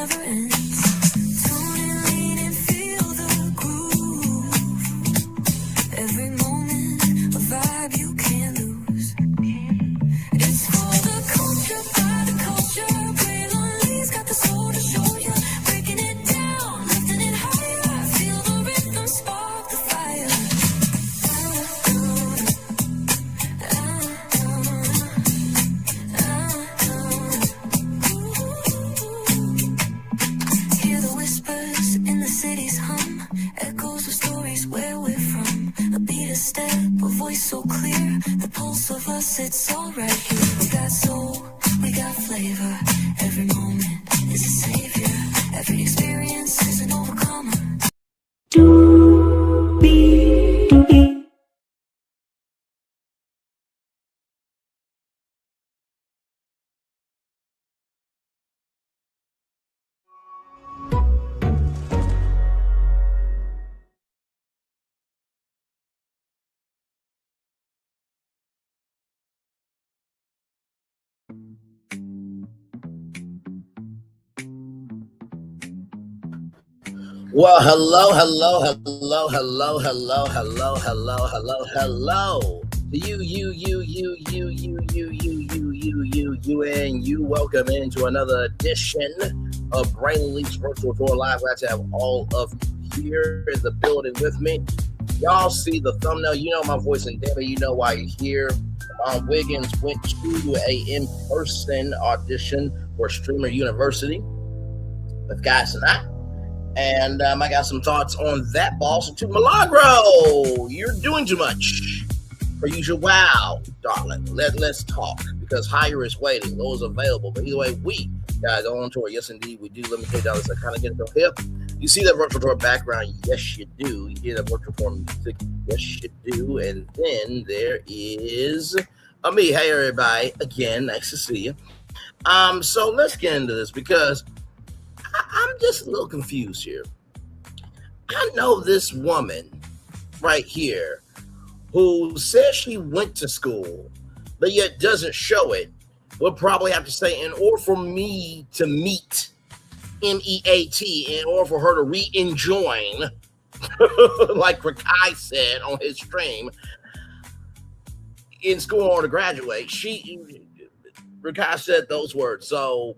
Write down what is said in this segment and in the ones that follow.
never ends. Tune in, lean and feel the groove. Every moment, a vibe you can't lose. It's for the culture, by the culture. Braylon Lee's got the soul to show you. Breaking it down, lifting it higher. Feel the rhythm, spark the fire. Hear the whispers in the city's hum. Echoes of stories where we're from. A beat, a step, a voice so clear. The pulse of us, it's all right here. We got soul, we got flavor. Every moment is a savior. Every experience is an overcomer. Well, hello to you. Welcome into another edition of Braylon Lee's Virtual Tour Live. Glad to have all of you here in the building with me. Y'all see the thumbnail. You know my voice, and Debbie, you know why you're here. Wiggins went to a in-person audition for Streamer University with Cenat. And I got some thoughts on that, boss. To Milagro, you're doing too much. Per usual, wow, darling. Let's talk, because higher is waiting. Those available. But either way, we gotta go on tour. Yes, indeed, we do. Let me tell you this. I kind of get it hip. You see that virtual tour background? Yes, you do. You hear that virtual tour music? Yes, you do. And then there is me. Hey, everybody. Again, nice to see you. So let's get into this, because I'm just a little confused here. I know this woman right here who says she went to school, but yet doesn't show it, would probably have to say, in order for me to meet MEAT, in order for her to re-enjoin, like Rakai said on his stream, in school or to graduate, Rakai said those words. So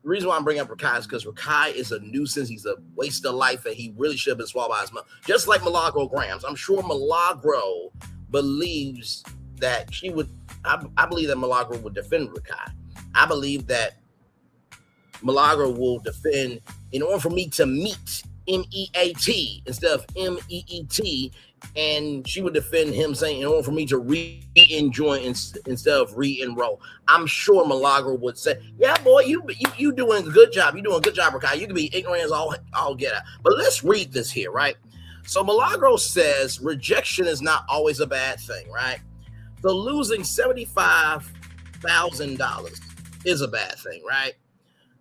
the reason why I'm bringing up Rakai is because Rakai is a nuisance. He's a waste of life, and he really should have been swallowed by his mouth. Just like Milagro Gramz. I'm sure Milagro believes that she would, I believe that Milagro would defend Rakai. I believe that Milagro will defend, in order for me to meet MEAT instead of MEET, and she would defend him saying, in order for me to re-enjoy instead of re-enroll. I'm sure Milagro would say, yeah, boy, you doing a good job. You're doing a good job, Rakai. You can be ignorant as all get out. But let's read this here, right? So Milagro says rejection is not always a bad thing, right? So losing $75,000 is a bad thing, right?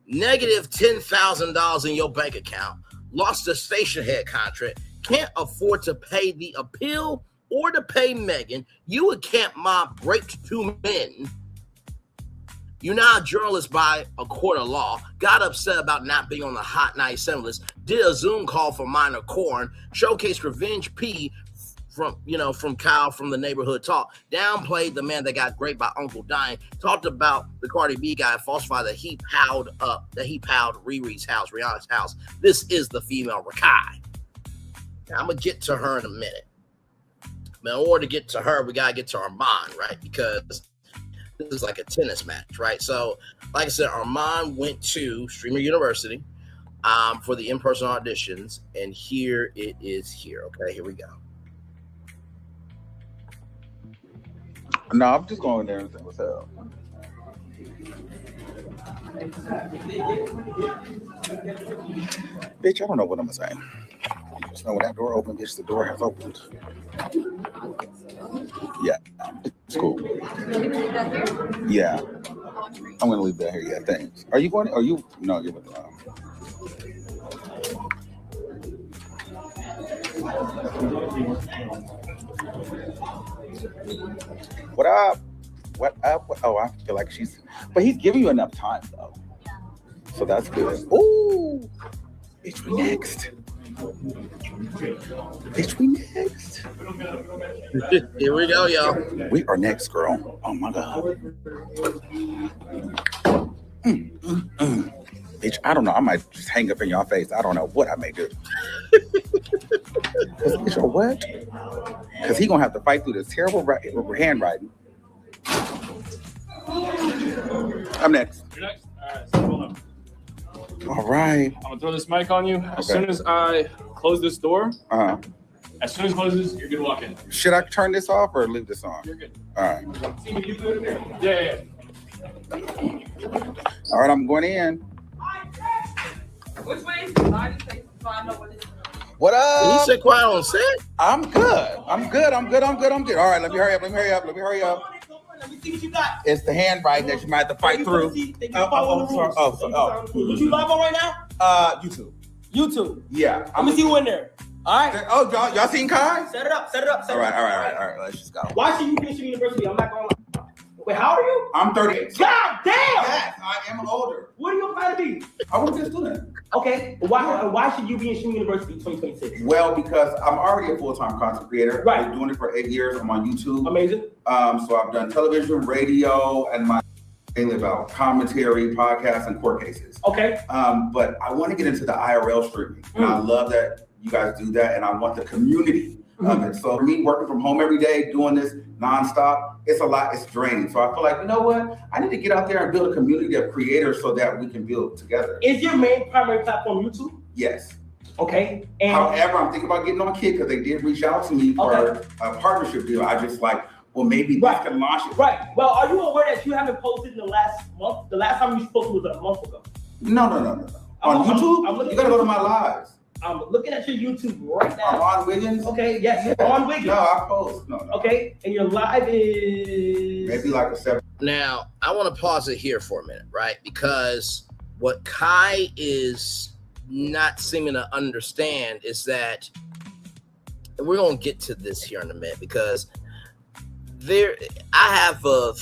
Negative $10,000 in your bank account, lost a station head contract, can't afford to pay the appeal or to pay Megan. You a camp mob raped two men. You're now a journalist by a court of law. Got upset about not being on the Hot 97 list. Did a Zoom call for Minor Corn. Showcased Revenge P from Kyle from the Neighborhood Talk. Downplayed the man that got raped by Uncle Dying. Talked about the Cardi B guy, falsified that he piled Riri's house, Rihanna's house. This is the female Rakai. Now, I'm going to get to her in a minute. But in order to get to her, we got to get to Armon, right? Because this is like a tennis match, right? So, like I said, Armon went to Streamer University for the in-person auditions. And here it is here. Okay, here we go. No, I'm just going there and saying what's up. Bitch, I don't know what I'm saying. I just know when that door opened, bitch, the door has opened. Yeah, it's cool. Yeah, I'm gonna leave that here. Yeah, thanks. Are you going? Are you? No, you're with What up? What up? Oh, I feel like she's. But he's giving you enough time, though. So that's good. Ooh, bitch, we next. Bitch, we next. Here we go, y'all. We are next, girl. Oh my God. Bitch, I don't know. I might just hang up in your face. I don't know what I may do. Bitch, or what? Because he gonna have to fight through this terrible handwriting. I'm next. You're next? All right, so hold on. All right. I'm gonna throw this mic on you. As Okay. soon as I close this door, Uh-huh. as soon as it closes, you're good to walk in. Should I turn this off or leave this on? You're good. All right. See me, you good in there? Yeah. All right, I'm going in. Which way? I just say so I know what it is. What He up? said quiet on set. I'm good. I'm good. All right, let me hurry up. Let me see what you got. It's the handwriting that you might have to fight through. Sorry. What you live on right now? YouTube. YouTube. Yeah. Let me see who in there. All right. Oh, y'all seen Kai? Set it up. All right. Let's just go. Why should you finish university? I'm not going to. Wait, how old are you? I'm 38. God damn! Yes, I am older. What are you applying to be? I want to be a student. Okay. Why should you be in Sheen University 2026? Well, because I'm already a full-time content creator. Right. I've been doing it for 8 years. I'm on YouTube. Amazing. So I've done television, radio, and my mainly about commentary, podcasts, and court cases. Okay. But I want to get into the IRL streaming, and I love that you guys do that, and I want the community of it. So for me, working from home every day, doing this nonstop, it's a lot. It's draining. So I feel like, you know what? I need to get out there and build a community of creators so that we can build together. Is your main primary platform YouTube? Yes. Okay. And However, I'm thinking about getting on Kid because they did reach out to me for a partnership deal. I just like, well, maybe this can launch it. Right. Well, are you aware that you haven't posted in the last month? The last time you posted was a month ago. No. On YouTube, I'm looking you gotta go to my lives. I'm looking at your YouTube right I'm now. on Wiggins. Okay, yes, you're on Wiggins. No, I post. No. Okay, and your live is Maybe like a 7. Now, I want to pause it here for a minute, right? Because what Kai is not seeming to understand is that, and we're going to get to this here in a minute, because I have a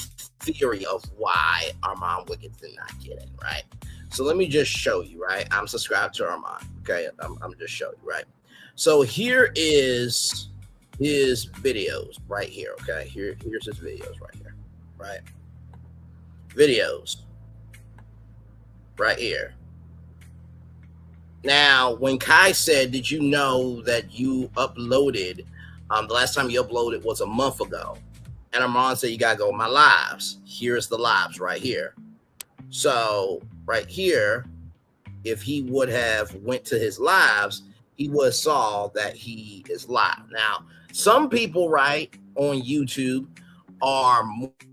theory of why Armon Wiggins did not get in, right? So let me just show you, right? I'm subscribed to Armon, okay? I'm just showing you, right? So here is his videos right here, okay? Here's his videos right here, right? Videos right here. Now, when Kai said, did you know that you uploaded, the last time you uploaded was a month ago, and Armon said, you gotta go to my lives. Here's the lives right here. So right here, if he would have went to his lives, he would have saw that he is live. Now, some people, right, on YouTube are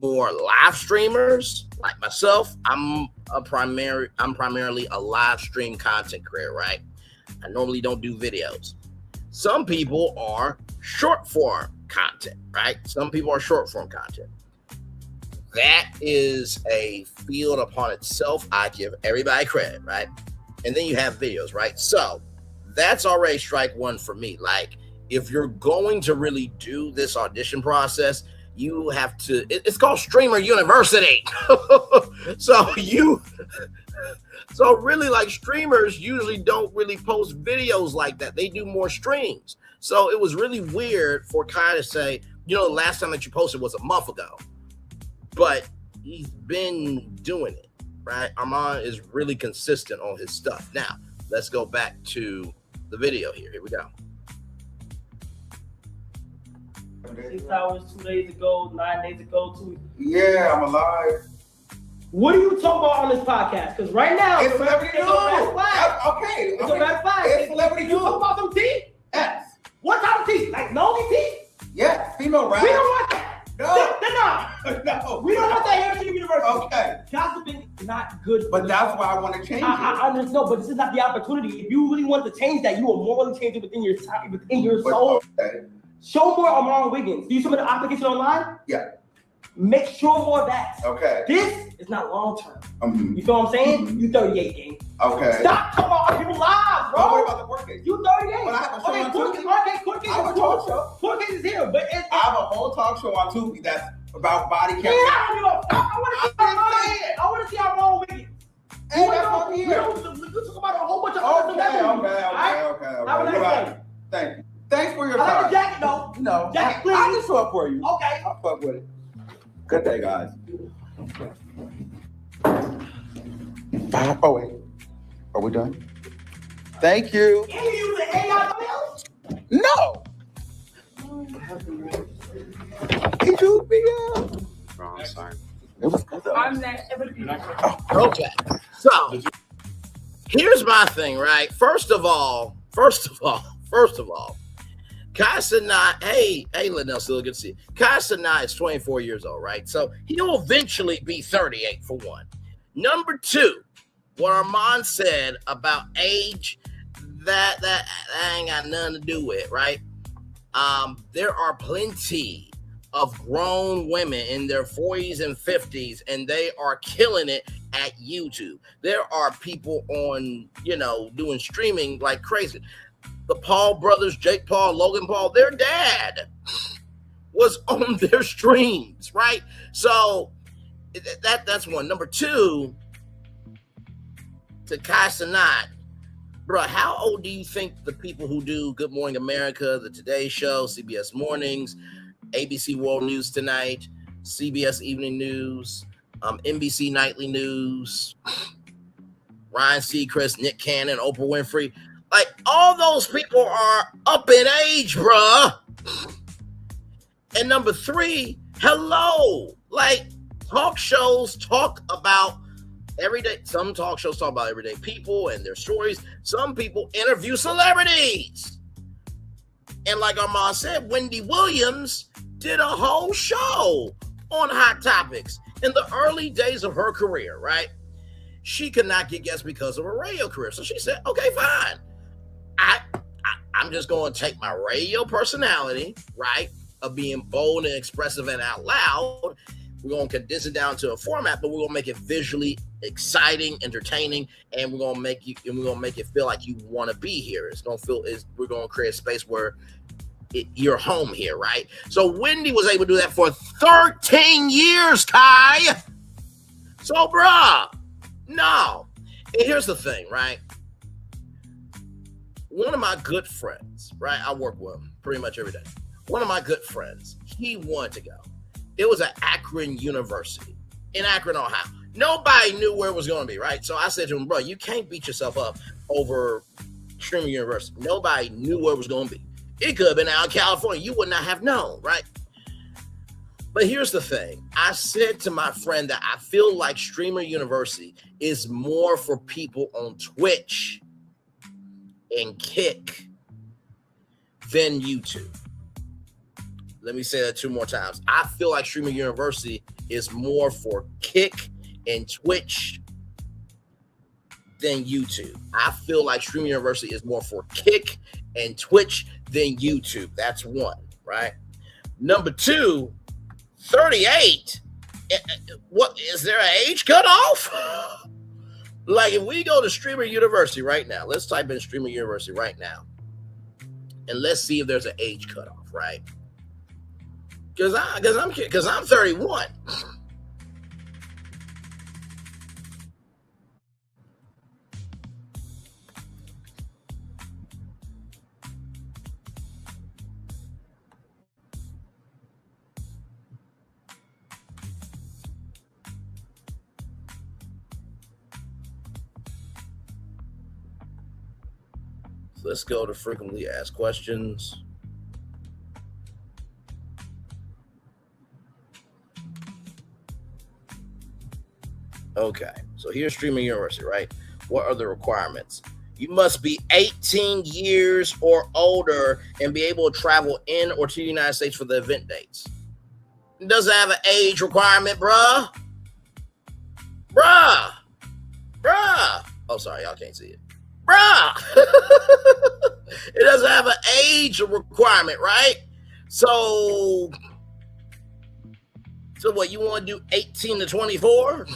more live streamers like myself. I'm primarily a live stream content creator, right? I normally don't do videos. Some people are short form content, right? Some people are short form content. That is a field upon itself. I give everybody credit, right? And then you have videos, right? So that's already strike one for me. Like, if you're going to really do this audition process, you have to, it's called Streamer University. So really, like, streamers usually don't really post videos like that. They do more streams. So it was really weird for Kai to say, you know, the last time that you posted was a month ago. But he's been doing it, right? Armon is really consistent on his stuff. Now, let's go back to the video here. Here we go. 6 hours, 2 days ago, 9 days ago, 2 Yeah, I'm alive. What are you talking about on this podcast? Because right now, It's celebrity news. red flag. Okay. It's a red flag. It's celebrity You news. talking about some tea? Yes. What type of tea? Like Nogi tea? Yes. Female rap. We don't want that. No. No. We don't want that here at the university. Okay. Gossiping is not good. But that's why I want to change it. I understand, but this is not the opportunity. If you really want to change that, you will morally change it within your But, soul. okay. Show more Armon Wiggins. Do you submit an application online? Yeah. Make sure more of that. Okay. This is not long term. You feel what I'm saying? You 38 game. Okay. Stop talking about other people's lives, bro. Don't worry about the work case. You 38. But I have a show on court case I have a talk show. Court case is here, but it's I have a whole talk show on Tubi that's about body yeah, count. I want to see Armon Wiggins. Hey, that's what we We here. don't talk about a whole bunch of other Okay. All right? Okay. Have a nice Goodbye. day. Thank you. Thanks for your I like time. the jacket though. No, Jacket, please. I just fuck for you. Okay. I'll fuck with it. Good day, guys. Oh, wait. Are we done? Thank you. Can you use the AI bills? No. He drew me up. Oh, I'm sorry. It was good though. I'm next. Okay. So here's my thing, right? First of all, Kai Cenat, hey, Linnell, still good to see you. Kai Cenat is 24 years old, right? So he'll eventually be 38 for one. Number two, what Armon said about age, that ain't got nothing to do with it, right? There are plenty of grown women in their 40s and 50s, and they are killing it at YouTube. There are people on, doing streaming like crazy. The Paul brothers, Jake Paul, Logan Paul, their dad was on their streams, right? So that's one. Number two, to Kai Cenat, bro, how old do you think the people who do Good Morning America, The Today Show, CBS Mornings, ABC World News Tonight, CBS Evening News, NBC Nightly News, Ryan Seacrest, Nick Cannon, Oprah Winfrey, like all those people are up in age, bruh. And number three, hello, like talk shows talk about everyday. Some talk shows talk about everyday people and their stories. Some people interview celebrities. And like Armand said, Wendy Williams did a whole show on Hot Topics in the early days of her career, right? She could not get guests because of her radio career. So she said, okay, fine. I'm just going to take my radio personality, right, of being bold and expressive and out loud. We're going to condense it down to a format, but we're going to make it visually exciting, entertaining, and we're going to make it feel like you want to be here. We're going to create a space where you're home here, right? So Wendy was able to do that for 13 years, Kai. So, bruh, no. And here's the thing, right? One of my good friends, right? I work with him pretty much every day. One of my good friends, he wanted to go. It was at Akron University in Akron, Ohio. Nobody knew where it was going to be, right? So I said to him, bro, you can't beat yourself up over Streamer University. Nobody knew where it was going to be. It could have been out in California. You would not have known, right? But here's the thing. I said to my friend that I feel like Streamer University is more for people on Twitch and Kick than YouTube. Let me say that two more times. I feel like Streamer University is more for Kick and Twitch than YouTube. I feel like Streamer University is more for Kick and Twitch than YouTube. That's one, right? Number two, 38. What is there an age cutoff? Like if we go to Streamer University right now, let's type in Streamer University right now, and let's see if there's an age cutoff, right? Because I'm 31. Let's go to frequently asked questions. Okay, so here's Streaming University, right? What are the requirements? You must be 18 years or older and be able to travel in or to the United States for the event dates. It doesn't have an age requirement, bruh. Oh, sorry, y'all can't see it. Bruh. It doesn't have an age requirement, right? So what, you want to do 18 to 24?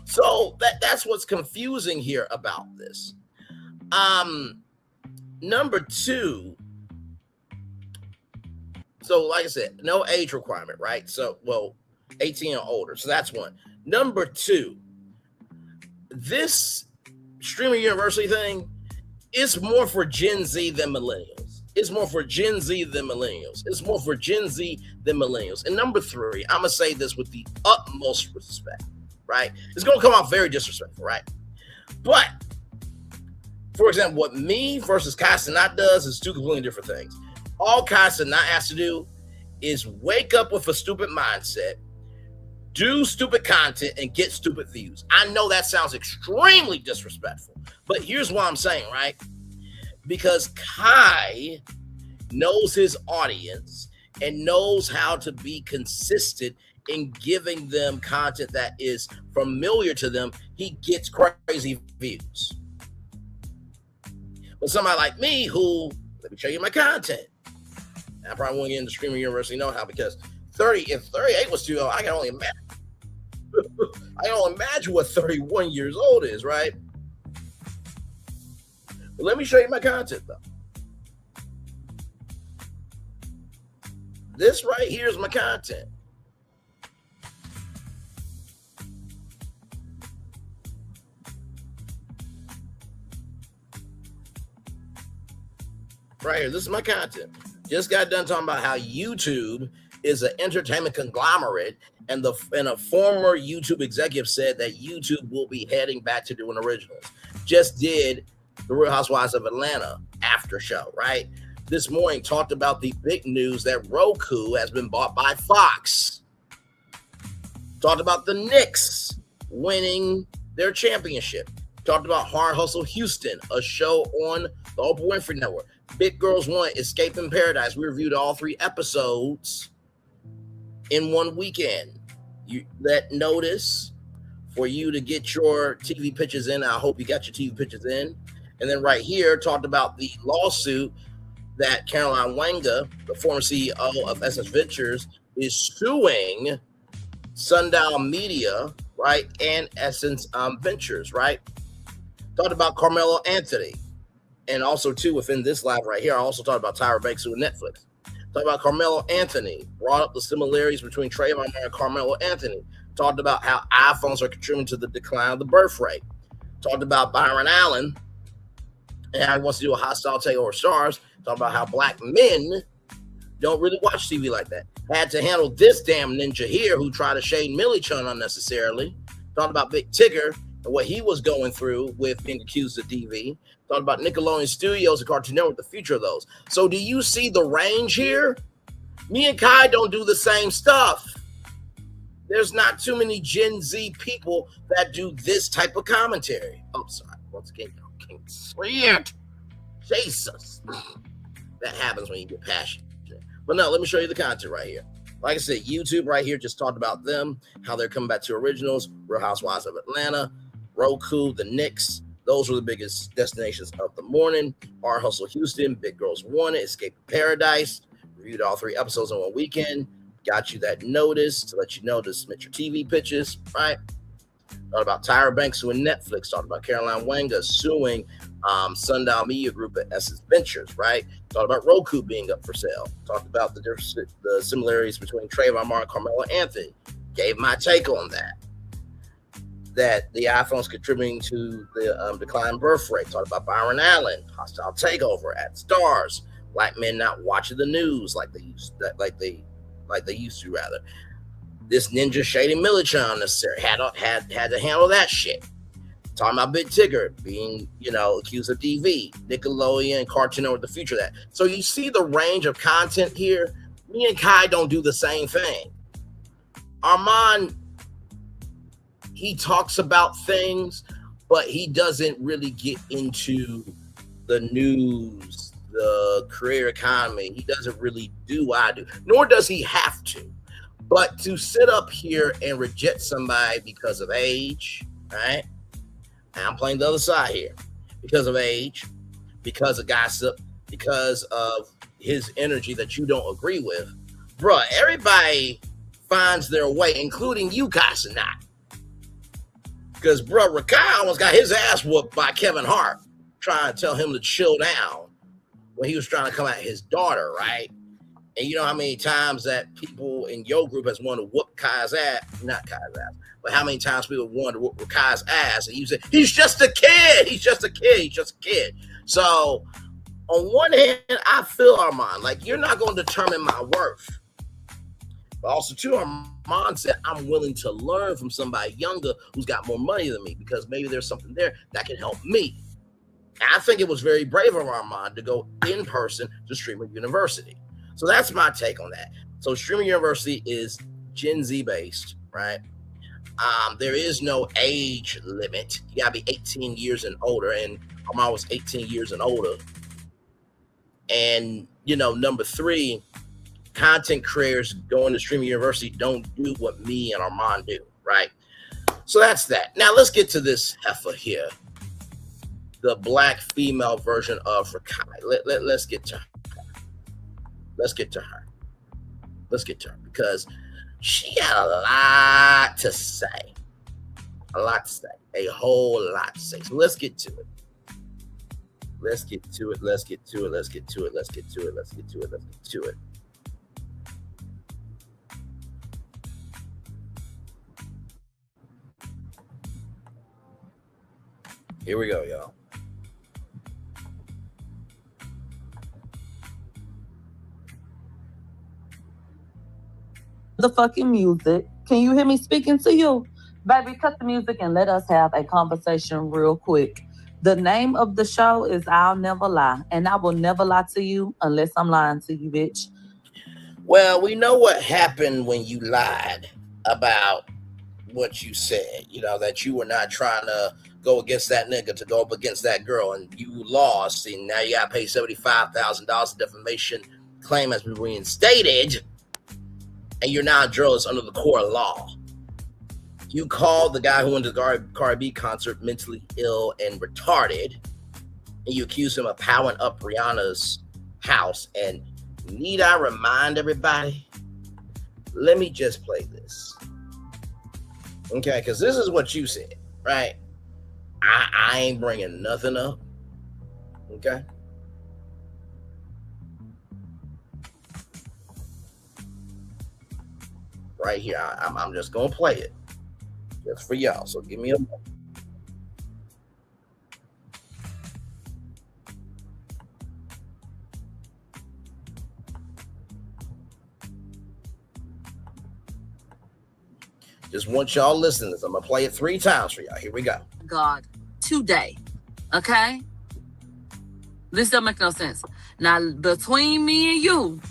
So that's what's confusing here about this. Number two, so like I said, no age requirement, right? So, well, 18 or older. So that's one. Number two, this streamer university thing is more for Gen Z than millennials. It's more for Gen Z than millennials. It's more for Gen Z than millennials. And number three, I'm going to say this with the utmost respect, right? It's going to come off very disrespectful, right? But, for example, what me versus Cenat does is two completely different things. All Cenat has to do is wake up with a stupid mindset, do stupid content, and get stupid views. I know that sounds extremely disrespectful, but here's what I'm saying, right? Because Kai knows his audience and knows how to be consistent in giving them content that is familiar to them, he gets crazy views. But somebody like me who, let me show you my content. I probably won't get into streaming university know-how because if 38 was too old, I can only imagine. I can only imagine what 31 years old is, right? But let me show you my content, though. This right here is my content. Right here, this is my content. Just got done talking about how YouTube is an entertainment conglomerate, and a former YouTube executive said that YouTube will be heading back to doing originals. Just did the Real Housewives of Atlanta after show, right? This morning talked about the big news that Roku has been bought by Fox. Talked about the Knicks winning their championship. Talked about Hard Hustle Houston, a show on the Oprah Winfrey Network. Big Girls 1, Escaping Paradise. We reviewed all 3 episodes in one weekend. You let notice for you to get your TV pitches in. I hope you got your TV pitches in. And then right here, talked about the lawsuit that Caroline Wanga, the former CEO of Essence Ventures, is suing Sundial Media, right, and Essence Ventures, right? Talked about Carmelo Anthony. And also, too, within this live right here, I also talked about Tyra Banks suing Netflix. Talked about Carmelo Anthony. Brought up the similarities between Trayvon and Carmelo Anthony. Talked about how iPhones are contributing to the decline of the birth rate. Talked about Byron Allen and how he wants to do a hostile takeover stars. Talked about how black men don't really watch TV like that. Had to handle this damn ninja here who tried to shade Millie Chun unnecessarily. Talked about Big Tigger and what he was going through with being accused of DV. Talked about Nickelodeon Studios and Cartoon Network, the future of those. So do you see the range here? Me and Kai don't do the same stuff. There's not too many Gen Z people that do this type of commentary. Oh, sorry. Once again, y'all can't see it. Jesus. That happens when you get passionate. But no, let me show you the content right here. Like I said, YouTube right here just talked about them, how they're coming back to originals, Real Housewives of Atlanta, Roku, the Knicks. Those were the biggest destinations of the morning. Hard Hustle Houston, Big Girls 1, Escape Paradise. Reviewed all 3 episodes in one weekend. Got you that notice to let you know to submit your TV pitches, right? Talked about Tyra Banks suing Netflix. Talked about Caroline Wanga suing Sundial Media Group at Essence Ventures, right? Talked about Roku being up for sale. Talked about the similarities between Trayvon Martin and Carmelo Anthony. Gave my take on that. That the iPhone's contributing to the decline in birth rate. Talked about Byron Allen, hostile takeover at Stars. Black men not watching the news like they used to rather. This ninja shading Millie Chun unnecessary. Had to handle that shit. Talking about Big Tigger being, accused of DV, Nickelodeon, Cartoon Network, the future of that. So you see the range of content here. Me and Kai don't do the same thing. Armon, he talks about things, but he doesn't really get into the news, the career economy. He doesn't really do what I do, nor does he have to. But to sit up here and reject somebody because of age, right? And I'm playing the other side here. Because of age, because of gossip, because of his energy that you don't agree with. Bruh, everybody finds their way, including you, Cenat. Because, Rakai almost got his ass whooped by Kevin Hart trying to tell him to chill down when he was trying to come at his daughter, right? And you know how many times that people in your group has wanted to whoop Kai's ass, not Kai's ass, but how many times people wanted to whoop Kai's ass, and you say, he's just a kid, he's just a kid, he's just a kid. So on one hand, I feel Armon, like you're not going to determine my worth. But also too, Armon said, I'm willing to learn from somebody younger who's got more money than me, because maybe there's something there that can help me. And I think it was very brave of Armon to go in person to Streamer University. So that's my take on that. So Streamer University is Gen Z based, right? There is no age limit. You gotta be 18 years and older, and Armon was 18 years and older. And you know, number 3, content creators going to Streamer University don't do what me and Armon do, right? So that's that. Now let's get to this heifer here, the black female version of Rakai. Let's get to her. Let's get to her. Let's get to her, because she got a lot to say. A lot to say. A whole lot to say. So let's get to it. Let's get to it. Let's get to it. Let's get to it. Let's get to it. Let's get to it. Let's get to it. Here we go, y'all. The fucking music. Can you hear me speaking to you? Baby, cut the music and let us have a conversation real quick. The name of the show is I'll Never Lie, and I will never lie to you unless I'm lying to you, bitch. Well, we know what happened when you lied about what you said, you know, that you were not trying to go against that nigga, to go up against that girl, and you lost, and now you got to pay $75,000 defamation claim has been reinstated, and you're now a journalist under the court of law. You called the guy who went to the Cardi B concert mentally ill and retarded, and you accuse him of powering up Rihanna's house. And need I remind everybody? Let me just play this. Okay, because this is what you said, right? I ain't bringing nothing up. Okay? Right here, I'm just going to play it. Just for y'all, so give me a moment. Just want y'all listening to this. I'm going to play it 3 times for y'all. Here we go. God, today, okay? This don't make no sense. Now, between me and you,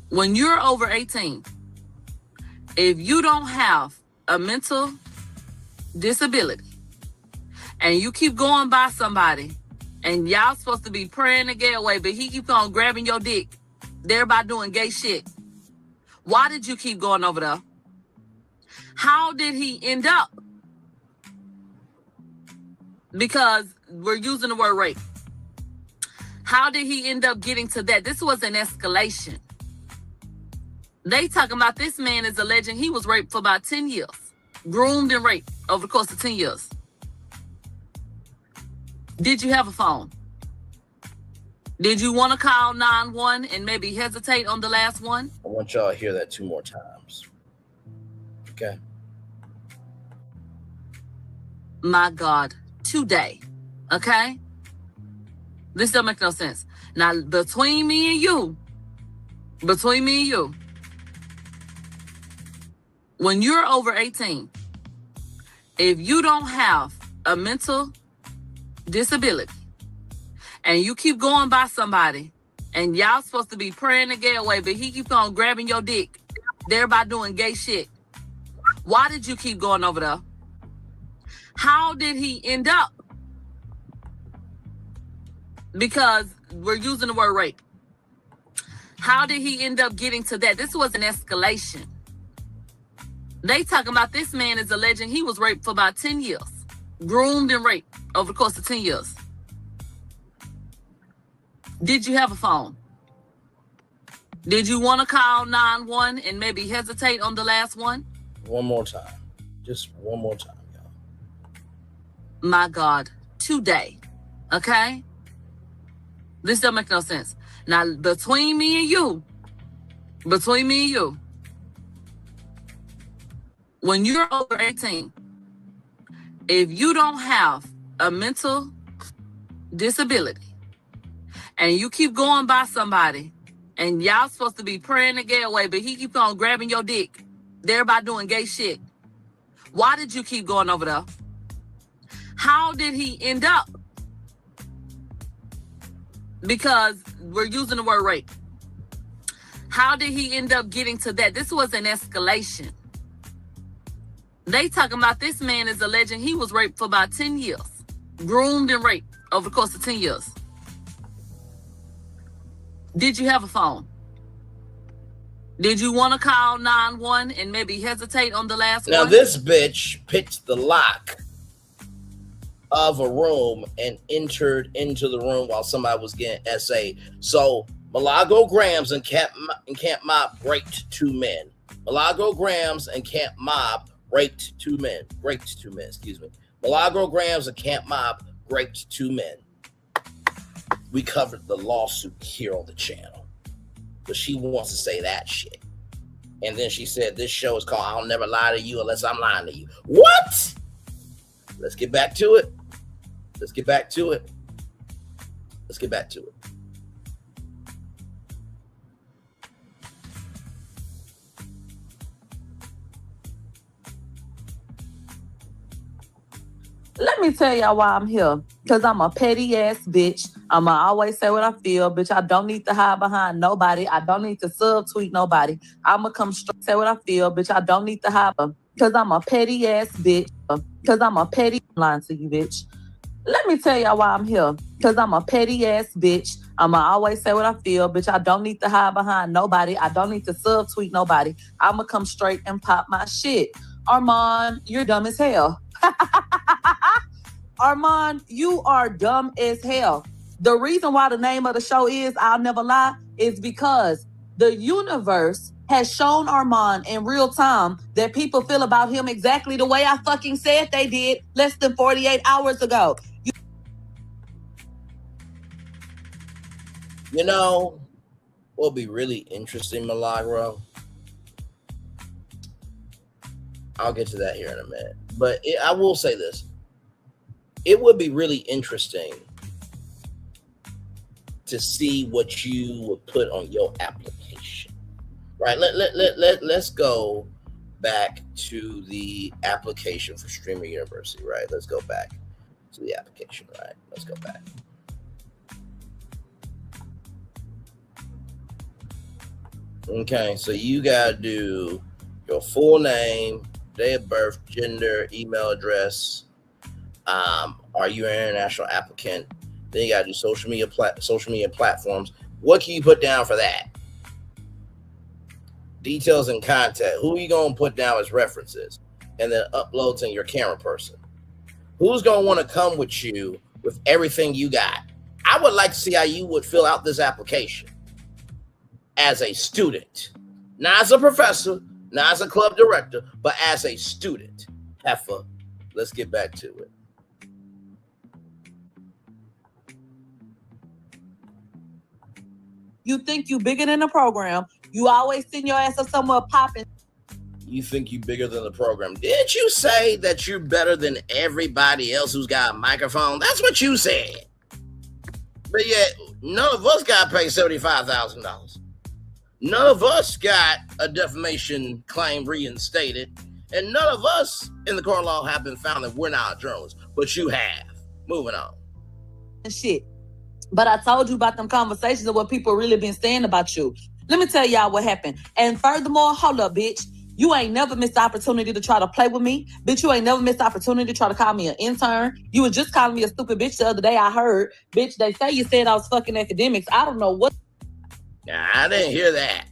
when you're over 18, if you don't have a mental disability and you keep going by somebody and y'all supposed to be praying to get away, but he keeps on grabbing your dick, thereby doing gay shit, why did you keep going over there? How did he end up? Because we're using the word rape. How did he end up getting to that? This was an escalation. They talking about this man is alleging he was raped for about 10 years. Groomed and raped over the course of 10 years. Did you have a phone? Did you want to call 911 and maybe hesitate on the last one? I want y'all to hear that 2 more times. Okay? My God, today, okay? This don't make no sense. Now, between me and you, when you're over 18, if you don't have a mental disability and you keep going by somebody and y'all supposed to be praying to get away, but he keeps on grabbing your dick, thereby doing gay shit, why did you keep going over there? How did he end up? Because we're using the word rape. How did he end up getting to that? This was an escalation. They talking about this man is alleging he was raped for about 10 years. Groomed and raped over the course of 10 years. Did you have a phone? Did you want to call 911 and maybe hesitate on the last one? One more time. Just one more time, y'all. My God, today, okay? This don't make no sense. Now, between me and you, when you're over 18, if you don't have a mental disability and you keep going by somebody and y'all supposed to be praying to get away, but he keep on grabbing your dick, thereby doing gay shit, why did you keep going over there? How did he end up? Because we're using the word rape. How did he end up getting to that? This was an escalation. They talking about this man is alleging he was raped for about 10 years. Groomed and raped over the course of 10 years. Did you have a phone? Did you want to call 911 and maybe hesitate on the last Now one? this bitch picked the lock of a room and entered into the room while somebody was getting SA. So Milagro Gramz and Camp Mob raped 2 men. Milagro Gramz and Camp Mob raped 2 men. Milagro Gramz and Camp Mob raped 2 men. We covered the lawsuit here on the channel, but she wants to say that shit. And then she said this show is called I'll Never Lie to You Unless I'm Lying to You. What? Let's get back to it. Let me tell y'all why I'm here. Because I'm a petty ass bitch. I'ma always say what I feel. Bitch, I don't need to hide behind nobody. I don't need to subtweet nobody. I'ma come straight say what I feel. Bitch, I don't need to hide. Because I'm a petty ass bitch. Because I'm a petty lying to you, bitch. Let me tell y'all why I'm here. Because I'm a petty ass bitch. I'ma always say what I feel. Bitch, I don't need to hide behind nobody. I don't need to subtweet nobody. I'ma come straight and pop my shit. Armon, you're dumb as hell. Armon, you are dumb as hell. The reason why the name of the show is I'll Never Lie is because the universe has shown Armon in real time that people feel about him exactly the way I fucking said they did less than 48 hours ago. You know what would be really interesting, Milagro? I'll get to that here in a minute. But I will say this. It would be really interesting to see what you would put on your application. Right? Let's go back to the application for Streamer University, right? Let's go back to the application, right? Let's go back. Okay, so you gotta do your full name, date of birth, gender, email address. Are you an international applicant? Then you gotta do social media platforms. What can you put down for that? Details and contact. Who are you gonna put down as references? And then upload to your camera person. Who's gonna want to come with you with everything you got? I would like to see how you would fill out this application as a student, not as a professor, not as a club director, but as a student. Heifer, let's get back to it. You think you bigger than the program. You always send your ass up somewhere popping. You think you bigger than the program. Did you say that you're better than everybody else who's got a microphone? That's what you said. But yet, none of us got paid $75,000. None of us got a defamation claim reinstated. And none of us in the court of law have been found that we're not journalists. But you have. Moving on. Shit. But I told you about them conversations of what people really been saying about you. Let me tell y'all what happened. And furthermore, hold up, bitch. You ain't never missed the opportunity to try to play with me. Bitch, you ain't never missed the opportunity to try to call me an intern. You was just calling me a stupid bitch the other day, I heard. Bitch, they say you said I was fucking academics. I don't know what. Nah, I didn't hear that.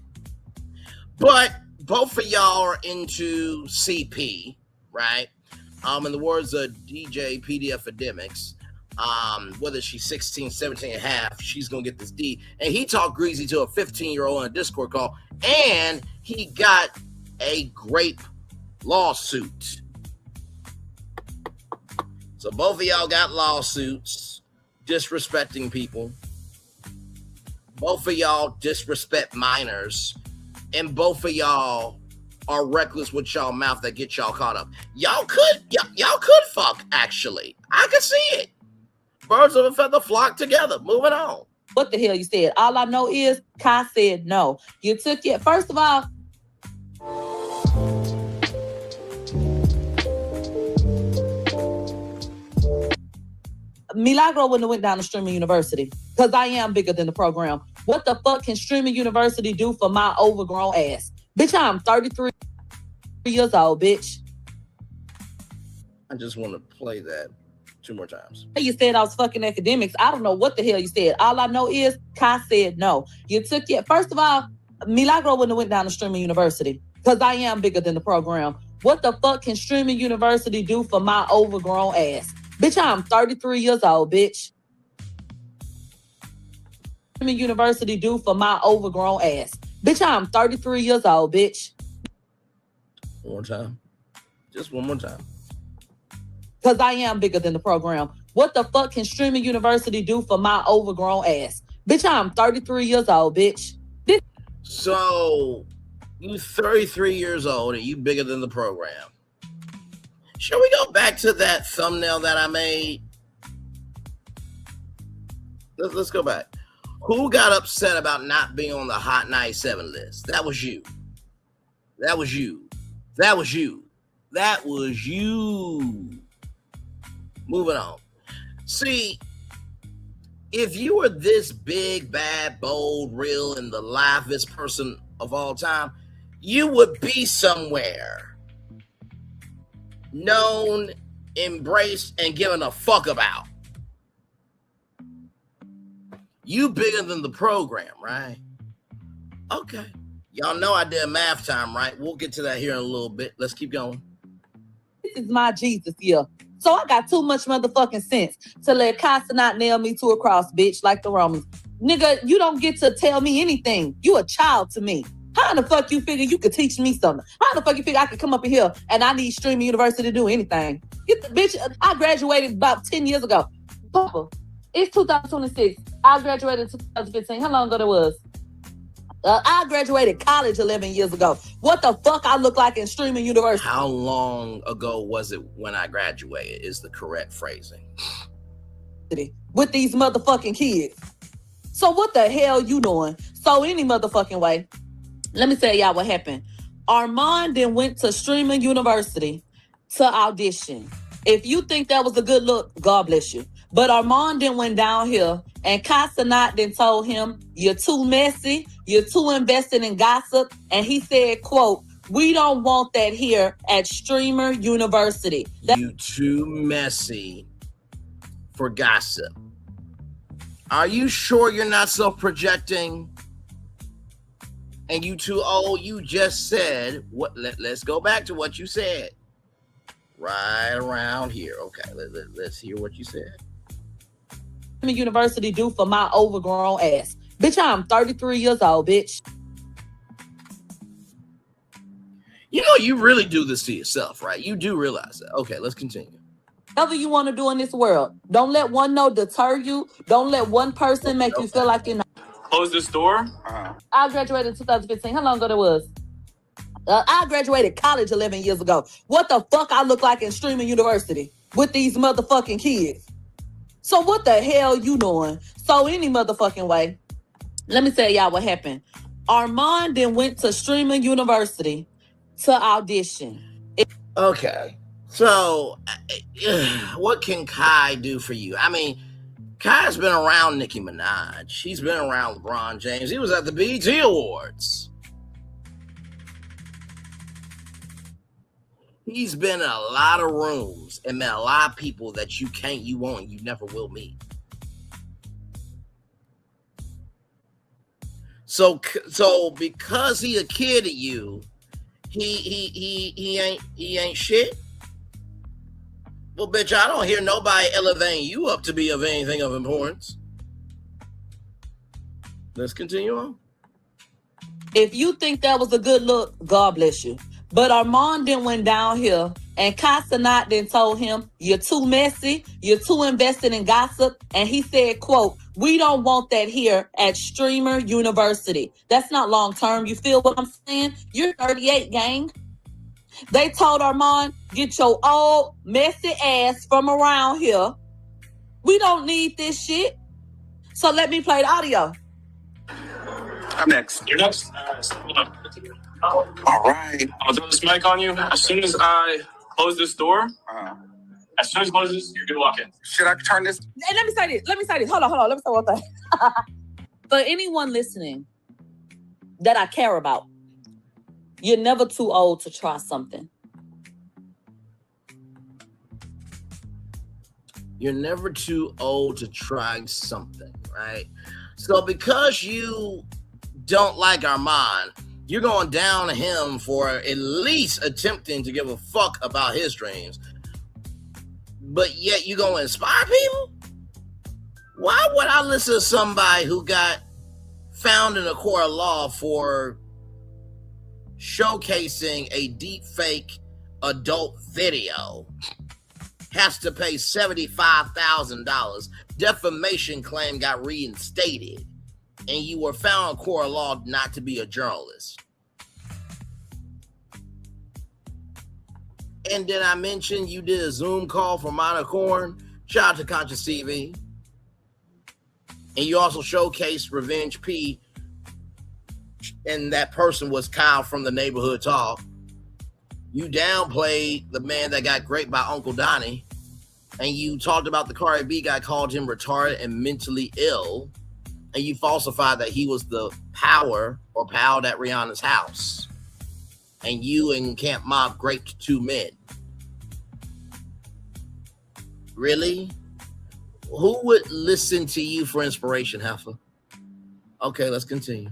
But both of y'all are into CP, right? In the words of DJ PDF Academics, whether she's 16, 17 and a half, she's going to get this D. And he talked greasy to a 15-year-old on a Discord call, and he got a grape lawsuit. So both of y'all got lawsuits disrespecting people. Both of y'all disrespect minors, and both of y'all are reckless with y'all mouth that get y'all caught up. Y'all could fuck, actually. I can see it. Birds of a feather flock together. Moving on. What the hell you said? All I know is Kai said no. You took it. First of all, Milagro wouldn't have went down to streaming university because I am bigger than the program. What the fuck can streaming university do for my overgrown ass? Bitch, I'm 33 years old, bitch. I just want to play that 2 more times. You said I was fucking academics. I don't know what the hell you said. All I know is Kai said no. You took it. First of all, Milagro wouldn't have went down to streaming university because I am bigger than the program. What the fuck can streaming university do for my overgrown ass? Bitch, I'm 33 years old, bitch. Streaming university do for my overgrown ass? Bitch, I'm 33 years old, bitch. One more time. Just one more time. Because I am bigger than the program. What the fuck can streaming university do for my overgrown ass? Bitch, I'm 33 years old, bitch. So, you 33 years old and you bigger than the program. Shall we go back to that thumbnail that I made? Let's go back. Who got upset about not being on the Hot 97 list? That was you. That was you. That was you. That was you. Moving on. See, if you were this big, bad, bold, real, and the livest person of all time, you would be somewhere known, embraced, and given a fuck about. You bigger than the program, right? Okay. Y'all know I did math time, right? We'll get to that here in a little bit. Let's keep going. This is my Jesus year. So I got too much motherfucking sense to let Cenat nail me to a cross, bitch, like the Romans. Nigga, you don't get to tell me anything. You a child to me. How in the fuck you figure you could teach me something? How in the fuck you figure I could come up in here and I need streaming university to do anything? Get the bitch, I graduated about 10 years ago. Papa, it's 2026. I graduated in 2015. How long ago that was? I graduated college 11 years ago. What the fuck I look like in streaming university? How long ago was it when I graduated is the correct phrasing. With these motherfucking kids. So what the hell you doing? So any motherfucking way, let me tell y'all what happened. Armon then went to streaming university to audition. If you think that was a good look, God bless you. But Armon then went down here and Cenat then told him, you're too messy, you're too invested in gossip. And he said, quote, we don't want that here at Streamer University. You too messy for gossip. Are you sure you're not self-projecting? And you too old, you just said, what? Let's go back to what you said. Right around here. Okay, let's hear what you said. University do for my overgrown ass. Bitch, I'm 33 years old, bitch. You know, you really do this to yourself, right? You do realize that. Okay, let's continue. Whatever you want to do in this world, don't let one no deter you. Don't let one person make you feel like you're not. Close this door. I graduated in 2015. How long ago that was? I graduated college 11 years ago. What the fuck I look like in streaming university with these motherfucking kids? So what the hell you doing? So any motherfucking way, let me tell y'all what happened. Armon then went to streaming university to audition. Okay, so what can Kai do for you? I mean, Kai's been around Nicki Minaj. He's been around LeBron James. He was at the BET Awards. He's been in a lot of rooms and met a lot of people that you won't, you never will meet. So because he a kid of you, he ain't shit. Well, bitch, I don't hear nobody elevating you up to be of anything of importance. Let's continue on. If you think that was a good look, God bless you. But Armon then went down here And Cenat then told him, you're too messy, you're too invested in gossip. And he said, quote, we don't want that here at Streamer University. That's not long term. You feel what I'm saying? You're 38, gang. They told Armon, get your old messy ass from around here. We don't need this shit. So let me play the audio. I'm next. You're next. Hold on. All right. I'll throw this mic on you. As soon as I close this door, as soon as it closes, you're gonna walk in. Should I turn this? And let me say this. Hold on. Let me say one thing. For anyone listening that I care about, you're never too old to try something. You're never too old to try something, right? So because you don't like Armon, you're going down to him for at least attempting to give a fuck about his dreams. But yet you going to inspire people? Why would I listen to somebody who got found in a court of law for showcasing a deep fake adult video, has to pay $75,000, defamation claim got reinstated, and you were found in court of law not to be a journalist? And did I mention you did a Zoom call for Minor Corn? Shout out to Conscious TV. And you also showcased Revenge P, and that person was Kyle from the Neighborhood Talk. You downplayed the man that got raped by Uncle Donnie, and you talked about the Cardi B guy, called him retarded and mentally ill, and you falsified that he was the power or pal at Rihanna's house, and you and Camp Mob raped 2 men. Really? Who would listen to you for inspiration, Heifer? Okay, let's continue.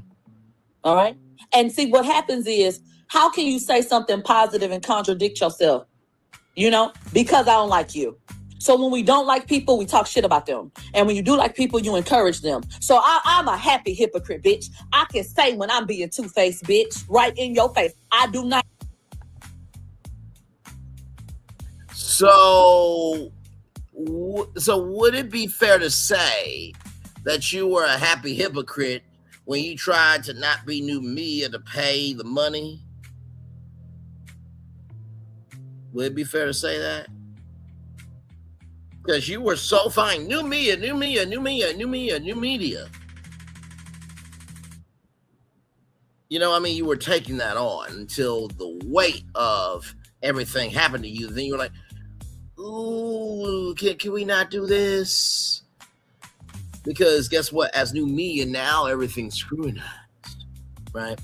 All right. And see, what happens is, how can you say something positive and contradict yourself? You know, because I don't like you. So when we don't like people, we talk shit about them. And when you do like people, you encourage them. So I'm a happy hypocrite, bitch. I can say when I'm being two-faced, bitch, right in your face. I do not. So would it be fair to say that you were a happy hypocrite when you tried to not be new media to pay the money? Would it be fair to say that? Because you were so fine. New media. You know, I mean, you were taking that on until the weight of everything happened to you. Then you were like, ooh, can we not do this? Because guess what? As new media now, everything's scrutinized, right?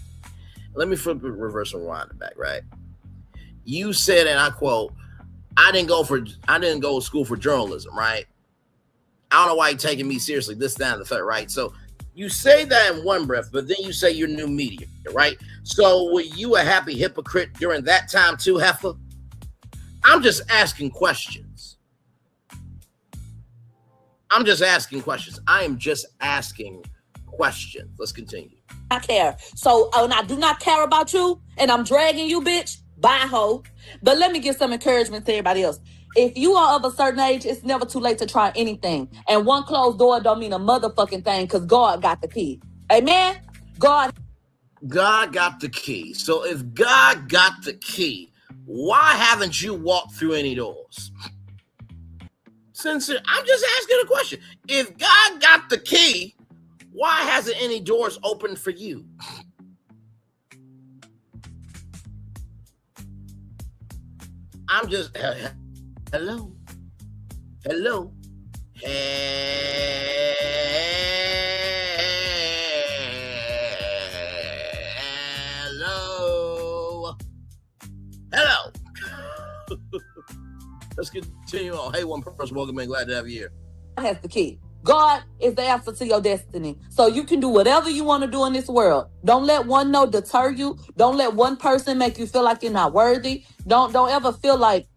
Let me flip it, reverse and rewind it back, right? You said, and I quote, I didn't go to school for journalism, right? I don't know why you're taking me seriously, this, that, and the third, right? So you say that in one breath, but then you say you're new media, right? So were you a happy hypocrite during that time too, Heifer? I'm just asking questions. I am just asking questions. Let's continue. I care. So when I do not care about you and I'm dragging you, bitch, bye, ho. But let me give some encouragement to everybody else. If you are of a certain age, it's never too late to try anything. And one closed door don't mean a motherfucking thing, because God got the key. Amen? God got the key. So if God got the key, why haven't you walked through any doors? Sincere, I'm just asking a question. If God got the key, why hasn't any doors opened for you? I'm just, hello. Hello. Let's continue on. Hey, one person, welcome in. Glad to have you here. has the key. God is the answer to your destiny. So you can do whatever you want to do in this world. Don't let one no deter you. Don't let one person make you feel like you're not worthy. Don't ever feel like,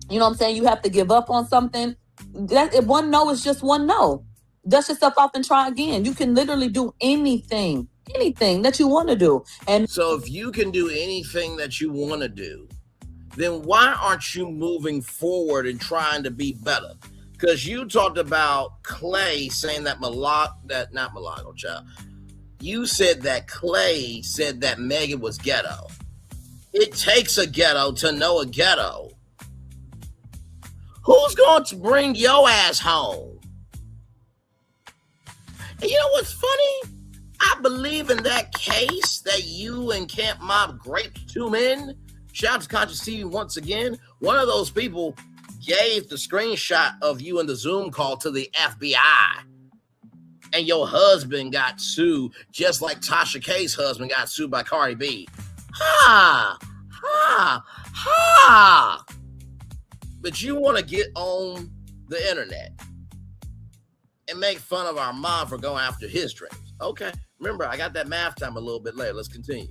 you know what I'm saying, you have to give up on something. If one no is just one no. Dust yourself off and try again. You can literally do anything that you want to do. And so if you can do anything that you want to do, then why aren't you moving forward and trying to be better? Because you talked about Clay saying that not Milagro, child. You said that Clay said that Megan was ghetto. It takes a ghetto to know a ghetto. Who's going to bring your ass home? And you know what's funny? I believe in that case that you and Camp Mob raped 2 men. Shout out to Conscious TV once again. One of those people gave the screenshot of you in the Zoom call to the FBI. And your husband got sued, just like Tasha K's husband got sued by Cardi B. Ha! Ha! Ha! But you want to get on the internet and make fun of our mom for going after his dreams. Okay. Remember, I got that math time a little bit later. Let's continue.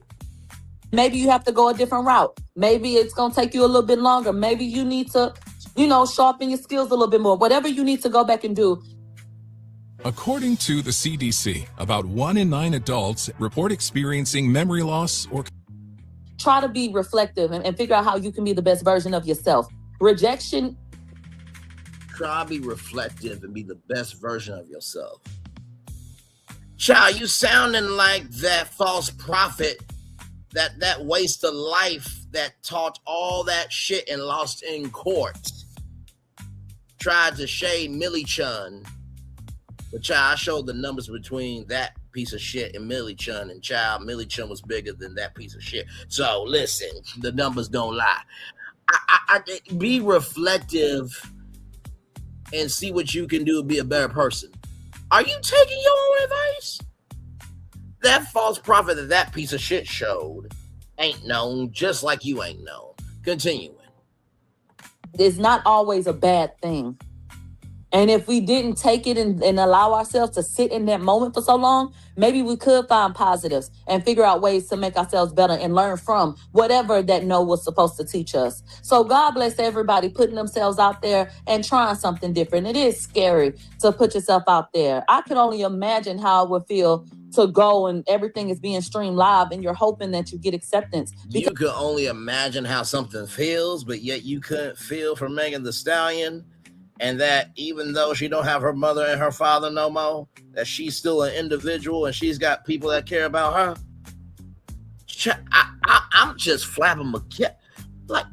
Maybe you have to go a different route. Maybe it's going to take you a little bit longer. Maybe you need to, sharpen your skills a little bit more. Whatever you need to go back and do. According to the CDC, about 1 in 9 adults report experiencing memory loss or... Try to be reflective and figure out how you can be the best version of yourself. Rejection. Try to be reflective and be the best version of yourself. Child, you sounding like that false prophet, that waste of life that taught all that shit and lost in court. Tried to shade Millie Chun. But child, I showed the numbers between that piece of shit and Millie Chun, and child, Millie Chun was bigger than that piece of shit. So listen, the numbers don't lie. I be reflective and see what you can do to be a better person. Are you taking your own advice? That false prophet that piece of shit showed ain't known, just like you ain't known. Continuing. It's not always a bad thing. And if we didn't take it and allow ourselves to sit in that moment for so long, maybe we could find positives and figure out ways to make ourselves better and learn from whatever that no was supposed to teach us. So God bless everybody putting themselves out there and trying something different. It is scary to put yourself out there. I can only imagine how it would feel to go and everything is being streamed live and you're hoping that you get acceptance. You could only imagine how something feels, but yet you couldn't feel for Megan Thee Stallion. And that even though she don't have her mother and her father no more, that she's still an individual and she's got people that care about her. I'm just flapping my cat. Like,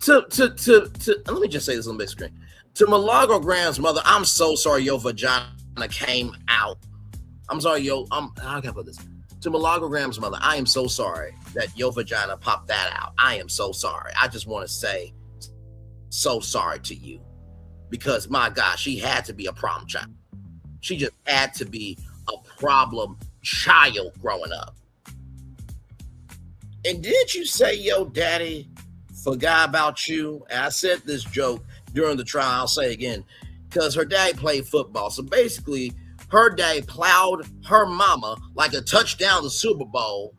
let me just say this on the big screen. To Milagro Gramz' mother, I'm so sorry your vagina came out. I'm sorry, I gotta put this. To Milagro Gramz' mother, I am so sorry that your vagina popped that out. I am so sorry. I just want to say, so sorry to you, because my God, she had to be a problem child. She just had to be a problem child growing up. And did you say your daddy forgot about you? And I said this joke during the trial, I'll say again, because her dad played football. So basically, her dad plowed her mama like a touchdown to the Super Bowl,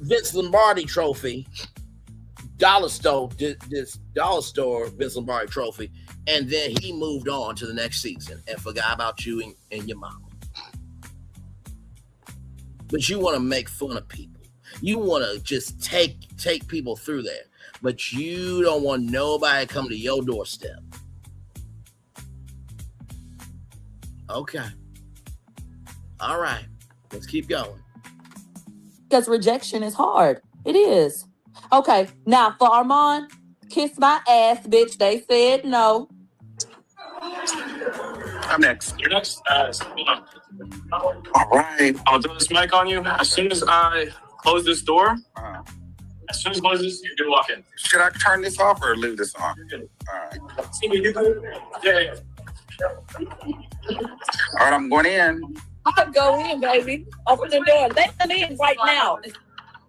Vince Lombardi trophy, dollar store Vince Lombardi trophy, and then he moved on to the next season and forgot about you and your mama. But you want to make fun of people. You want to just take people through there, but you don't want nobody to come to your doorstep. Okay. All right. Let's keep going. Because rejection is hard. It is. Okay, now for Armon, kiss my ass, bitch. They said no. I'm next. You're next. Hold on. All right. I'll throw this mic on you. As soon as I close this door, as soon as it closes, you're gonna walk in. Should I turn this off or leave this on? You're good. All right. See me, you good? Yeah. All right, I'm going in. I'll go in, baby. Open the door. Let them in right now.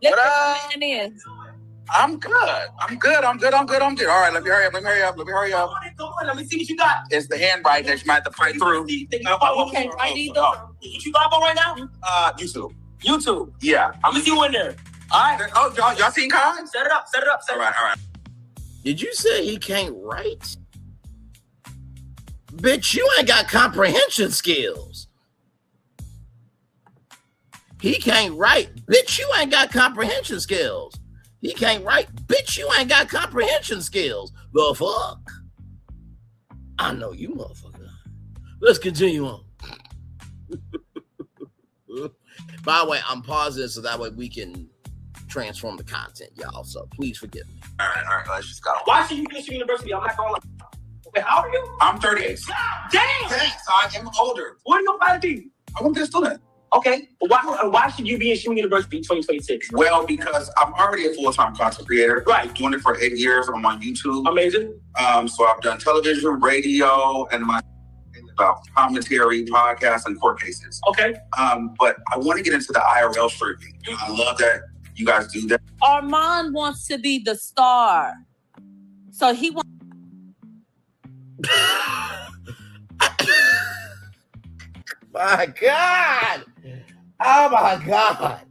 Let them in. I'm good. I'm good. All right, let me hurry up. Come on, let me see what you got. It's the handwriting that you might have to fight through. You can't write either. You live on right now? YouTube. YouTube. Yeah. Let me see you in there. All right. Oh, y'all seen cards? Set it up. All right. Did you say he can't write? Bitch, you ain't got comprehension skills. He can't write. Bitch, you ain't got comprehension skills. He can't write. Bitch, you ain't got comprehension skills. The fuck? I know you, motherfucker. Let's continue on. By the way, I'm pausing so that way we can transform the content, y'all. So please forgive me. All right, let's just go. Why should you finish university? I'm not gonna lie. Wait, how old are you? I'm 38. Damn! Thanks, I am older. What are you about to do? I want to be a student. Okay, but why should you be in Shuman University in 2026? Well, because I'm already a full-time content creator. Right. I'm doing it for 8 years. I'm on YouTube. Amazing. So I've done television, radio, and my about commentary, podcasts, and court cases. Okay. But I want to get into the IRL streaming. I love that you guys do that. Armon wants to be the star. So he wants. My God. Oh my God.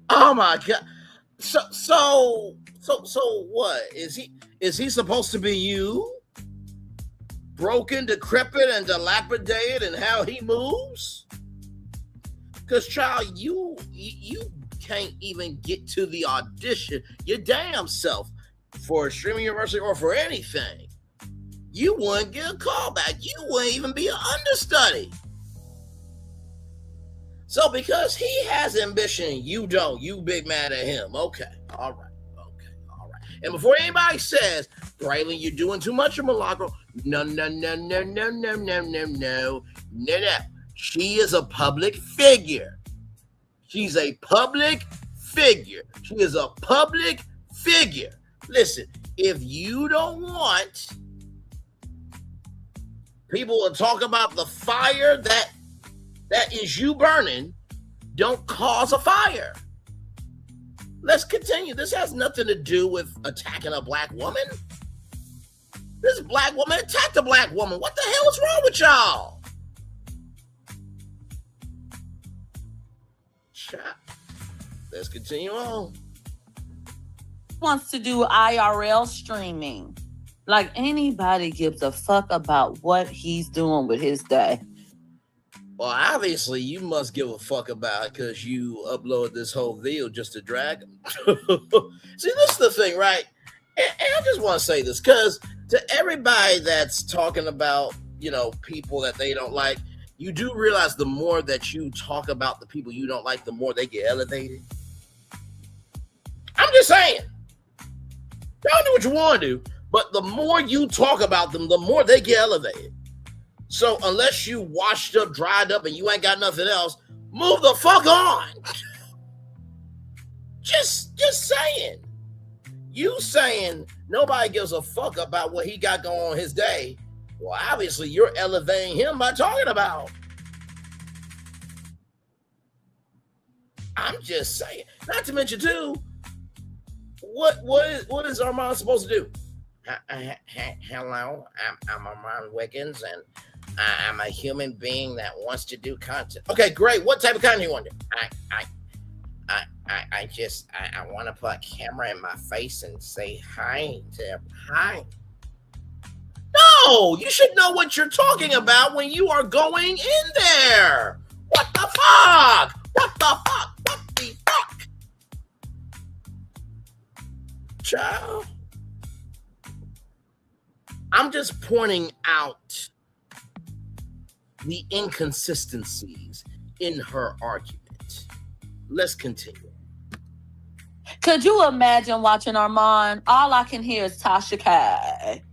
Oh my God. So what? Is he supposed to be you? Broken, decrepit, and dilapidated in how he moves? Because, child, you can't even get to the audition your damn self for a streaming university or for anything. You wouldn't get a call back. You wouldn't even be an understudy. So because he has ambition, you don't. You big mad at him. Okay. All right. And before anybody says, Braylon, you're doing too much of Milagro. No. She is a public figure. She's a public figure. She is a public figure. Listen, if you don't want people to talk about the fire that is you burning, don't cause a fire. Let's continue. This has nothing to do with attacking a black woman. This black woman attacked a black woman. What the hell is wrong with y'all? Let's continue on. Wants to do IRL streaming. Like anybody gives a fuck about what he's doing with his day. Well, obviously, you must give a fuck about it because you upload this whole video just to drag him. See, this is the thing, right? And I just want to say this because to everybody that's talking about, people that they don't like, you do realize the more that you talk about the people you don't like, the more they get elevated. I'm just saying. Y'all do what you want to do, but the more you talk about them, the more they get elevated. So unless you washed up, dried up, and you ain't got nothing else, move the fuck on. Just saying. You saying nobody gives a fuck about what he got going on his day. Well, obviously you're elevating him by talking about. I'm just saying. Not to mention too, what is Armon supposed to do? Hello, I'm Armon Wiggins, and I'm a human being that wants to do content. Okay, great. What type of content you want to do? I want to put a camera in my face and say hi to everyone. Hi. No, you should know what you're talking about when you are going in there. What the fuck? What the fuck? What the fuck? Child. I'm just pointing out the inconsistencies in her argument. Let's continue. Could you imagine watching Armon? All I can hear is Tasha Kai.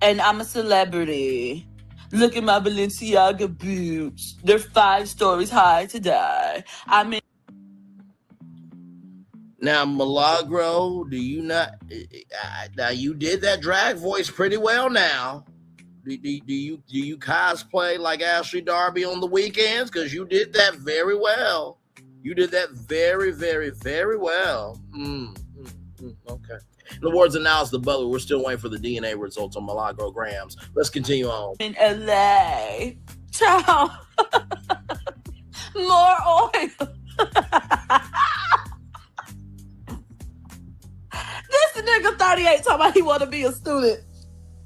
And I'm a celebrity. Look at my Balenciaga boots. They're 5 stories high today. Now, Milagro, do you not? Now, you did that drag voice pretty well now. Do you cosplay like Ashley Darby on the weekends? Because you did that very well. You did that very, very, very well. Okay. In the words of Niles the Butler, we're still waiting for the DNA results on Milagro Gramz. Let's continue on. In LA. Ciao. More oil. This nigga 38 talking about he want to be a student.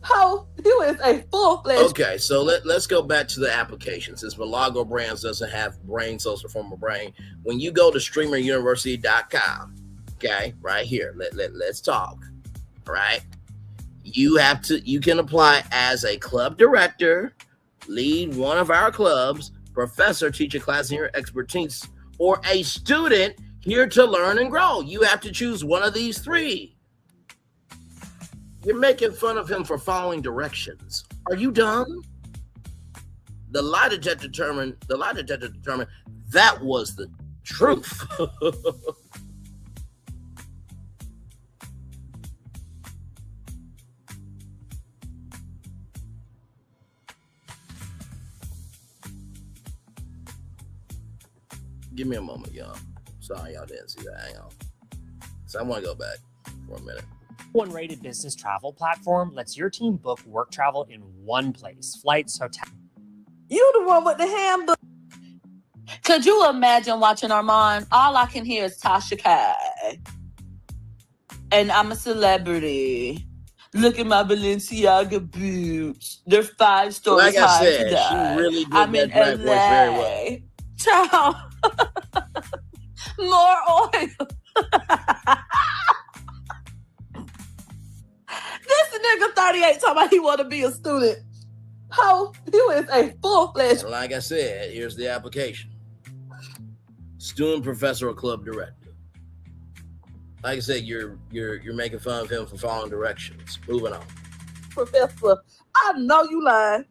How you is a full-fledged. Okay, so let's go back to the application. Since Milagro Gramz doesn't have brain cells to form a brain, when you go to streameruniversity.com Okay, right here. Let's talk. All right. You can apply as a club director, lead one of our clubs, professor, teach a class in your expertise, or a student here to learn and grow. You have to choose one of these three. You're making fun of him for following directions. Are you dumb? The lie detector determined that was the truth. Give me a moment, y'all. Sorry, y'all didn't see that. Hang on. So I want to go back for a minute. One-rated business travel platform lets your team book work travel in one place. Flights, hotels. You the one with the handbook. Could you imagine watching Armon? All I can hear is Tasha Kai. And I'm a celebrity. Look at my Balenciaga boots. They're 5 stories Like I high said, today. she really did I'm that in drag LA. voice very well. Child. More oil. This nigga 38 talking about he want to be a student. How you is a full-fledged. And like I said, here's the application. Student, professor, or club director. Like I said, you're making fun of him for following directions. Moving on. Professor, I know you lying.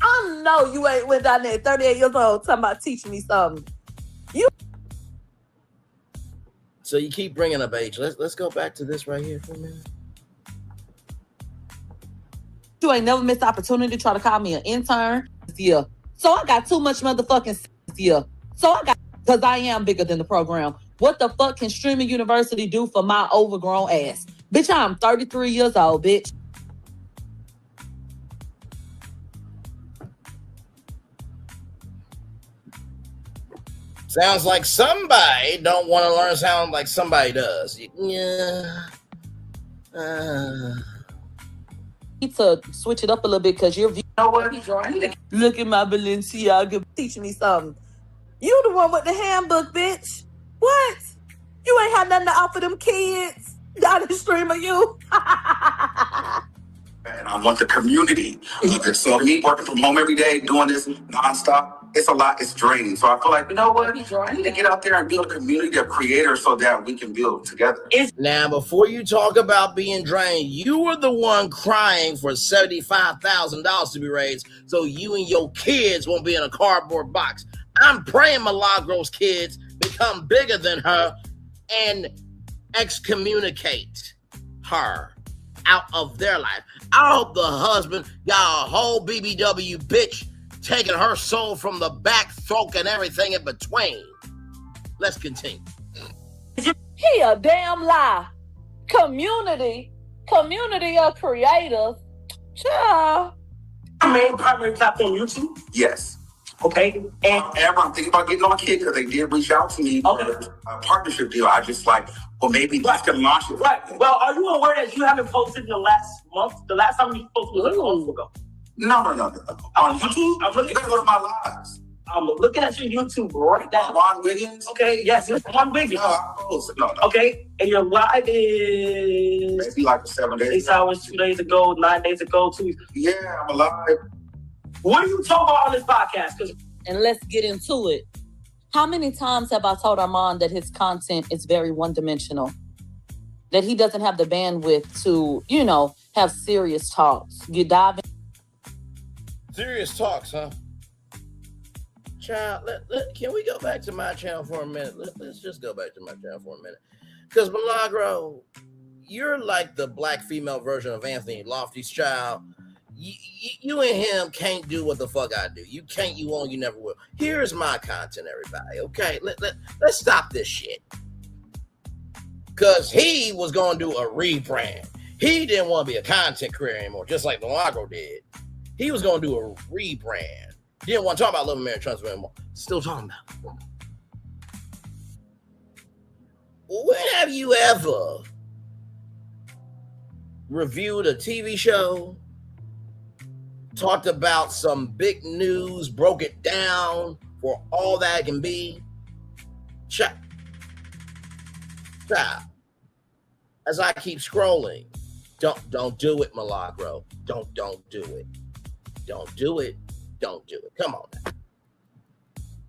I know you ain't went down there 38 years old talking about teaching me something. So you keep bringing up age. Let's go back to this right here for a minute. You ain't never missed the opportunity to try to call me an intern this year. So I got too much motherfucking this year. Because I am bigger than the program. What the fuck can streaming university do for my overgrown ass? Bitch, I'm 33 years old, bitch. Sounds like somebody don't want to learn sound like somebody does. Yeah. Need to switch it up a little bit because you're. You know what? Look at my Balenciaga. Teaching me something. You the one with the handbook, bitch. What? You ain't had nothing to offer them kids down the stream of you. And I want the community. So me working from home every day, doing this nonstop, it's a lot, it's draining. So I feel like, you know what? I need to get out there and build a community of creators so that we can build together. Now, before you talk about being drained, you were the one crying for $75,000 to be raised so you and your kids won't be in a cardboard box. I'm praying Milagro's kids become bigger than her and excommunicate her out of their life. I hope the husband got a whole BBW bitch taking her soul from the back, throat, and everything in between. Let's continue. He a damn lie. Community of creators. Child. Your main primary platform, YouTube. Yes. Okay. And I'm thinking about getting on my kid because they did reach out to me for a partnership deal. I just like, well, maybe this can launch it. right. Well, are you aware that you haven't posted in the last month? The last time you posted was like a month ago. No. On YouTube, I'm looking you gotta go to my lives. I'm looking at your YouTube right now. Ron Wiggins. Okay, yes, it's one Wiggins. No, I posted. No. Okay, and your live is Maybe like 7 days. 6 hours, 2 days ago, 9 days ago, 2 weeks. Yeah, I'm alive. What are you talking about on this podcast? Because And let's get into it. How many times have I told Armon that his content is very one-dimensional? That he doesn't have the bandwidth to, have serious talks. You dive in. Serious talks, huh? Child, can we go back to my channel for a minute? Let's just go back to my channel for a minute. Because Milagro, you're like the black female version of Anthony Lofty's child. You and him can't do what the fuck I do. You can't, you won't, you never will. Here's my content, everybody, okay? Let's stop this shit. Because he was going to do a rebrand. He didn't want to be a content creator anymore, just like Milagro did. He was going to do a rebrand. He didn't want to talk about Love and Marriage Transfer anymore. Still talking about it. When have you ever reviewed a TV show, talked about some big news, broke it down for all that it can be? Now, as I keep scrolling, don't do it, Milagro. Don't do it. Don't do it. Don't do it. Come on now.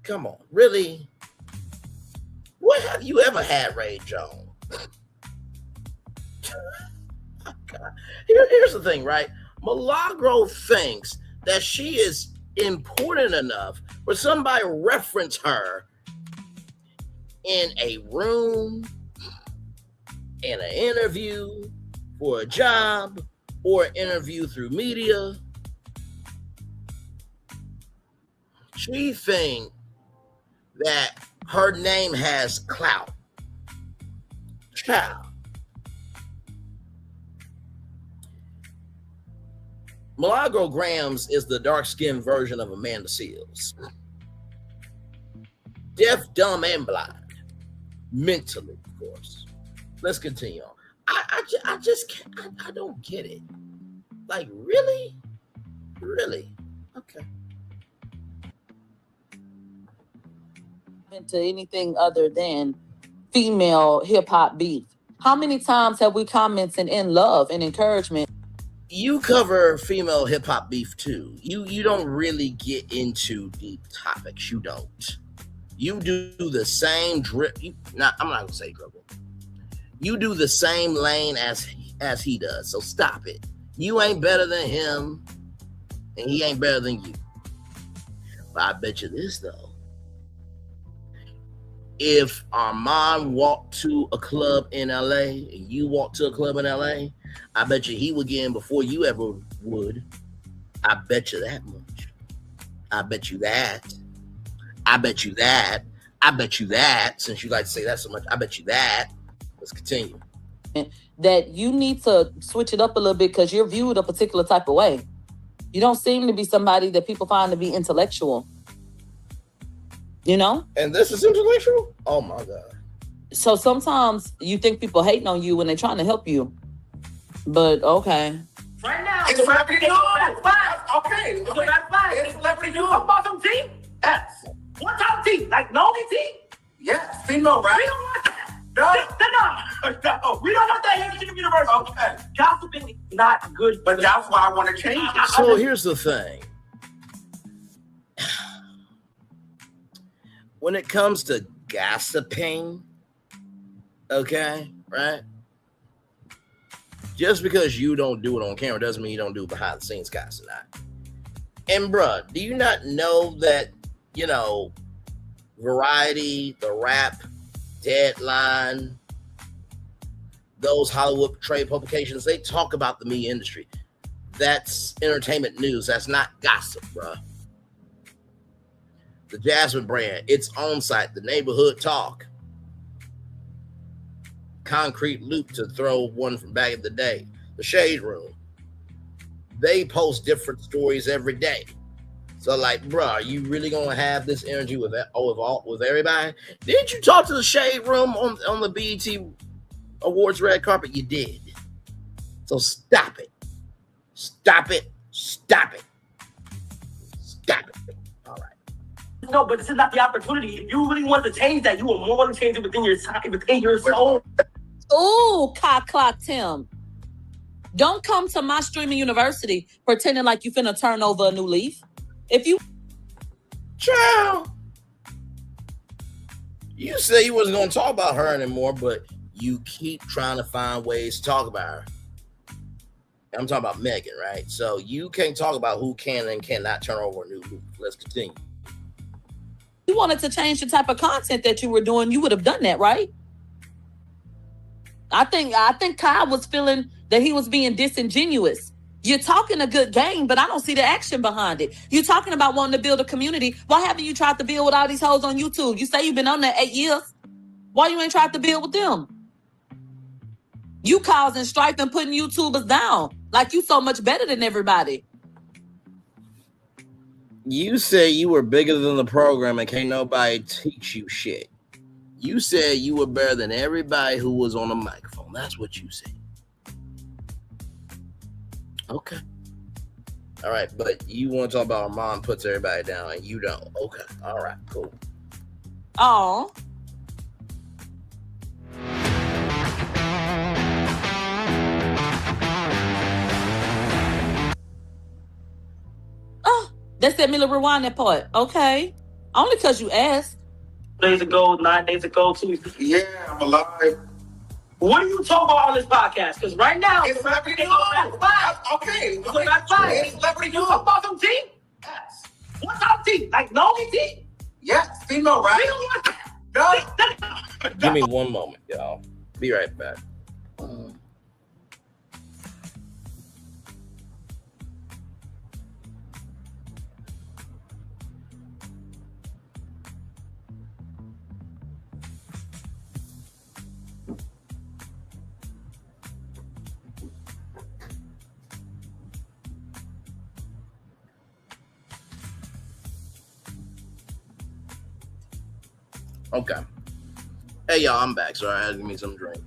Come on. Really? What have you ever had rage on? Here's the thing, right? Milagro thinks that she is important enough for somebody to reference her in a room, in an interview, for a job, or an interview through media. She thinks that her name has clout. Child. Milagro Gramz is the dark-skinned version of Amanda Seales. Deaf, dumb, and blind. Mentally, of course. Let's continue on. I just can't, I don't get it. Like, really? Really? Okay. Into anything other than female hip-hop beef. How many times have we commented in love and encouragement? You cover female hip-hop beef too. You don't really get into deep topics. You don't. You do the same drip. I'm not gonna say dribble. You do the same lane as he does. So stop it. You ain't better than him, and he ain't better than you. But I bet you this though. If Armon walked to a club in LA and you walked to a club in LA, I bet you he would get in before you ever would. I bet you that much. I bet you that. I bet you that. I bet you that. Since you like to say that so much, I bet you that. Let's continue. That you need to switch it up a little bit because you're viewed a particular type of way. You don't seem to be somebody that people find to be intellectual. You know? And this is intellectual? Oh my God. So sometimes you think people hating on you when they're trying to help you. But okay. Right now, It's celebrity news. Okay, It's celebrity news. Talk about some tea? Yes. What type of tea? Like lonely tea? Yes. Female, We right? don't want that. No. No. We don't want that here in the universe. Okay. Gossiping not good. But that's why I want to change it. So here's the thing. When it comes to gossiping, okay, right? Just because you don't do it on camera doesn't mean you don't do it behind the scenes, guys, tonight. And bruh, do you not know that, you know, Variety, The Rap, Deadline, those Hollywood trade publications, they talk about the media industry. That's entertainment news. That's not gossip, bruh. The Jasmine brand, its own site, the Neighborhood Talk, Concrete Loop, to throw one from back in the day, the Shade Room. They post different stories every day. So, like, bro, are you really gonna have this energy with everybody? Didn't you talk to the Shade Room on the BET Awards red carpet? You did. So stop it. Stop it. Stop it. Stop it. All right. No, but this is not the opportunity. If you really want to change that, you will more than change it within your soul. Ooh, cock clock Tim. Don't come to my streaming university pretending like you finna turn over a new leaf. If you Child, you say you wasn't gonna talk about her anymore, but you keep trying to find ways to talk about her. I'm talking about Megan, right? So you can't talk about who can and cannot turn over a new leaf. Let's continue. you wanted to change the type of content that you were doing, you would have done that, right? I think Kyle was feeling that he was being disingenuous. You're talking a good game, but I don't see the action behind it. You're talking about wanting to build a community. Why haven't you tried to build with all these hoes on YouTube? You say you've been on there 8 years. Why you ain't tried to build with them? You causing strife and putting YouTubers down like you so much better than everybody. You say you were bigger than the program and can't nobody teach you shit. You said you were better than everybody who was on the microphone. That's what you said. Okay. All right, but you want to talk about Armon puts everybody down and you don't. Okay. All right, cool. Oh. They said Miller rewind that part. Okay. Only because you asked. 9 days ago, 2 weeks. Yeah, I'm alive. What are you talking about on this podcast? Because right now, It's celebrity news. Okay. It's celebrity news. Talk about some tea? Yes. What type of tea? Like lonely tea? Yes, female, right? We don't want that. No. Give me one moment, y'all. Be right back. Okay. Hey, y'all, I'm back. Sorry, I had to give me some drink.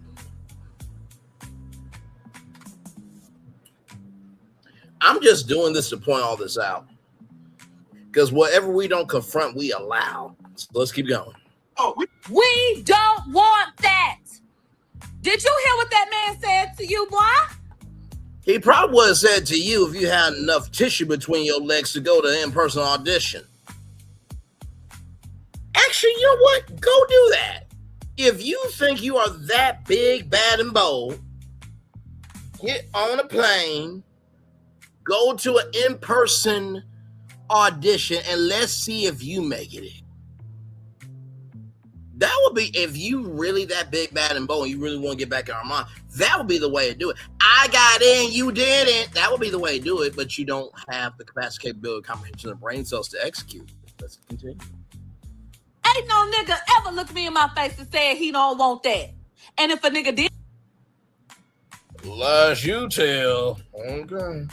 I'm just doing this to point all this out. Because whatever we don't confront, we allow. So let's keep going. Oh, We don't want that. Did you hear what that man said to you, boy? He probably would have said to you if you had enough tissue between your legs to go to in-person audition. Actually, you know what? Go do that. If you think you are that big, bad, and bold, get on a plane, go to an in-person audition, and let's see if you make it in. That would be, if you really that big, bad, and bold, and you really want to get back at Armon, that would be the way to do it. I got in, you didn't. That would be the way to do it, but you don't have the capacity, capability, comprehension of brain cells to execute. Let's continue. Ain't no nigga ever looked me in my face and said he don't want that. And if a nigga did, Lies you tell. Okay.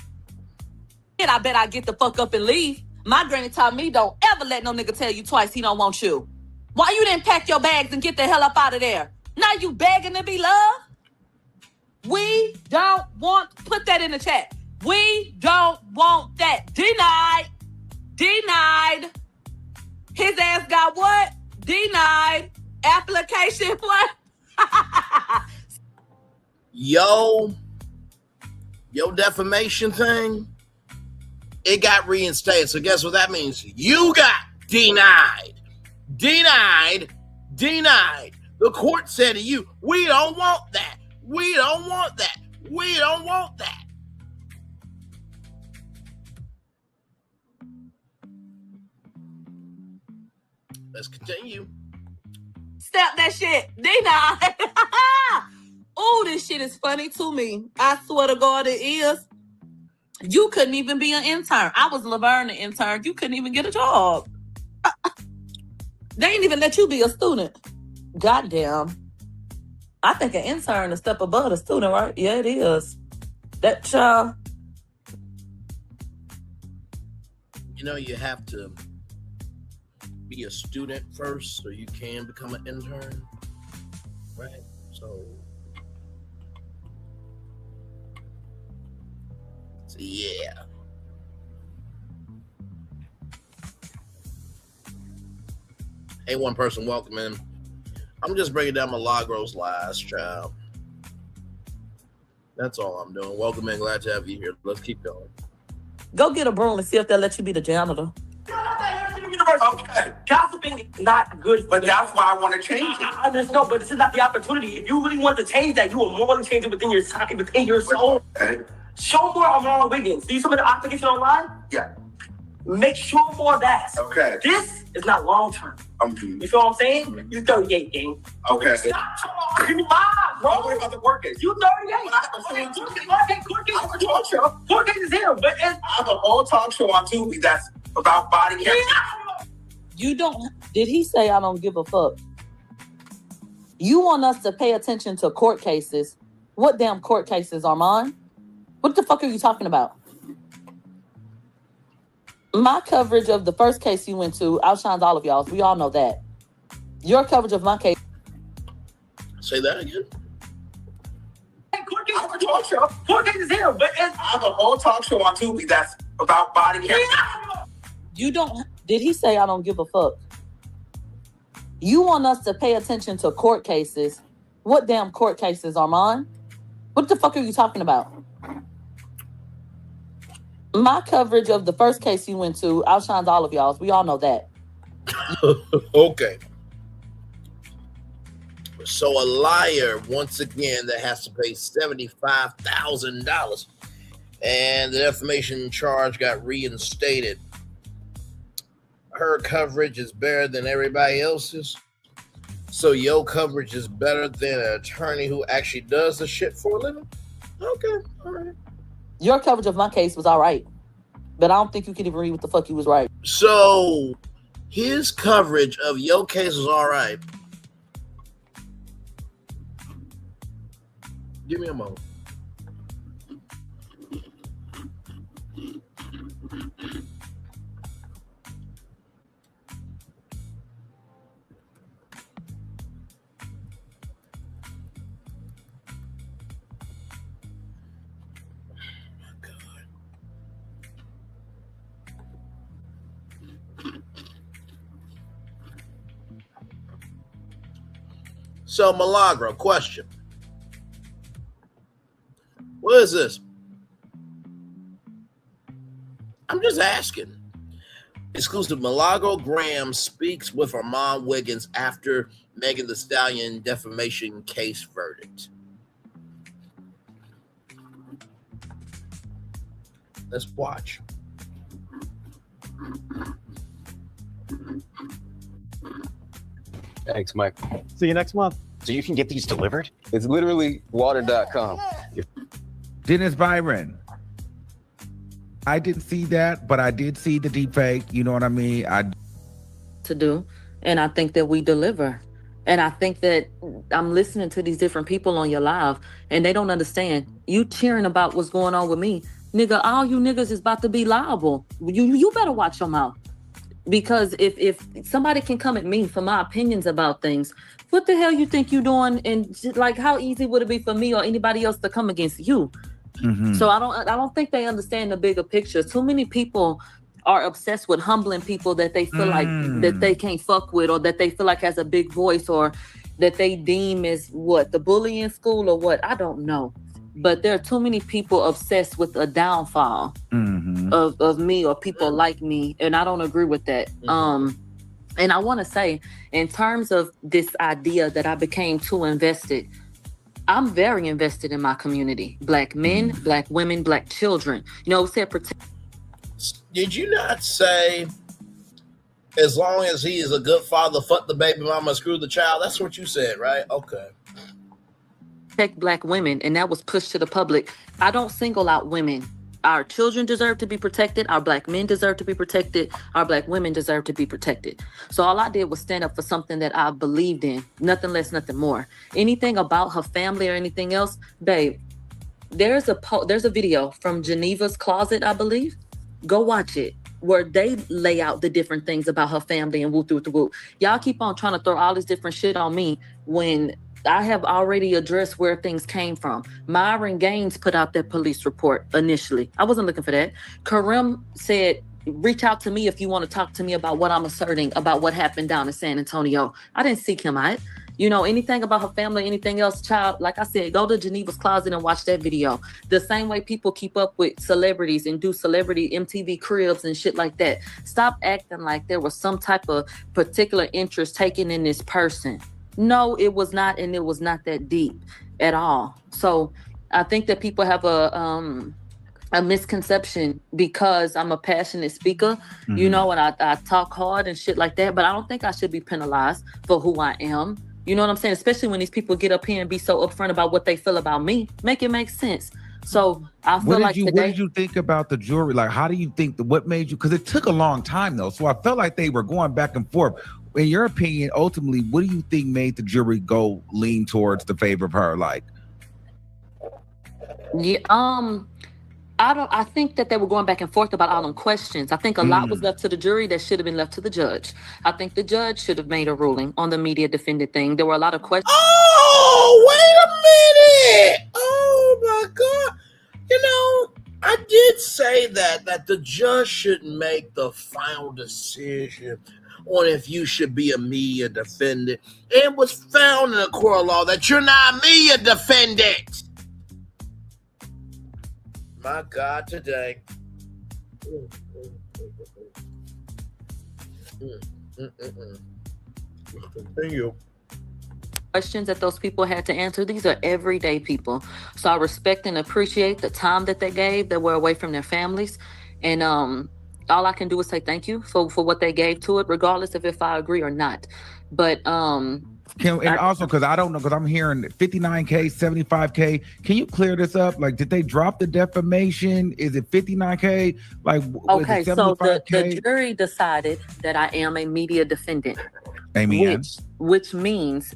I bet I get the fuck up and leave. My granny taught me don't ever let no nigga tell you twice he don't want you. Why you didn't pack your bags and get the hell up out of there? Now you begging to be loved? We don't want, put that in the chat. We don't want that. Denied. Denied. His ass got what? Denied. Application what? Your defamation thing, it got reinstated. So guess what that means? You got denied. Denied. Denied. The court said to you, we don't want that. We don't want that. We don't want that. Let's continue. Step that shit. Denied. Oh, this shit is funny to me. I swear to God it is. You couldn't even be an intern. I was Laverne the intern. You couldn't even get a job. They ain't even let you be a student. Goddamn. I think an intern is a step above a student, right? Yeah, it is. That child. You know, you have to be a student first so you can become an intern, right? So yeah. Hey, one person, welcome in. I'm just breaking down Milagro's lies, child. That's all I'm doing. Welcome in. Glad to have you here. Let's keep going. Go get a broom and see if they'll let you be the janitor. Okay. Gossiping is not good. But that's why I want to change it. I understand, but this is not the opportunity. If you really want to change that, you will more than change it within your soul. Okay. Show more Armon Wiggins. Do you submit the application online? Yeah. Make sure more of that. Okay. This is not long term. You feel what I'm saying? You 38, gang. Okay. Stop. Give me live, bro. What about the work case? You 38. Court case is here, but it's... I have a whole talk show on Tuesday that's about body care. You don't. Did he say I don't give a fuck? You want us to pay attention to court cases. What damn court cases, Armon? What the fuck are you talking about? My coverage of the first case you went to outshines all of y'all's. We all know that. Your coverage of my case. Say that again. Court case is here, but it's... I have a whole talk show on Tuesday that's about body care. You don't. Did he say I don't give a fuck? You want us to pay attention to court cases. What damn court cases, Armon? What the fuck are you talking about? My coverage of the first case you went to outshines all of y'all's. We all know that. Okay. So a liar, once again, that has to pay $75,000, and the defamation charge got reinstated. Her coverage is better than everybody else's. So your coverage is better than an attorney who actually does the shit for a living? Okay, all right. Your coverage of my case was all right, but I don't think you can even read what the fuck you was right. So his coverage of your case was all right. Give me a moment. So, Milagro, question. What is this? I'm just asking. Exclusive. Milagro Gramz speaks with Armon Wiggins after Megan Thee Stallion defamation case verdict. Let's watch. Thanks, Mike. See you next month. So you can get these delivered? It's literally water.com. Dennis Byron. I didn't see that, but I did see the deep fake. You know what I mean? To do, and I think that we deliver. And I think that I'm listening to these different people on your live, and they don't understand. You cheering about what's going on with me. Nigga, all you niggas is about to be liable. You better watch your mouth. Because if somebody can come at me for my opinions about things, what the hell you think you doing? And like, how easy would it be for me or anybody else to come against you? Mm-hmm. So I don't think they understand the bigger picture. Too many people are obsessed with humbling people that they feel like that they can't fuck with, or that they feel like has a big voice, or that they deem as what, the bully in school or what? I don't know. But there are too many people obsessed with a downfall of me or people like me, and I don't agree with that. And I want to say, in terms of this idea that I became too invested, I'm very invested in my community. Black men, black women, black children. You know, said protect. Did you not say, as long as he is a good father, fuck the baby mama, screw the child? That's what you said, right? Okay. Protect black women, and that was pushed to the public. I don't single out women. Our children deserve to be protected. Our black men deserve to be protected. Our black women deserve to be protected. So all I did was stand up for something that I believed in. Nothing less, nothing more. Anything about her family or anything else, babe, there's a video from Geneva's Closet, I believe. Go watch it, where they lay out the different things about her family and whoop, whoop, whoop. Y'all keep on trying to throw all this different shit on me when I have already addressed where things came from. Myron Gaines put out that police report initially. I wasn't looking for that. Karim said, reach out to me if you want to talk to me about what I'm asserting about what happened down in San Antonio. I didn't seek him out. You know, anything about her family, anything else, child, like I said, go to Geneva's Closet and watch that video. The same way people keep up with celebrities and do celebrity MTV cribs and shit like that. Stop acting like there was some type of particular interest taken in this person. No, it was not, and it was not that deep at all. So I think that people have a misconception because I'm a passionate speaker, you know, and I talk hard and shit like that, but I don't think I should be penalized for who I am. You know what I'm saying? Especially when these people get up here and be so upfront about what they feel about me. Make it make sense. So I feel like today. What did you think about the jury? Like, how do you think what made you? Because it took a long time though, so I felt like they were going back and forth. In your opinion, ultimately, what do you think made the jury lean towards the favor of her? Like, yeah, I think that they were going back and forth about all them questions. I think a lot was left to the jury that should have been left to the judge. I think the judge should have made a ruling on the media defended thing. There were a lot of questions. Oh, wait a minute. Oh my God. You know, I did say that the judge should make the final decision on if you should be a media defendant. It was found in a court of law that you're not a media defendant. My God, today. Continue. Questions that those people had to answer. These are everyday people. So I respect and appreciate the time that they gave, that were away from their families. And all I can do is say thank you for what they gave to it, regardless of if I agree or not. But also because I don't know, because I'm hearing 59K, 75K. Can you clear this up? Like, did they drop the defamation? Is it 59K? Like, okay, is it so 75K? the jury decided that I am a media defendant. Amen. Which means.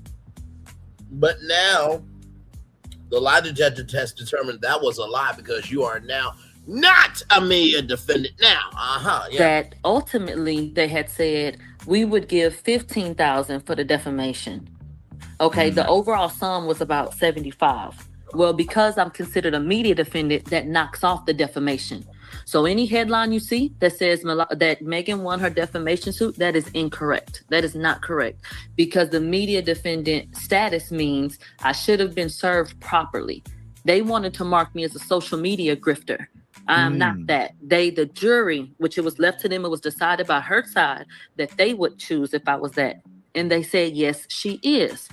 But now, the lie detector test determined that was a lie because you are now not a media defendant now. That ultimately they had said we would give $15,000 for the defamation. Okay, the overall sum was about 75. Well, because I'm considered a media defendant, that knocks off the defamation. So any headline you see that says that Megan won her defamation suit, that is incorrect. That is not correct, because the media defendant status means I should have been served properly. They wanted to mark me as a social media grifter. I'm not that. The jury, which it was left to them, it was decided by her side that they would choose if I was that. And they said, yes, she is.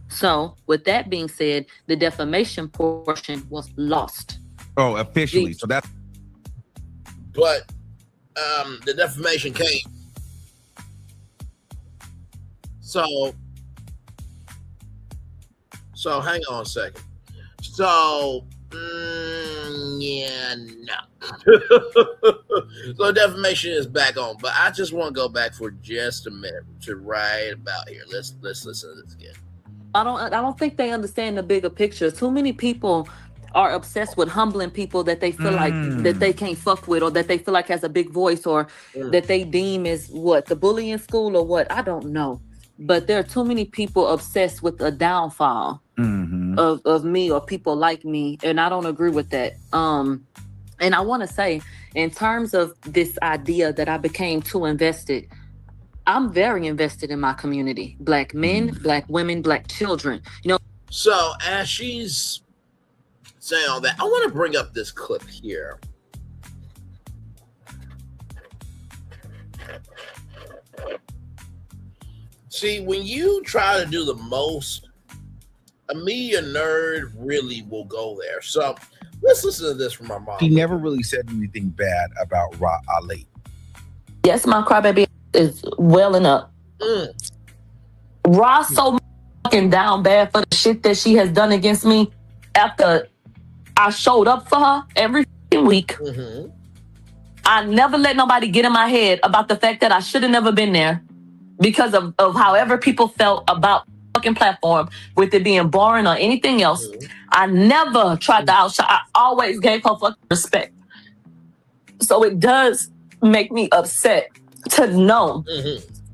So with that being said, the defamation portion was lost. Oh, officially. So that's. But the defamation came. So hang on a second. So yeah, no. So defamation is back on, but I just want to go back for just a minute to right about here. Let's listen to this again. I don't think they understand the bigger picture. Too many people are obsessed with humbling people that they feel like that they can't fuck with, or that they feel like has a big voice, or that they deem as what, the bully in school or what, I don't know. But there are too many people obsessed with a downfall of me or people like me, and I don't agree with that. And I want to say, in terms of this idea that I became too invested, I'm very invested in my community. Black men, Black women, Black children. You know. So as she's saying all that, I want to bring up this clip here. See, when you try to do the most, a media nerd really will go there. So let's listen to this from my mom. He never really said anything bad about Ali. Yes, my crybaby is welling up. Ra's so fucking down bad for the shit that she has done against me after I showed up for her every week. I never let nobody get in my head about the fact that I should have never been there because of however people felt about the fucking platform, with it being boring or anything else. I never tried to outshine. I always gave her fucking respect. So it does make me upset to know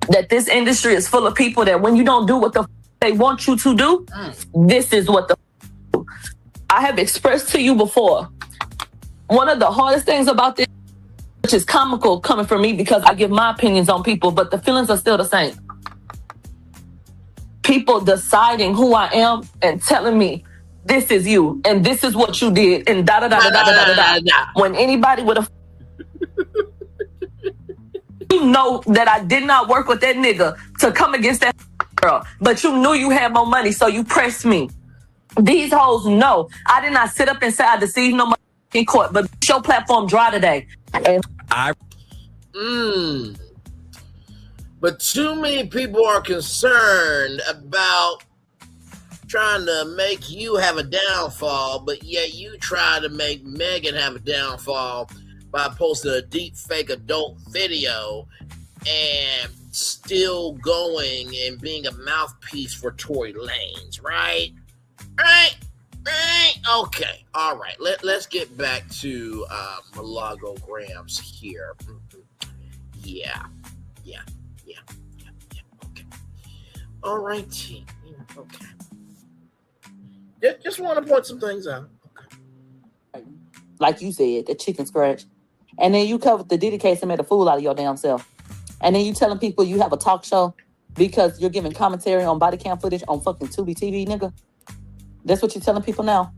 that this industry is full of people that when you don't do what the they want you to do, this is what the I have expressed to you before. One of the hardest things about this, which is comical coming from me because I give my opinions on people, but the feelings are still the same. People deciding who I am and telling me, this is you, and this is what you did, and da-da-da-da-da-da-da-da. When anybody would have... You know that I did not work with that nigga to come against that girl, but you knew you had more money, so you pressed me. These hoes know. I did not sit up and say I deceived no money in court, but your platform dry today. And But too many people are concerned about trying to make you have a downfall, but yet you try to make Megan have a downfall by posting a deep fake adult video and still going and being a mouthpiece for Tory Lanez, right? Right? Okay. All right. Let's get back to Milagro Gramz here. Yeah. Okay. All right. Okay. Just want to point some things out. okay. Like you said, the chicken scratch. And then you covered the Diddy case and made a fool out of your damn self. And then you telling people you have a talk show because you're giving commentary on body cam footage on fucking Tubi TV, nigga. That's what you're telling people now.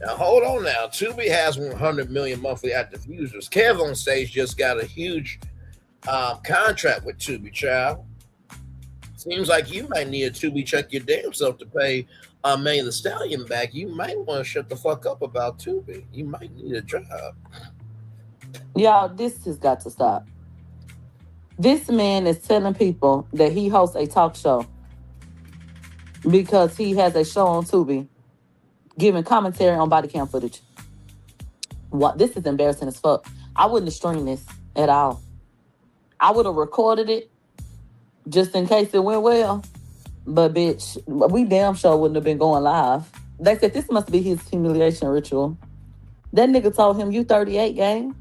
Now hold on now. Tubi has 100 million monthly active users. Kev on stage just got a huge contract with Tubi, child. Seems like you might need a Tubi check your damn self to pay Megan Thee Stallion back. You might want to shut the fuck up about Tubi. You might need a job. Y'all, this has got to stop. This man is telling people that he hosts a talk show because he has a show on Tubi giving commentary on body cam footage. What? This is embarrassing as fuck. I wouldn't have streamed this at all. I would have recorded it just in case it went well. But bitch, we damn sure wouldn't have been going live. They said this must be his humiliation ritual. That nigga told him, you 38, gang.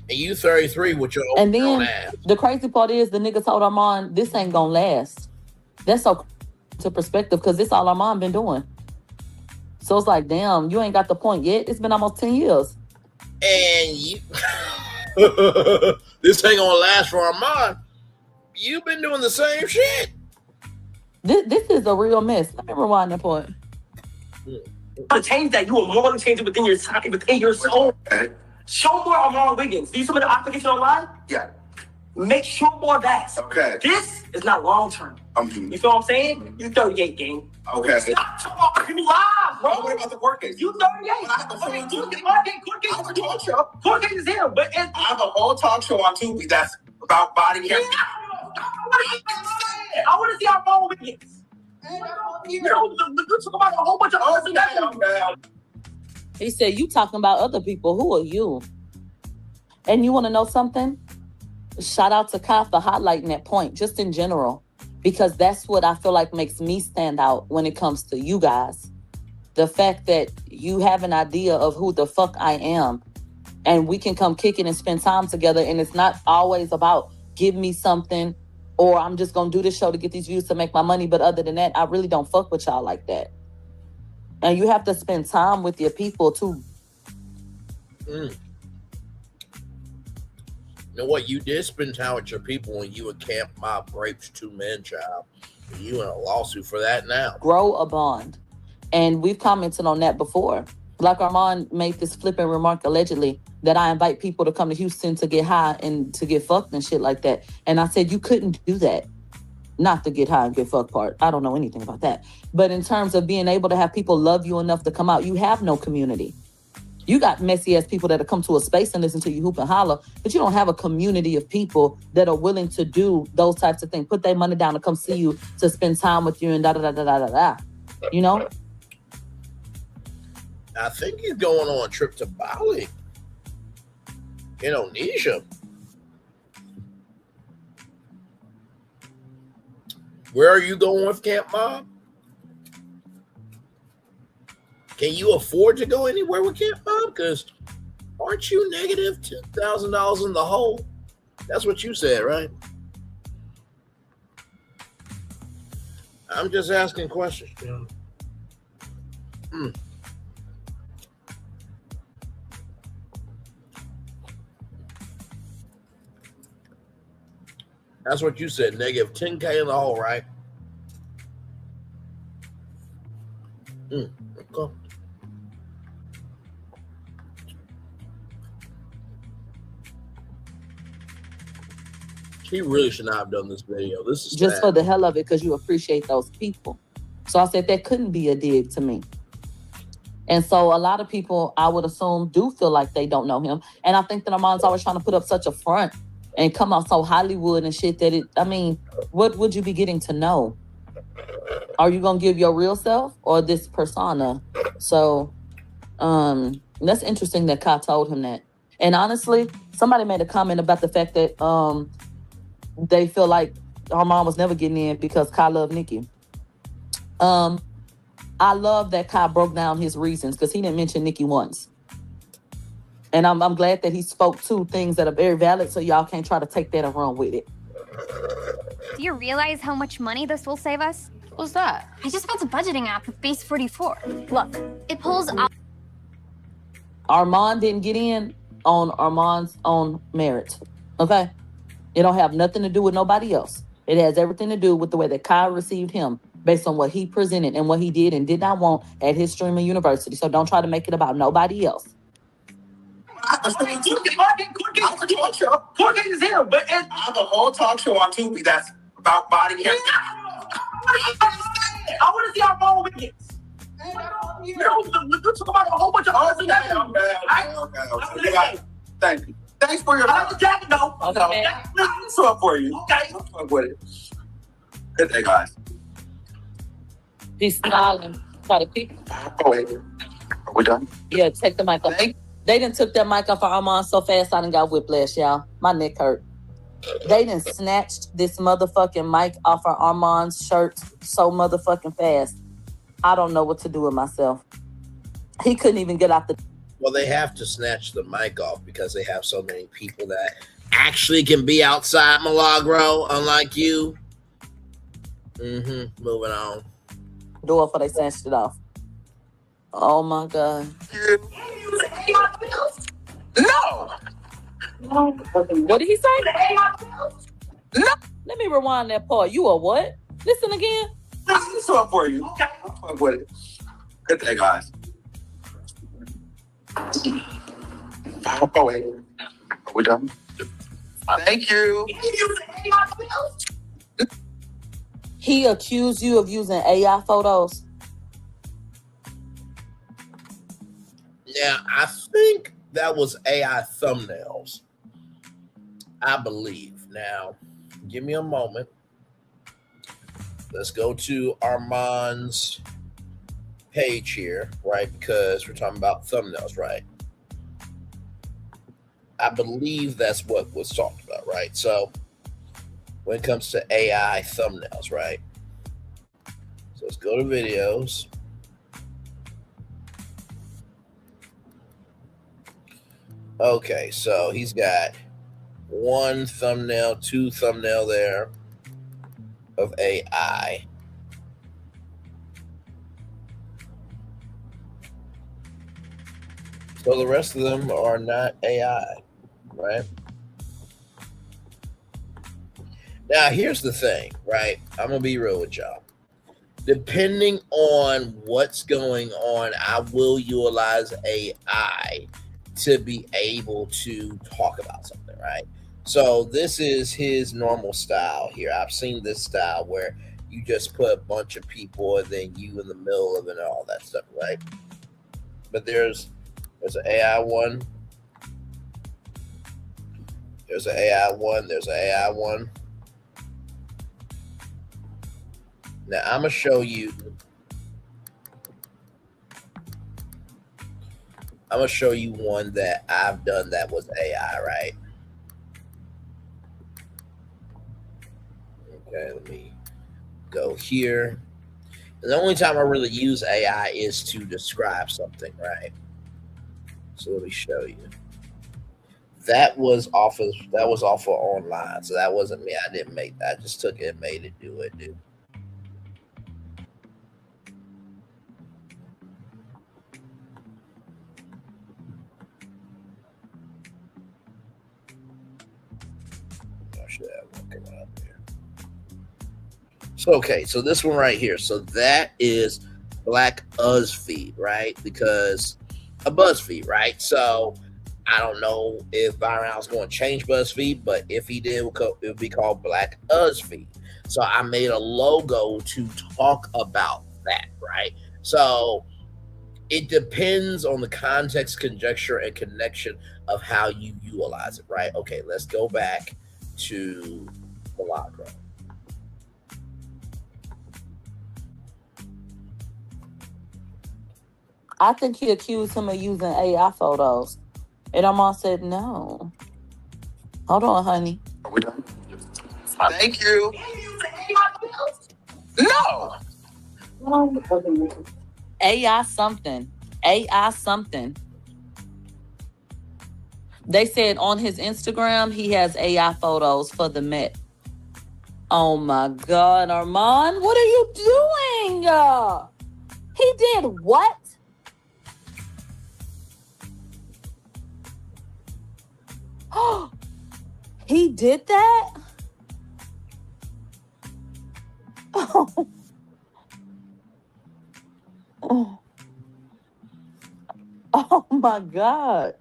And you 33 with your And own then ass. the crazy part is the nigga told Armon, this ain't gonna last. That's so to perspective because this all Armon been doing. So it's like, damn, you ain't got the point yet. It's been almost 10 years. And you this ain't gonna last for Armon. You've been doing the same shit. This is a real mess. Let me rewind that part. To change that, you will more than change it within your soul. Okay. Show more Armon Wiggins. Do you submit the application online? Yeah. Make sure more of that. Okay. This is not long term. You feel what I'm saying? You 38, gang. Okay. Stop talking live, bro. What about the work case? You 38. I have a Okay, full court case is here, but I have a whole talk show on Tubi that's about body cam. I want to see Armon Wiggins. You talk about a whole bunch of other things. He said, you talking about other people. Who are you? And you want to know something? Shout out to Kai for highlighting that point, just in general, because that's what I feel like makes me stand out when it comes to you guys. The fact that you have an idea of who the fuck I am, and we can come kick it and spend time together, and it's not always about give me something, or I'm just going to do this show to get these views to make my money, but other than that, I really don't fuck with y'all like that. And you have to spend time with your people, too. You know what? You did spend time with your people when you would camp Mob Grapes 2 Men, child. You in a lawsuit for that now. Grow a bond. And we've commented on that before. Like Armon made this flippant remark allegedly that I invite people to come to Houston to get high and to get fucked and shit like that. And I said, you couldn't do that. Not the get high and get fucked part. I don't know anything about that. But in terms of being able to have people love you enough to come out, you have no community. You got messy ass people that'll come to a space and listen to you hoop and holler, but you don't have a community of people that are willing to do those types of things. Put their money down to come see you, to spend time with you and da-da-da-da-da-da. You know? I think he's going on a trip to Bali, Indonesia. Where are you going with Camp Mob? Can you afford to go anywhere with Camp Mob? Because aren't you negative $10,000 in the hole? That's what you said, right? I'm just asking questions. That's what you said, negative 10K in the hole, right? Okay. He really should not have done this video. This is just sad. for the hell of it, because you appreciate those people. So I said that couldn't be a dig to me. And so a lot of people, I would assume, do feel like they don't know him. And I think that Armon's always trying to put up such a front and come out so Hollywood and shit that what would you be getting to know? Are you going to give your real self or this persona? So that's interesting that Kai told him that. And honestly, somebody made a comment about the fact that they feel like Armon was never getting in because Kai loved Nikki. I love that Kai broke down his reasons because he didn't mention Nikki once. And I'm glad that he spoke to things that are very valid, so y'all can't try to take that and run with it. Do you realize how much money this will save us? What's that? I just got a budgeting app with Base 44. Look, it pulls out. Armon didn't get in on Armon's own merit. Okay? It don't have nothing to do with nobody else. It has everything to do with the way that Kai received him based on what he presented and what he did and did not want at his streaming university. So don't try to make it about nobody else. Court is here, but I have a whole talk show on Tubi that's about body hair. I want to see Armon Wiggins. You talk about a whole bunch of other things. Okay. Thank you. Thanks for your. I like the jacket though. Okay. Let's up for you. Okay. Fuck with it. Good day, guys. He's smiling. Try to pick. Oh wait. Are we done? Yeah, take the mic off. They done took that mic off of Armon so fast I done got whiplash, y'all. My neck hurt. They done snatched this motherfucking mic off of Armon's shirt so motherfucking fast. I don't know what to do with myself. He couldn't even get out the... Well, they have to snatch the mic off because they have so many people that actually can be outside Milagro, unlike you. Moving on. Do it before they snatched it off. Oh my God. No. What did he say? No. Let me rewind that part. You a what? Listen again. Let's up for you. Okay. Fuck with it. Good day, guys. Oh wait. Are we done? Thank you. He accused you of using AI photos. Yeah, I think that was AI thumbnails. I believe. Now, give me a moment. Let's go to Armon's page here, right? Because we're talking about thumbnails, right? I believe that's what was talked about, right? So when it comes to AI thumbnails, right? So let's go to videos. Okay, so he's got one thumbnail, two thumbnail there of AI. So the rest of them are not AI, right? Now, here's the thing, right? I'm going to be real with y'all. Depending on what's going on, I will utilize AI to be able to talk about something, right? So this is his normal style here. I've seen this style where you just put a bunch of people and then you in the middle of it and all that stuff, right? But there's an AI one. There's an AI one. There's an AI one. Now I'm gonna show you. I'm gonna show you one that I've done that was AI, right? Okay, let me go here. And the only time I really use AI is to describe something, right? So let me show you. That was off of online, so that wasn't me. I didn't make that. I just took it and made it do it, dude. So, okay, so this one right here. So that is Black BuzzFeed, right? Because a BuzzFeed, right? So I don't know if Byron Allen's going to change BuzzFeed, but if he did, it would be called Black BuzzFeed. So I made a logo to talk about that, right? So it depends on the context, conjecture, and connection of how you utilize it, right? Okay, let's go back to Milagro. I think he accused him of using AI photos. And Armon said no. Hold on, honey. Are we done? Thank you. No. AI something. AI something. They said on his Instagram, he has AI photos for the Met. Oh my God, Armon, what are you doing? He did what? He did that? Oh, Oh my God.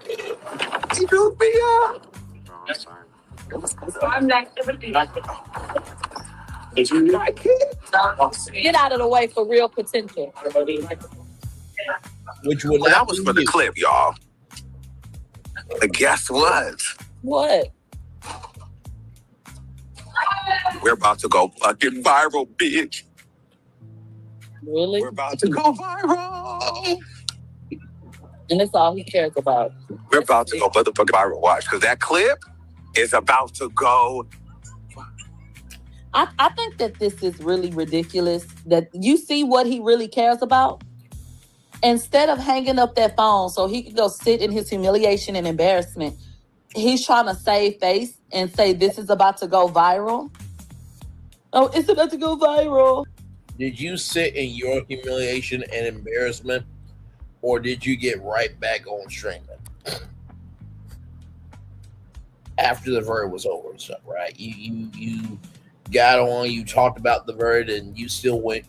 He built me up. I'm like everything. Get out of the way for real potential. Which would Well, not that was be for the you. clip, y'all. But guess what? What? We're about to go fucking viral, bitch. Really? We're about to go viral. And that's all he cares about. We're about to go motherfucking viral. Watch, because that clip is about to go. I think that this is really ridiculous. That you see what he really cares about. Instead of hanging up that phone so he could go sit in his humiliation and embarrassment, he's trying to save face and say this is about to go viral. Oh, it's about to go viral. Did you sit in your humiliation and embarrassment, or did you get right back on streaming after the verdict was over and stuff? Right? You got on, you talked about the verdict, and you still went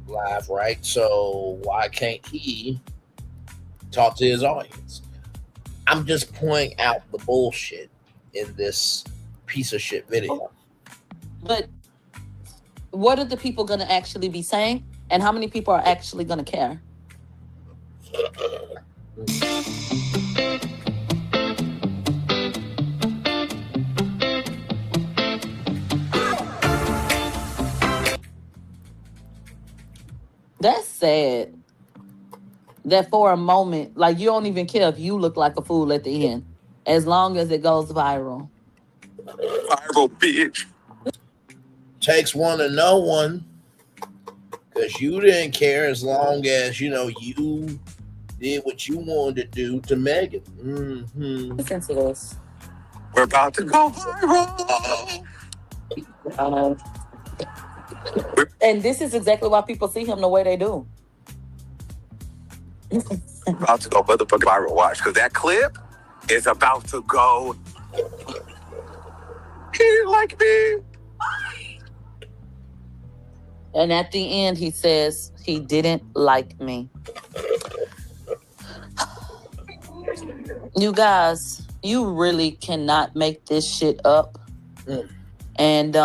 live, right? So why can't he talk to his audience? I'm just pointing out the bullshit in this piece of shit video. But what are the people going to actually be saying? And how many people are actually going to care? That's sad. That for a moment, like you don't even care if you look like a fool at the end, as long as it goes viral. Viral, bitch. Takes one to know one, because you didn't care as long as, you did what you wanted to do to Megan. Mm-hmm. Listen to this. We're about to go viral. And this is exactly why people see him the way they do. We're about to go motherfucking viral. Watch, because that clip is about to go. He didn't like me. And at the end, he says he didn't like me. You guys, you really cannot make this shit up. And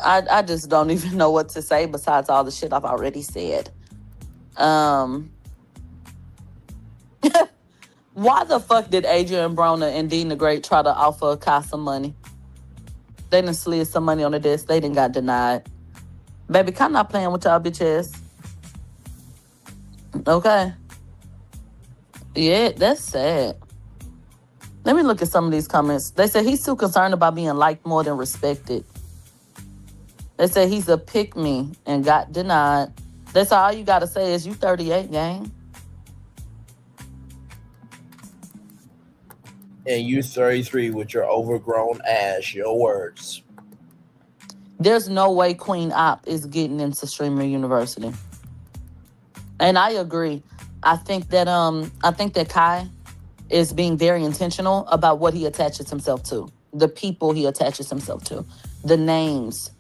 I just don't even know what to say besides all the shit I've already said. Why the fuck did Adrian Broner and Dean the Great try to offer Kai some money? They done slid some money on the desk. They done got denied. Baby, Kai not playing with y'all bitches. Okay. Yeah, that's sad. Let me look at some of these comments. They say he's too concerned about being liked more than respected. They say he's a pick-me and got denied. That's all you got to say is you 38, gang. And you 33 with your overgrown ass, your words. There's no way Queen Op is getting into Streamer University. And I agree. I think that Kai is being very intentional about what he attaches himself to. The people he attaches himself to. The names.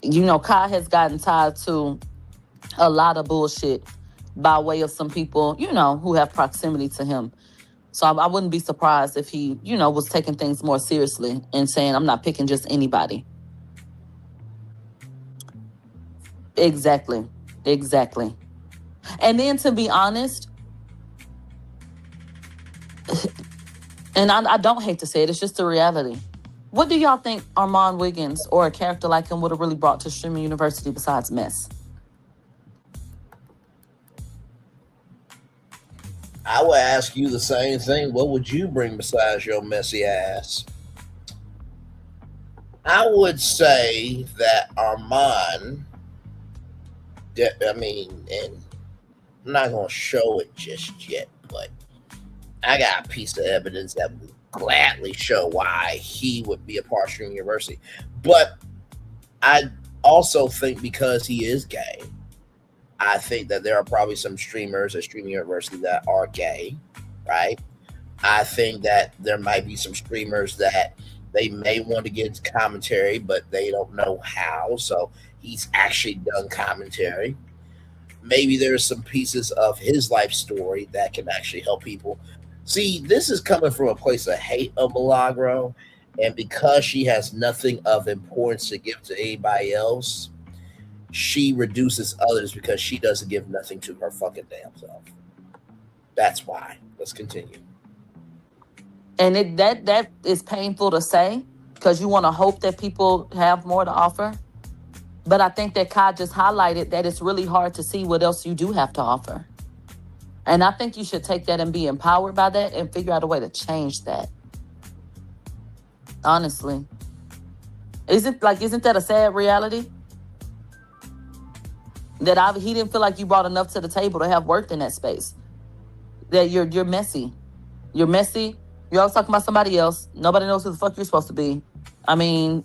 Kai has gotten tied to a lot of bullshit by way of some people, who have proximity to him. So I wouldn't be surprised if he, was taking things more seriously and saying, I'm not picking just anybody. Exactly. And then to be honest, and I don't hate to say it, it's just the reality. What do y'all think Armon Wiggins or a character like him would have really brought to Streaming University besides mess? I would ask you the same thing. What would you bring besides your messy ass? I would say that Armon, and I'm not going to show it just yet, but I got a piece of evidence that would gladly show why he would be a part of Streaming University. But I also think because he is gay, I think that there are probably some streamers at Streaming University that are gay, right? I think that there might be some streamers that They may want to get into commentary, but they don't know how. So he's actually done commentary. Maybe there's some pieces of his life story that can actually help people. See, this is coming from a place of hate of Milagro. And because she has nothing of importance to give to anybody else, she reduces others because she doesn't give nothing to her fucking damn self. That's why. Let's continue. And that is painful to say because you want to hope that people have more to offer. But I think that Kai just highlighted that it's really hard to see what else you do have to offer. And I think you should take that and be empowered by that and figure out a way to change that. Honestly. Isn't that a sad reality? That he didn't feel like you brought enough to the table to have worked in that space. That you're messy. You're messy. You're always talking about somebody else. Nobody knows who the fuck you're supposed to be. I mean,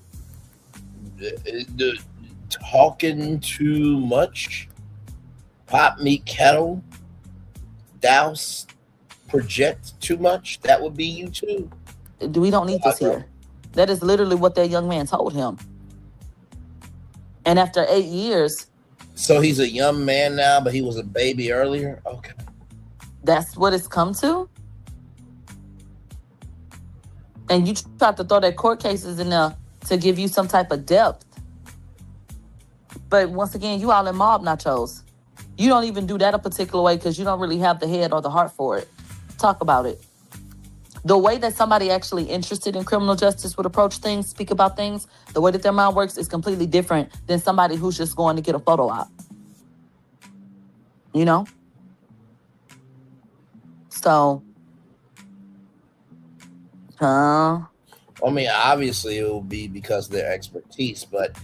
talking too much, pop, meat, kettle, douse, project too much. That would be you too. We don't need this here. That is literally what that young man told him. And after 8 years. So he's a young man now, but he was a baby earlier? Okay. That's what it's come to? And you tried to throw that court cases in there to give you some type of depth. But once again, you all in mob nachos. You don't even do that a particular way because you don't really have the head or the heart for it. Talk about it. The way that somebody actually interested in criminal justice would approach things, speak about things, the way that their mind works is completely different than somebody who's just going to get a photo op. You know? So, I mean, obviously it will be because of their expertise, but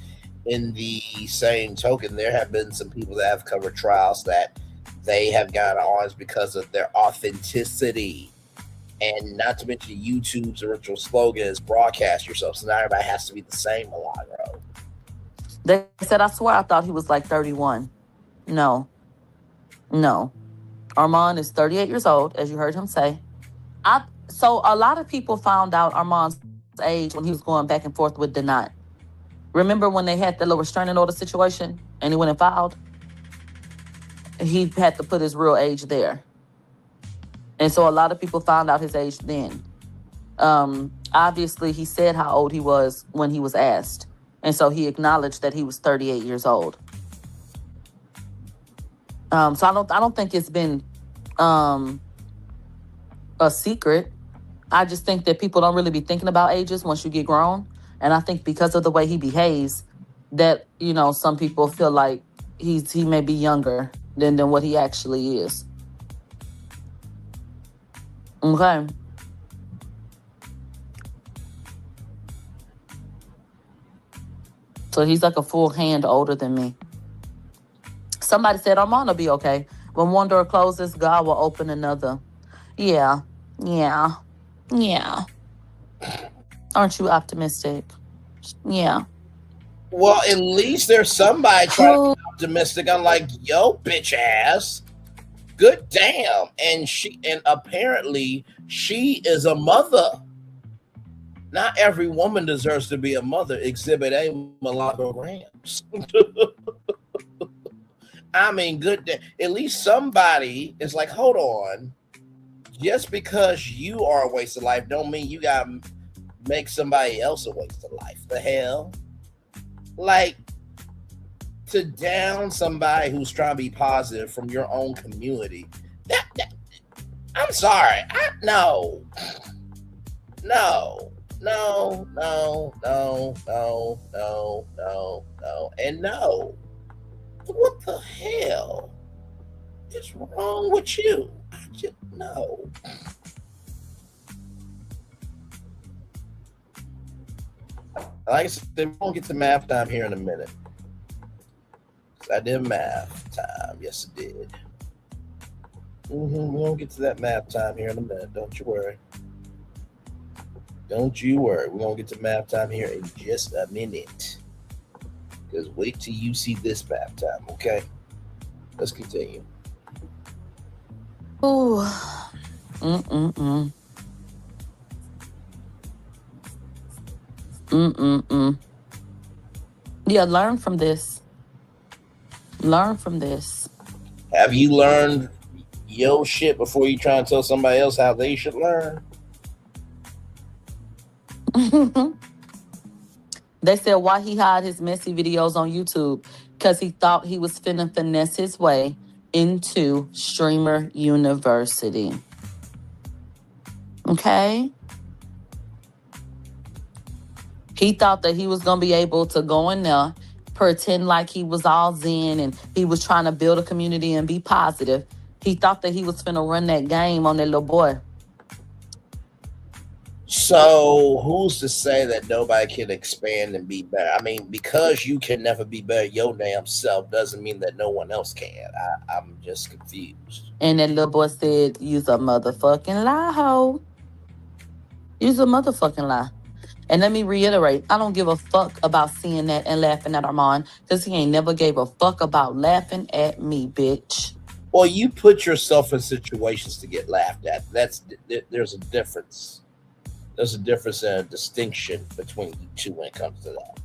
in the same token, there have been some people that have covered trials that they have gotten on because of their authenticity. And not to mention YouTube's original slogan is broadcast yourself. So not everybody has to be the same, Milagro. They said, I swear I thought he was like 31. No. Armon is 38 years old, as you heard him say. So a lot of people found out Armon's age when he was going back and forth with Cenat. Remember when they had the little restraining order situation and he went and filed? He had to put his real age there. And so a lot of people found out his age then. Obviously, he said how old he was when he was asked. And so he acknowledged that he was 38 years old. So I don't think it's been a secret. I just think that people don't really be thinking about ages once you get grown. And I think because of the way he behaves, that, you know, some people feel like he may be younger than what he actually is. Okay. So he's like a full hand older than me. Somebody said Armon will be okay. When one door closes, God will open another. Yeah. Aren't you optimistic? Yeah. Well, at least there's somebody trying to be optimistic. I'm like, yo, bitch ass. Good damn. And apparently she is a mother. Not every woman deserves to be a mother. Exhibit A, Milagro Gramz. I mean, good day. At least somebody is like, hold on. Just because you are a waste of life don't mean you gotta make somebody else a waste of life. The hell? Like, to down somebody who's trying to be positive from your own community. I'm sorry. No. And no. What the hell is wrong with you? I just no. Like I said, we're gonna get to math time here in a minute. I did math time. Yes, I did. We're gonna get to that math time here in a minute. Don't you worry. Don't you worry. We're gonna get to math time here in just a minute. Because wait till you see this math time, okay? Let's continue. Ooh. Yeah, learn from this. Learn from this. Have you learned your shit before you try and tell somebody else how they should learn? They said why he hid his messy videos on YouTube because he thought he was finna finesse his way into streamer university. Okay? He thought that he was going to be able to go in there, pretend like he was all zen and he was trying to build a community and be positive. He thought that he was finna run that game on that little boy. So who's to say that nobody can expand and be better? I mean, because you can never be better your damn self doesn't mean that no one else can. I'm just confused. And that little boy said, "You's a motherfucking lie, ho. You's a motherfucking lie." And let me reiterate, I don't give a fuck about seeing that and laughing at Armon because he ain't never gave a fuck about laughing at me, bitch. Well, you put yourself in situations to get laughed at. There's a difference. There's a difference and a distinction between you two when it comes to that.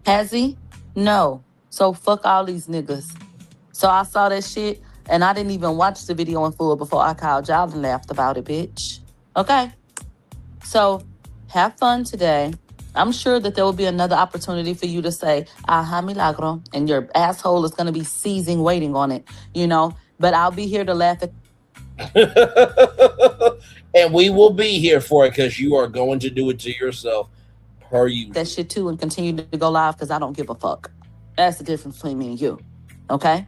Has he? No. So fuck all these niggas. So I saw that shit and I didn't even watch the video in full before I called y'all and laughed about it, bitch. Okay? So have fun today. I'm sure that there will be another opportunity for you to say, aha, Milagro, and your asshole is going to be seizing, waiting on it, you know? But I'll be here to laugh at. And we will be here for it because you are going to do it to yourself per usual. That shit too and continue to go live because I don't give a fuck. That's the difference between me and you. Okay?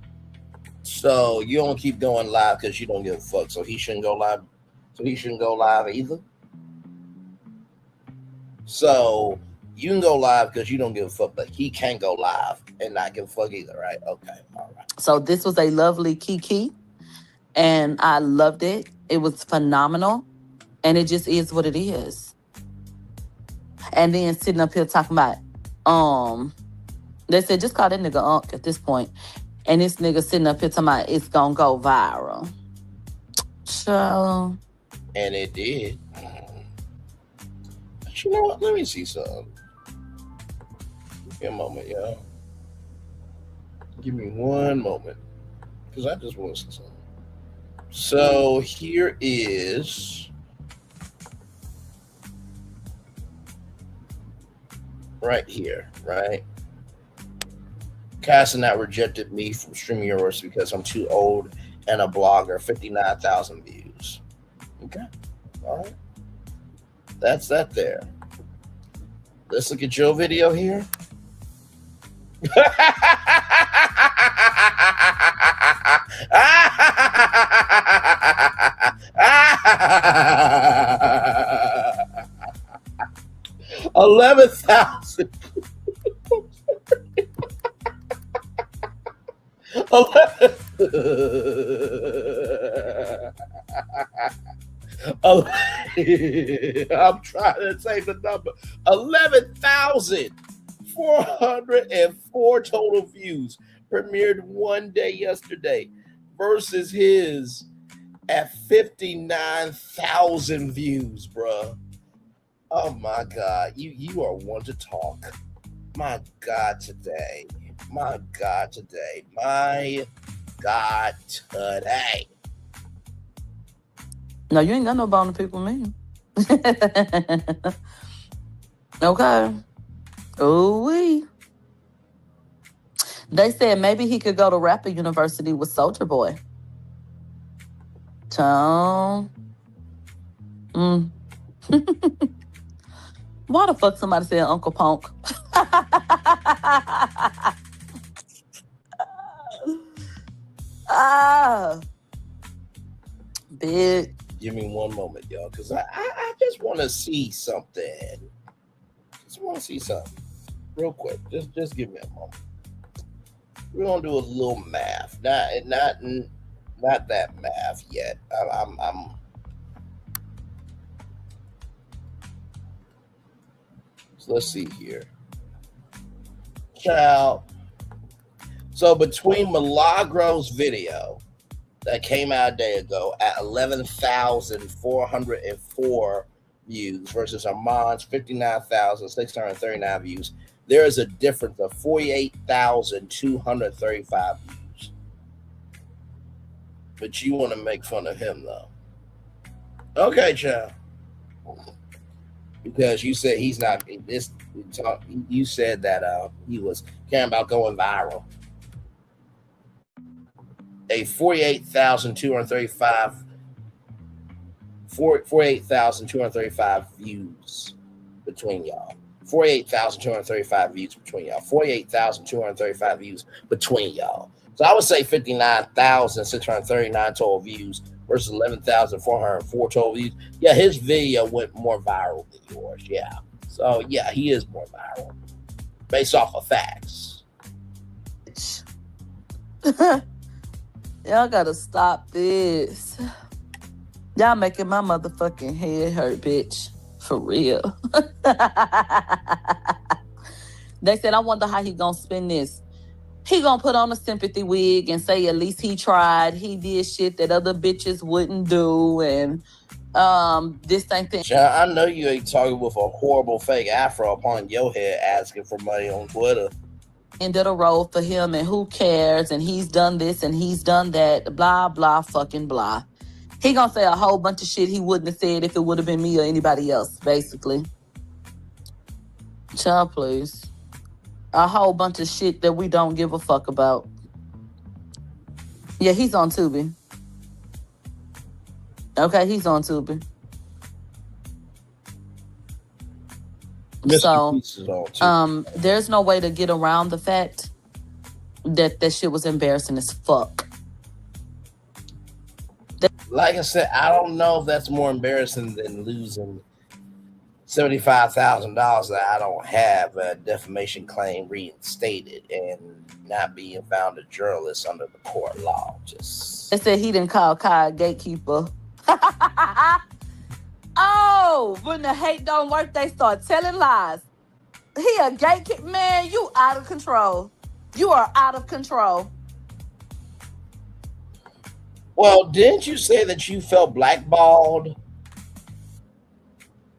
So you don't keep going live because you don't give a fuck. So he shouldn't go live. So he shouldn't go live either. So you can go live because you don't give a fuck, but he can't go live and not give a fuck either, right? Okay, all right. So this was a lovely Kiki, and I loved it. It was phenomenal, and it just is what it is. And then sitting up here talking about, they said just call that nigga Unc at this point, and this nigga sitting up here talking about it's gonna go viral. So, and it did. You know what? Let me see something. Give me a moment, y'all. Give me one moment. Because I just want to see something. So here is right here, right? Cenat rejected me from streaming yours because I'm too old and a blogger. 59,000 views. Okay. All right. That's that there. Let's look at your video here. $11,000. I'm trying to say the number. 11,404 total views. Premiered one day yesterday versus his at 59,000 views, bruh. Oh my God. You are one to talk. My God today. My God today. My God today. no, you ain't got no bone to pick with me. Okay. Ooh-wee. They said maybe he could go to rapper university with Soulja Boy. Why the fuck somebody said Uncle Punk? Bitch. Give me one moment, y'all, because I just want to see something. Just want to see something real quick. Just give me a moment. We're gonna do a little math. Not that math yet. I'm so let's see here. Child. So between Milagro's video that came out a day ago at 11,404 views versus Armon's 59,639 views, there is a difference of 48,235 views. But you want to make fun of him, though. Okay, child. Because you said he's not this. You said that he was caring about going viral. A 48,235 views between y'all. 48,235 views between y'all. 48,235 views between y'all. So I would say 59,639 total views versus 11,404 total views. Yeah, his video went more viral than yours. Yeah. So yeah, he is more viral based off of facts. Y'all gotta stop this. Y'all making my motherfucking head hurt, bitch. For real. They said, I wonder how he gonna spin this. He gonna put on a sympathy wig and say at least he tried. He did shit that other bitches wouldn't do, and this thing. I know you ain't talking with a horrible fake afro upon your head asking for money on Twitter. End of the road for him, and who cares? And he's done this and he's done that. Blah blah fucking blah. He gonna say a whole bunch of shit he wouldn't have said if it would have been me or anybody else, basically. Child, please. A whole bunch of shit that we don't give a fuck about. Yeah, he's on Tubi. Okay, he's on Tubi. So, there's no way to get around the fact that that shit was embarrassing as fuck. Like I said, I don't know if that's more embarrassing than losing $75,000 that I don't have a defamation claim reinstated and not being found a journalist under the court law. Just they said he didn't call Kai a gatekeeper. Oh, when the hate don't work, they start telling lies. He a gatekeeper. Man, you out of control. You are out of control. Well, didn't you say that you felt blackballed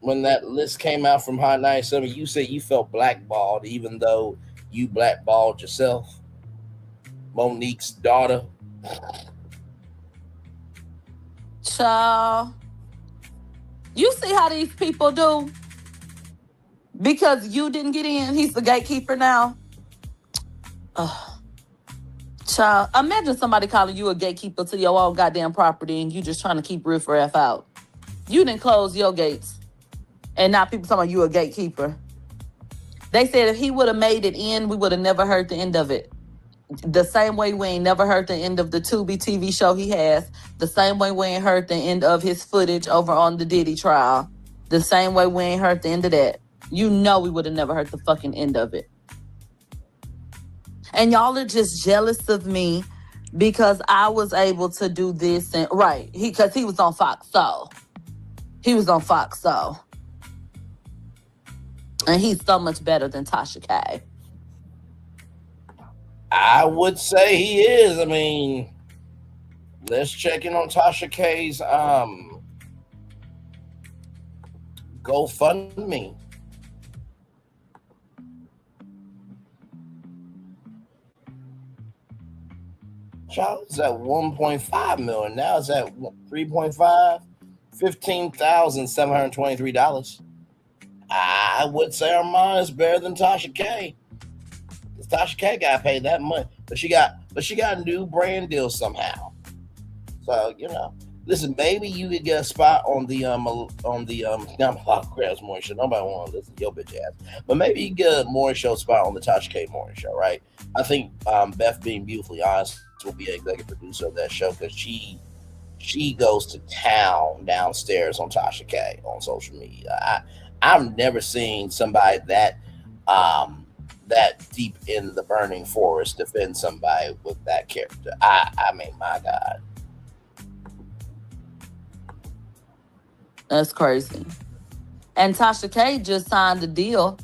when that list came out from Hot 97? You said you felt blackballed even though you blackballed yourself. Monique's daughter. Child. You see how these people do? Because you didn't get in, he's the gatekeeper now. Child, imagine somebody calling you a gatekeeper to your own goddamn property and you just trying to keep Riff Raff out. You didn't close your gates. And now people talking about you a gatekeeper. They said if he would have made it in, we would have never heard the end of it. The same way we ain't never heard the end of the Tubi TV show he has. The same way we ain't heard the end of his footage over on the Diddy trial. The same way we ain't heard the end of that. You know we would have never heard the fucking end of it. And y'all are just jealous of me because I was able to do this. And right, because he was on Fox Soul. He was on Fox Soul. And he's so much better than Tasha K. I would say he is. I mean, let's check in on Tasha K's GoFundMe. Child is at 1.5 million. Now it's at 3.5, $15,723. I would say Armon is better than Tasha K. Tasha K got paid that money, but she got a new brand deal somehow. So listen, maybe you could get a spot on the Milagro Gramz morning show. Nobody want to listen to your bitch ass, but maybe you can get a morning show spot on the Tasha K morning show, right? I think Beth, being beautifully honest, will be an executive producer of that show because she goes to town downstairs on Tasha K on social media. I've never seen somebody that deep in the burning forest defend somebody with that character. I mean, my God. That's crazy. And Tasha K just signed a deal,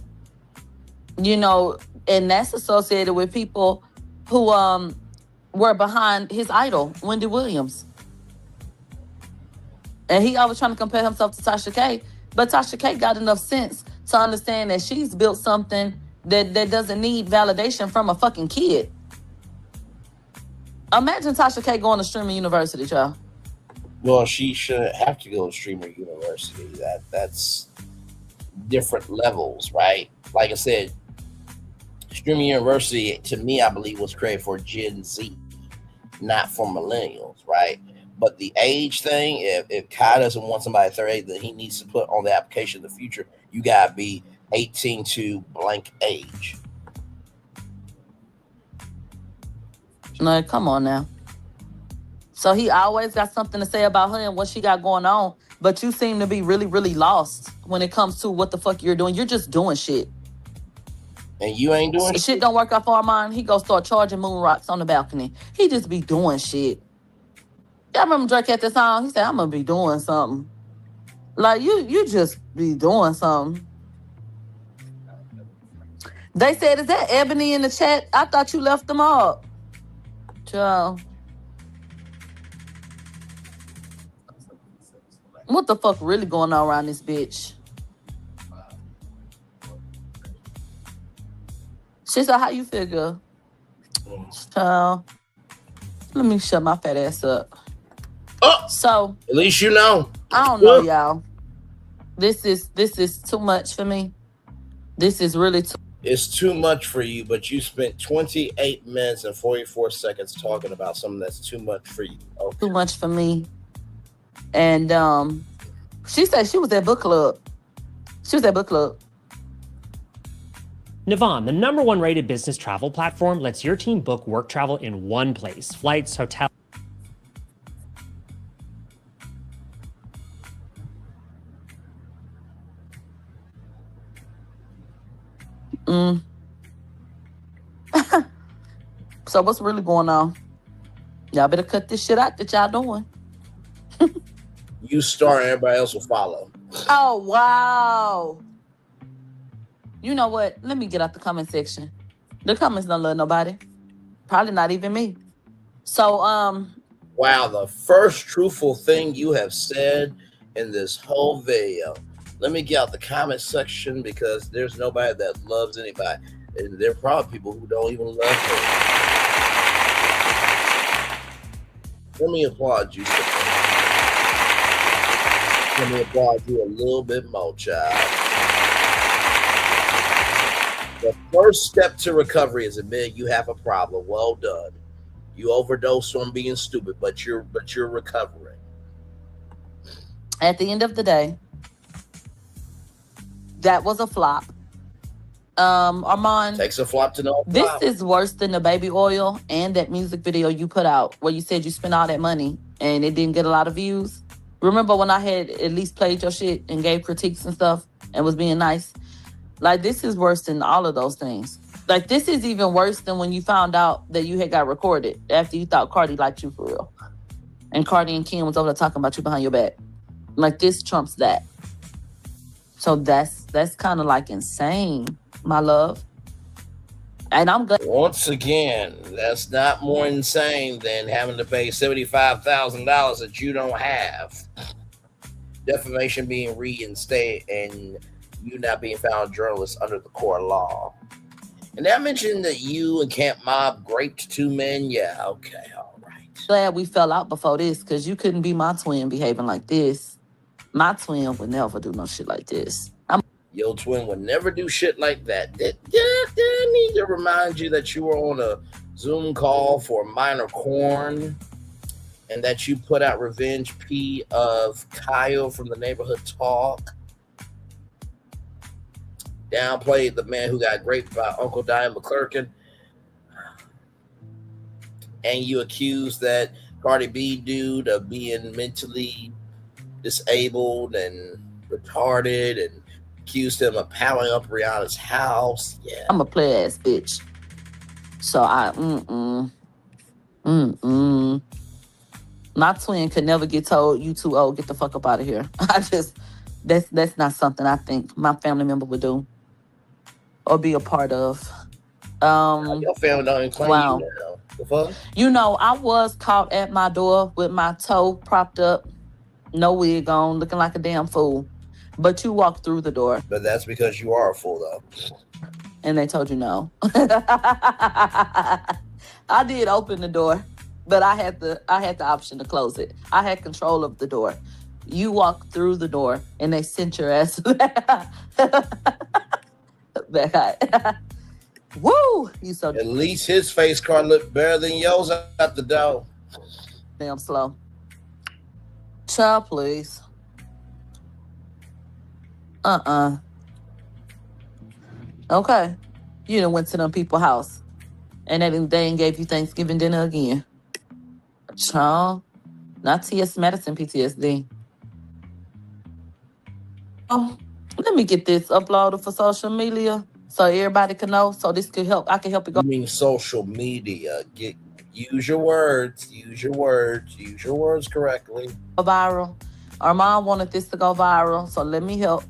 and that's associated with people who were behind his idol, Wendy Williams. And he always trying to compare himself to Tasha K. But Tasha K got enough sense to understand that she's built something that doesn't need validation from a fucking kid. Imagine Tasha K going to streaming university, child. Well, she shouldn't have to go to streamer university. That's different levels, right? Like I said, streaming university, to me, I believe was created for Gen Z, not for millennials, right? But the age thing, if Kai doesn't want somebody 38 that he needs to put on the application in the future, you gotta be 18 to blank age. No, come on now. So he always got something to say about her and what she got going on, but you seem to be really, really lost when it comes to what the fuck you're doing. You're just doing shit. And you ain't doing shit. Shit don't work out for Armon. He go start charging moon rocks on the balcony. He just be doing shit. Y'all remember Drake at the song? He said, I'm gonna be doing something. Like, you just be doing something. They said, is that Ebony in the chat? I thought you left them up. Child. What the fuck really going on around this bitch? She said, how you figure? Child. Let me shut my fat ass up. Oh, so at least you know. I don't know, y'all. This is too much for me. This is really too. It's too much for you, but you spent 28 minutes and 44 seconds talking about something that's too much for you. Okay. Too much for me. And she said she was at book club. She was at book club. Navan, the #1 rated business travel platform, lets your team book work travel in one place. Flights, hotels. So what's really going on? Y'all better cut this shit out that y'all doing. You start, everybody else will follow. Oh, wow. You know what? Let me get out the comment section. The comments don't love nobody. Probably not even me. So, wow, the first truthful thing you have said in this whole video. Let me get out the comment section because there's nobody that loves anybody. And there are probably people who don't even love me. Let me applaud you. Let me applaud you a little bit more, child. The first step to recovery is admitting you have a problem. Well done. You overdosed on being stupid, but you're recovering. At the end of the day, that was a flop. Armon, takes a flop to know. This is worse than the baby oil and that music video you put out where you said you spent all that money and it didn't get a lot of views. Remember when I had at least played your shit and gave critiques and stuff and was being nice? Like, this is worse than all of those things. Like, this is even worse than when you found out that you had got recorded after you thought Cardi liked you for real. And Cardi and Kim was over there talking about you behind your back. Like, this trumps that. So that's kind of like insane, my love. And I'm glad. Once again, that's not more insane than having to pay $75,000 that you don't have. Defamation being reinstated and you not being found journalist under the court law. And I mentioned that you and Camp Mob raped 2 men. Yeah, okay, all right. Glad we fell out before this because you couldn't be my twin behaving like this. My twin would never do no shit like this. Your twin would never do shit like that. Did I need to remind you that you were on a Zoom call for Minor Corn and that you put out revenge P of Kyle from the Neighborhood Talk? Downplayed the man who got raped by Uncle Diane McClurkin. And you accused that Cardi B dude of being mentally disabled and retarded and accused him of powering up Rihanna's house. Yeah. I'm a play ass bitch. So my twin could never get told you too old, get the fuck up out of here. That's not something I think my family member would do or be a part of. Your family don't claim Wow. you now. The fuck? You know, I was caught at my door with my toe propped up, no wig on, looking like a damn fool. But you walked through the door. But that's because you are a fool, though. And they told you no. I did open the door, but I had the option to close it. I had control of the door. You walked through the door, and they sent your ass back. Woo! You so At least his face card looked better than yours at the door. damn slow. Child, please. Okay. You done went to them people's house. And they ain't gave you Thanksgiving dinner again. Child. Not TS medicine PTSD. Oh, let me get this uploaded for social media so everybody can know. So this could help. I can help it go You mean social media? Use your words. Use your words. Use your words correctly. viral. Armon wanted this to go viral, so let me help.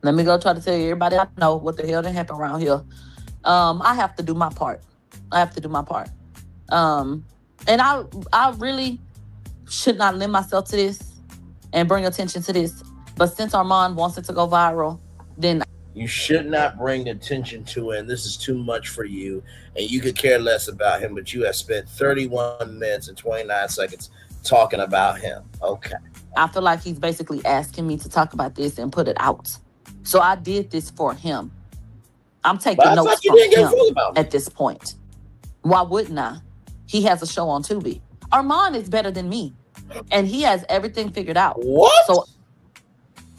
Let me go try to tell everybody I know what the hell done happened around here. I have to do my part. And I really should not lend myself to this and bring attention to this. But since Armon wants it to go viral, then You should not bring attention to it, and this is too much for you, and you could care less about him, but you have spent 31 minutes and 29 seconds talking about him. Okay. I feel like he's basically asking me to talk about this and put it out. So I did this for him. I'm taking But I notes thought you from didn't give a him fuck about me. at this point. Why wouldn't I? He has a show on Tubi. Armon is better than me, and he has everything figured out. What? So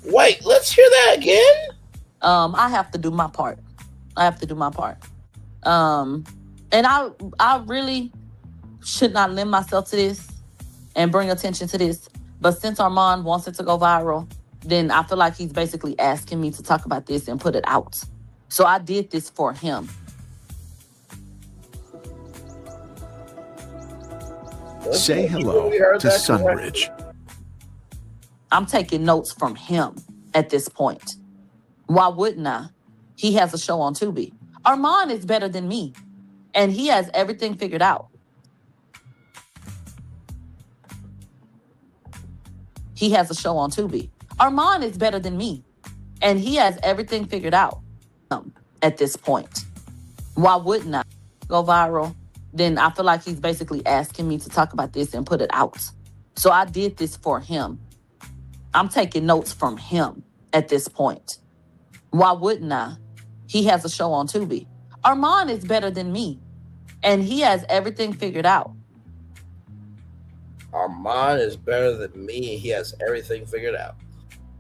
wait, let's hear that again. I have to do my part. And I really should not lend myself to this and bring attention to this. But since Armon wants it to go viral, then I feel like he's basically asking me to talk about this and put it out. So I did this for him. Say hello to Sunbridge. I'm taking notes from him at this point. Why wouldn't I? He has a show on Tubi. Armon is better than me, and he has everything figured out. He has a show on Tubi. Armon is better than me, and he has everything figured out at this point. Why wouldn't I? Go viral, then I feel like he's basically asking me to talk about this and put it out. So I did this for him. I'm taking notes from him at this point. Why wouldn't I? He has a show on Tubi. Armon is better than me, and he has everything figured out. Armon is better than me, and he has everything figured out.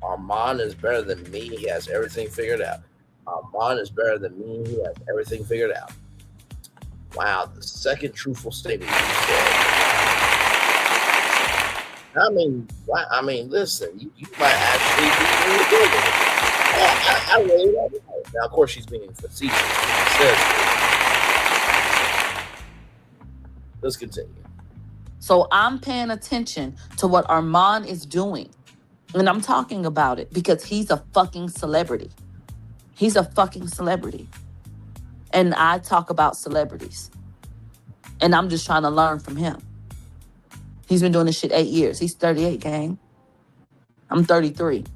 Armon is better than me, he has everything figured out. Armon is better than me, he has everything figured out. Wow, the second truthful statement you said. I mean, listen, you might actually be really good at it. I really love it. Now, of course, she's being facetious. Let's continue. So I'm paying attention to what Armon is doing. And I'm talking about it because he's a fucking celebrity. He's a fucking celebrity. And I talk about celebrities. And I'm just trying to learn from him. He's been doing this shit 8 years. He's 38, gang. I'm 33.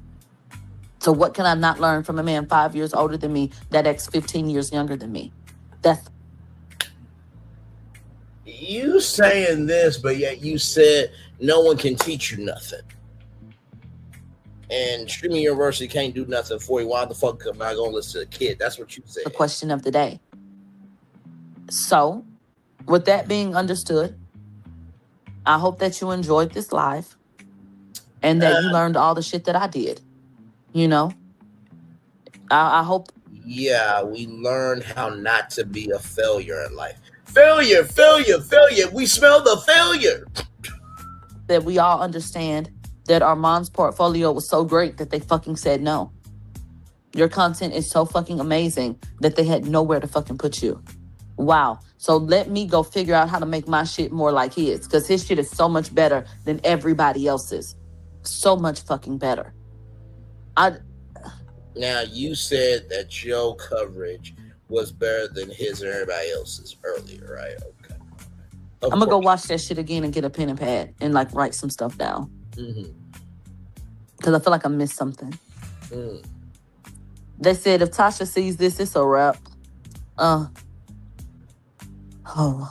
So what can I not learn from a man 5 years older than me that ex 15 years younger than me? That's You saying this, but yet you said no one can teach you nothing. And streaming university can't do nothing for you. Why the fuck am I going to listen to a kid? That's what you said. the question of the day. So, with that being understood, I hope that you enjoyed this live and that you learned all the shit that I did. You know, I hope. Yeah, we learned how not to be a failure in life. Failure. We smell the failure. That we all understand that Armon's portfolio was so great that they fucking said no. Your content is so fucking amazing that they had nowhere to fucking put you. Wow. So let me go figure out how to make my shit more like his, because his shit is so much better than everybody else's. So much fucking better. Now, you said that your coverage was better than his and everybody else's earlier, right? Okay. I'm gonna go watch that shit again and get a pen and pad and like write some stuff down. Because I feel like I missed something. They said if Tasha sees this, it's a wrap. Oh,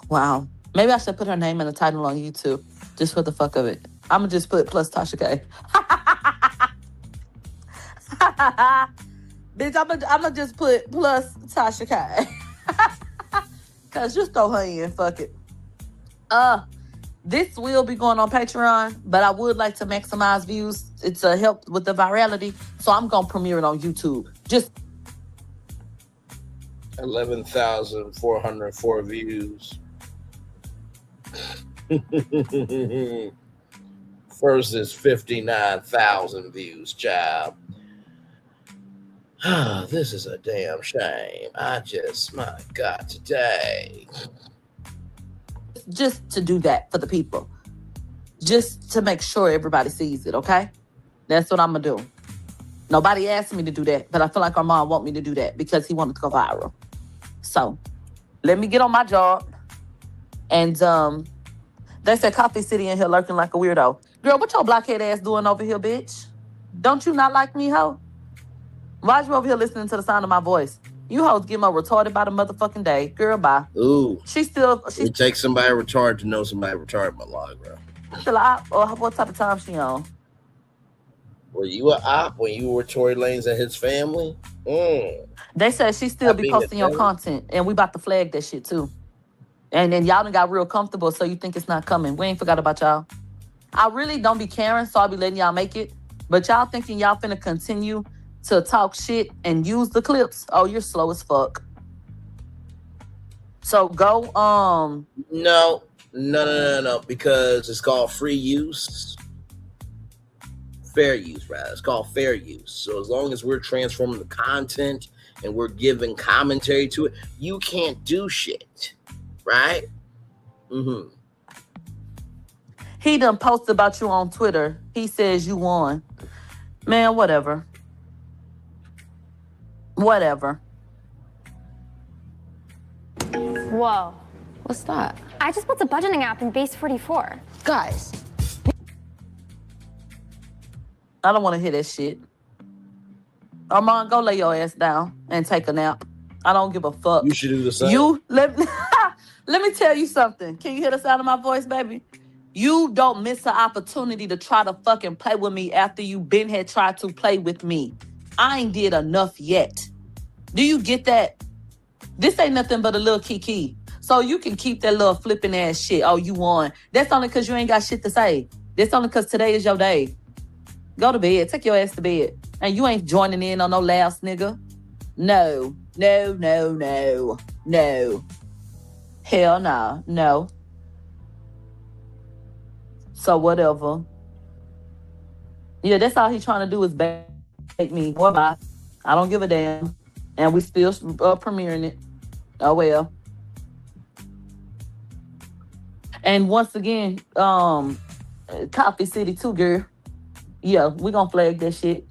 wow. Maybe I should put her name in the title on YouTube just for the fuck of it. I'm gonna just put plus Tasha K. Bitch, I'm gonna just put plus Tasha K. Cause just throw her in, fuck it. This will be going on Patreon, but I would like to maximize views. It's a help with the virality, so I'm gonna premiere it on YouTube. Just 11,404 views. Versus 59,000 views, child. This is a damn shame. My God, today. Just to do that for the people. Just to make sure everybody sees it, okay? That's what I'm gonna do. Nobody asked me to do that, but I feel like Armon want me to do that because he wanted to go viral. So, let me get on my job. And they said Coffee City in here lurking like a weirdo. Girl, what your blockhead ass doing over here, bitch? Don't you not like me, hoe? Why you over here listening to the sound of my voice? You hoes get more retarded by the motherfucking day. Girl, bye. Ooh. It takes somebody retarded to know somebody retarded, Milagro. Still a op, or what type of time she on? Were you an op when you were Tory Lanez and his family? They said she still be posting your content, and we about to flag that shit too. And then y'all done got real comfortable, so you think it's not coming. We ain't forgot about y'all. I really don't be caring, so I'll be letting y'all make it. But y'all thinking y'all finna continue to talk shit and use the clips? Oh, you're slow as fuck. So go, No, because it's called free use. Fair use, rather. It's called fair use. So as long as we're transforming the content and we're giving commentary to it, you can't do shit. Right? He done posted about you on Twitter. He says you won. Man, whatever. Whatever. Whoa. What's that? I just built a budgeting app in Base 44. Guys. I don't want to hear that shit. Armon, go lay your ass down and take a nap. I don't give a fuck. You should do the same. Let me tell you something. Can you hear the sound of my voice, baby? You don't miss an opportunity to try to fucking play with me after you been had tried to play with me. I ain't did enough yet. Do you get that? This ain't nothing but a little kiki. So you can keep that little flipping ass shit. Oh, you won. That's only because you ain't got shit to say. That's only because today is your day. Go to bed. Take your ass to bed. And you ain't joining in on no laughs, nigga. No. Hell nah. No. So whatever. Yeah, that's all he's trying to do is bait me. What about? I don't give a damn. And we still premiering it. Oh well. And once again, Coffee City too, girl. Yeah, we gonna flag that shit.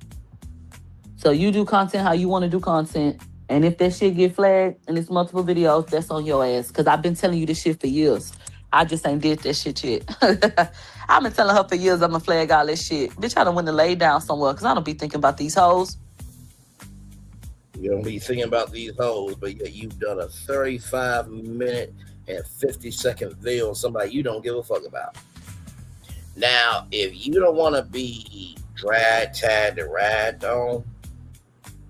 So you do content how you want to do content. And if that shit get flagged and it's multiple videos, that's on your ass. Because I've been telling you this shit for years. I just ain't did that shit yet. I've been telling her for years I'm going to flag all this shit. Bitch, I done went to lay down somewhere because I don't be thinking about these hoes. You don't be thinking about these hoes, but yeah, you've done a 35-minute and 50-second video on somebody you don't give a fuck about. Now, if you don't want to be drag, tagged, and ragged on,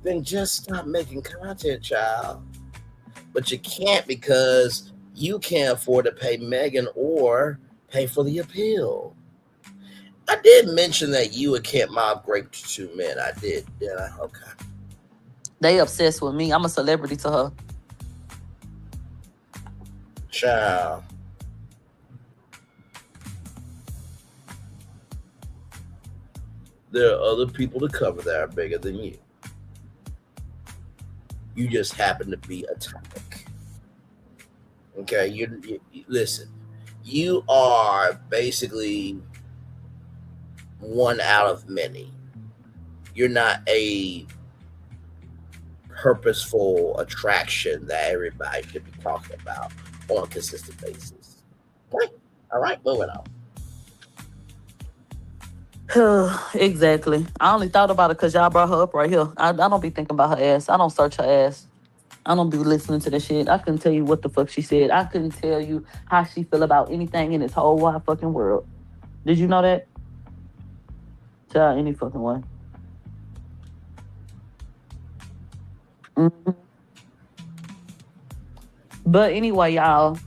then just stop making content, child. But you can't because you can't afford to pay Megan or pay for the appeal. I did mention that you and Camp Mob raped two men. I did, didn't I? Okay. They obsessed with me. I'm a celebrity to her. Child. There are other people to cover that are bigger than you. You just happen to be a topic. Okay, you listen. You are basically one out of many. You're not a purposeful attraction that everybody should be talking about on a consistent basis. Okay. All right, moving on. Exactly. I only thought about it because y'all brought her up right here. I don't be thinking about her ass. I don't search her ass. I don't be listening to that shit. I couldn't tell you what the fuck she said. I couldn't tell you how she feel about anything in this whole wide fucking world. Did you know that? Child, any fucking way. Mm-hmm. But anyway, y'all,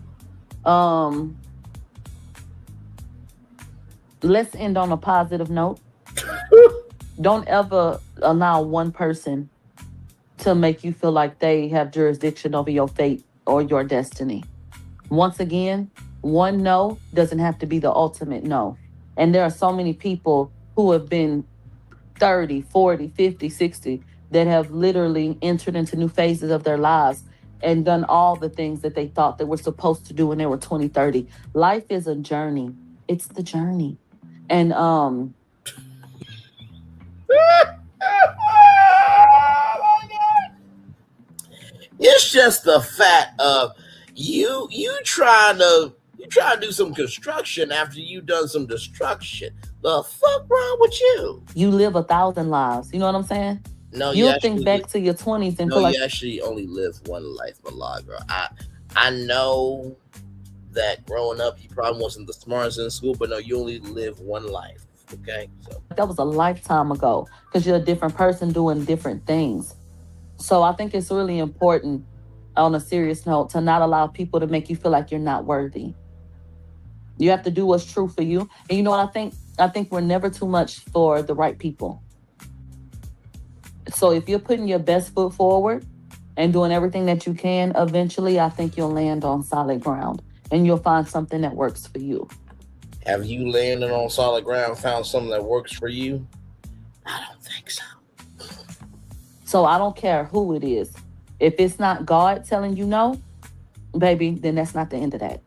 let's end on a positive note. Don't ever allow one person to make you feel like they have jurisdiction over your fate or your destiny. Once again, one no doesn't have to be the ultimate no. And there are so many people who have been 30, 40, 50, 60 that have literally entered into new phases of their lives and done all the things that they thought they were supposed to do when they were 20, 30. Life is a journey. It's the journey. And it's just the fact of you trying to do some construction after you done some destruction. The fuck wrong with you? You live 1,000 lives. You know what I'm saying? No, you'll think back to your 20s and feel like you actually only live one life, Milagro. I know that growing up you probably wasn't the smartest in school, but no, you only live one life. Okay, so that was a lifetime ago because you're a different person doing different things. So I think it's really important, on a serious note, to not allow people to make you feel like you're not worthy. You have to do what's true for you. And you know what I think? I think we're never too much for the right people. So if you're putting your best foot forward and doing everything that you can, eventually I think you'll land on solid ground and you'll find something that works for you. Have you landed on solid ground, found something that works for you? I don't think so. So I don't care who it is. If it's not God telling you no, baby, then that's not the end of that.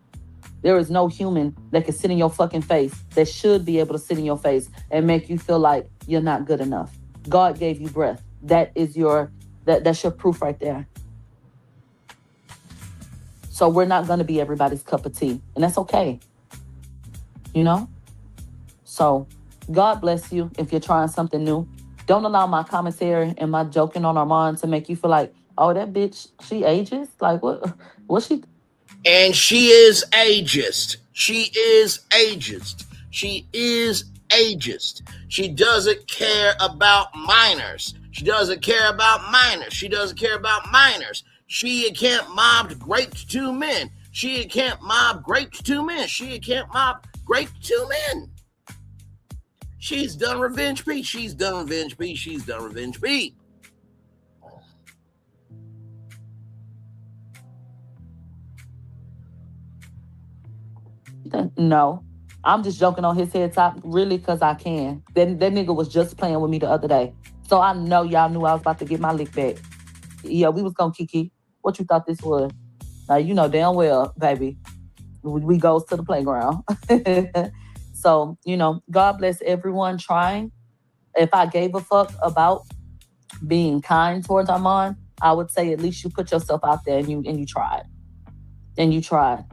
There is no human that can sit in your fucking face, that should be able to sit in your face and make you feel like you're not good enough. God gave you breath. That's your proof right there. So we're not going to be everybody's cup of tea. And that's okay. You know? So God bless you if you're trying something new. Don't allow my commentary and my joking on Armon to make you feel like, oh, that bitch, she ages? Like, what's she? And she is ageist. She is ageist. She is ageist. She doesn't care about minors. She doesn't care about minors. She doesn't care about minors. She can't mob great two men. She can't mob great two men. She can't mob great two men. She's done revenge P. She's done revenge P. She's done revenge P. No, I'm just joking on his head top, really, because I can. That nigga was just playing with me the other day. So I know y'all knew I was about to get my lick back. Yeah, we was gonna kiki. What you thought this was? Now, you know damn well, baby, we goes to the playground. So, you know, God bless everyone trying. If I gave a fuck about being kind towards Armon, I would say at least you put yourself out there and you tried. And you tried.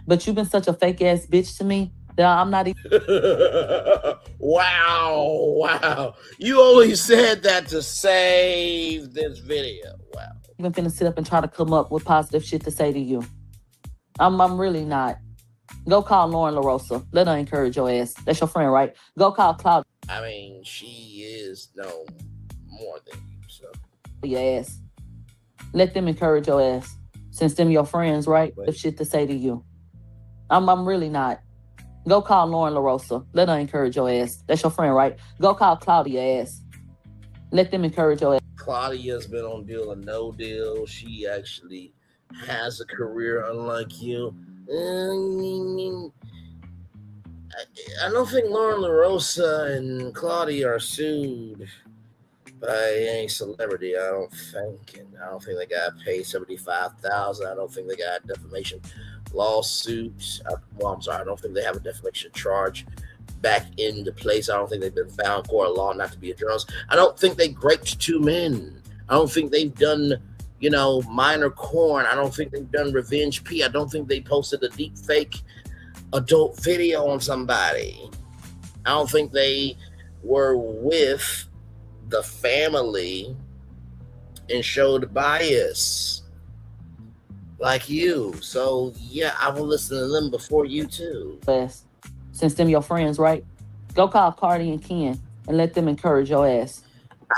But you've been such a fake ass bitch to me that I'm not even. Wow. You only said that to save this video. Wow. Even finna sit up and try to come up with positive shit to say to you. I'm really not. Go call Lauren LaRosa. Let her encourage your ass. That's your friend, right? Go call Claudia. I mean, she is no more than you, so. Your ass. Let them encourage your ass. Since them your friends, right? Have shit to say to you. I'm really not. Go call Lauren LaRosa. Let her encourage your ass. That's your friend, right? Go call Claudia ass. Let them encourage your ass. Claudia's been on Deal or No Deal. She actually has a career unlike you. I don't think Lauren LaRosa and Claudia are sued by any celebrity. I don't think. And I don't think they got paid $75,000. I don't think they got a defamation lawsuit. Well, I'm sorry. I don't think they have a defamation charge back into place. I don't think they've been found in court of law not to be a journalist. I don't think they raped two men. I don't think they've done You know, Minor Corn, I don't think they've done Revenge P. I don't think they posted a deep fake adult video on somebody. I don't think they were with the family and showed bias like you. So, yeah, I will listen to them before you, too. Since them your friends, right? Go call Cardi and Ken and let them encourage your ass.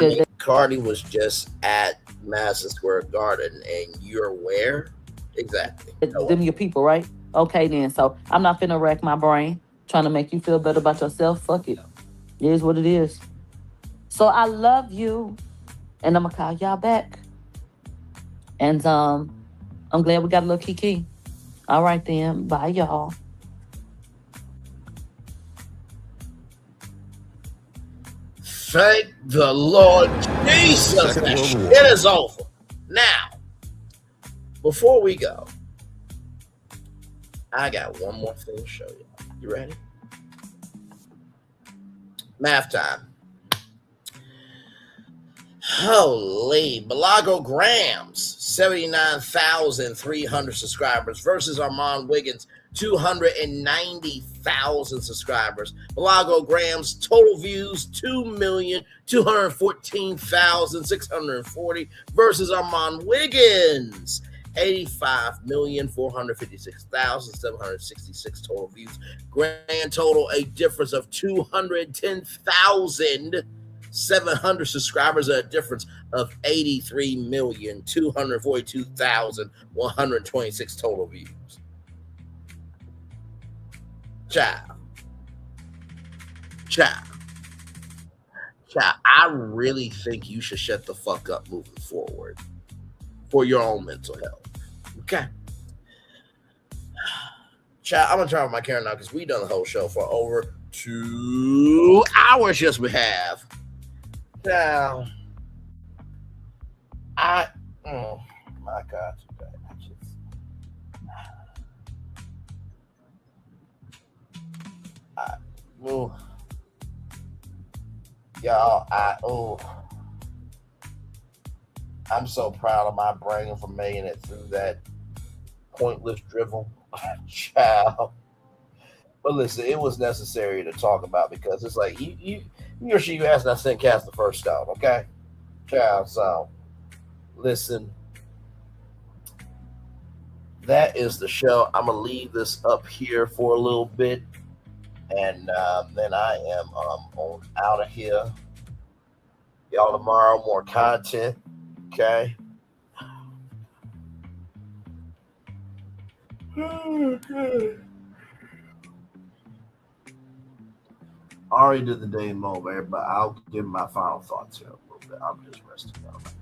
I mean, Cardi was just at Madison Square Garden, and you're where? Exactly. Them your people, right? Okay, then. So I'm not finna wreck my brain trying to make you feel better about yourself. Fuck it. It is what it is. So I love you, and I'm gonna call y'all back. And I'm glad we got a little kiki. All right, then. Bye, y'all. Thank the Lord Jesus. That shit is over. Now, before we go, I got one more thing to show you. You ready? Math time. Holy, Milagro Gramz, 79,300 subscribers versus Armon Wiggins, 290,000 subscribers. Milagro Gramz total views 2,214,640 versus Armon Wiggins, 85,456,766 total views. Grand total, a difference of 210,700 subscribers, a difference of 83,242,126 total views. Child. I really think you should shut the fuck up moving forward for your own mental health. Okay. Child, I'm gonna turn off my camera now because we done the whole show for over 2 hours. Yes, we have. Now, my God, today I'm so proud of my brain for making it through that pointless drivel. Child. But listen, it was necessary to talk about because it's like you or she, you asked, and I sent cast the first stone, okay? Child, so listen. That is the show. I'm gonna leave this up here for a little bit. And then I am on out of here. Y'all tomorrow, more content. Okay. I already did the day over, but I'll give my final thoughts here a little bit. I'm just resting out right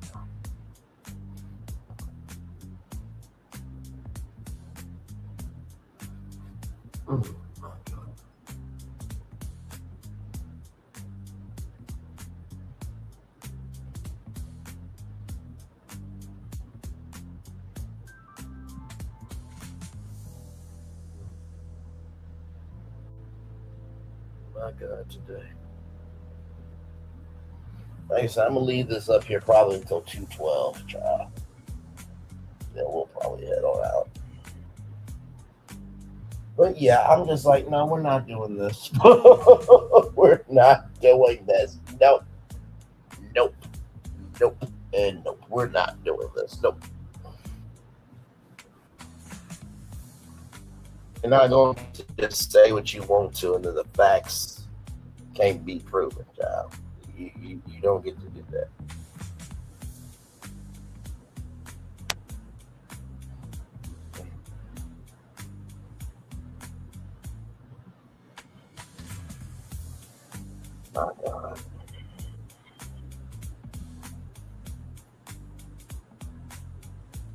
now. My God, today. Like I said, I'm gonna leave this up here probably until 2:12, child. Then we'll probably head on out. But yeah, I'm just like, no, we're not doing this. We're not doing this. Nope. And nope. We're not doing this. Nope. You're not going to just say what you want to, and then the facts can't be proven, child. You don't get to do that. My God.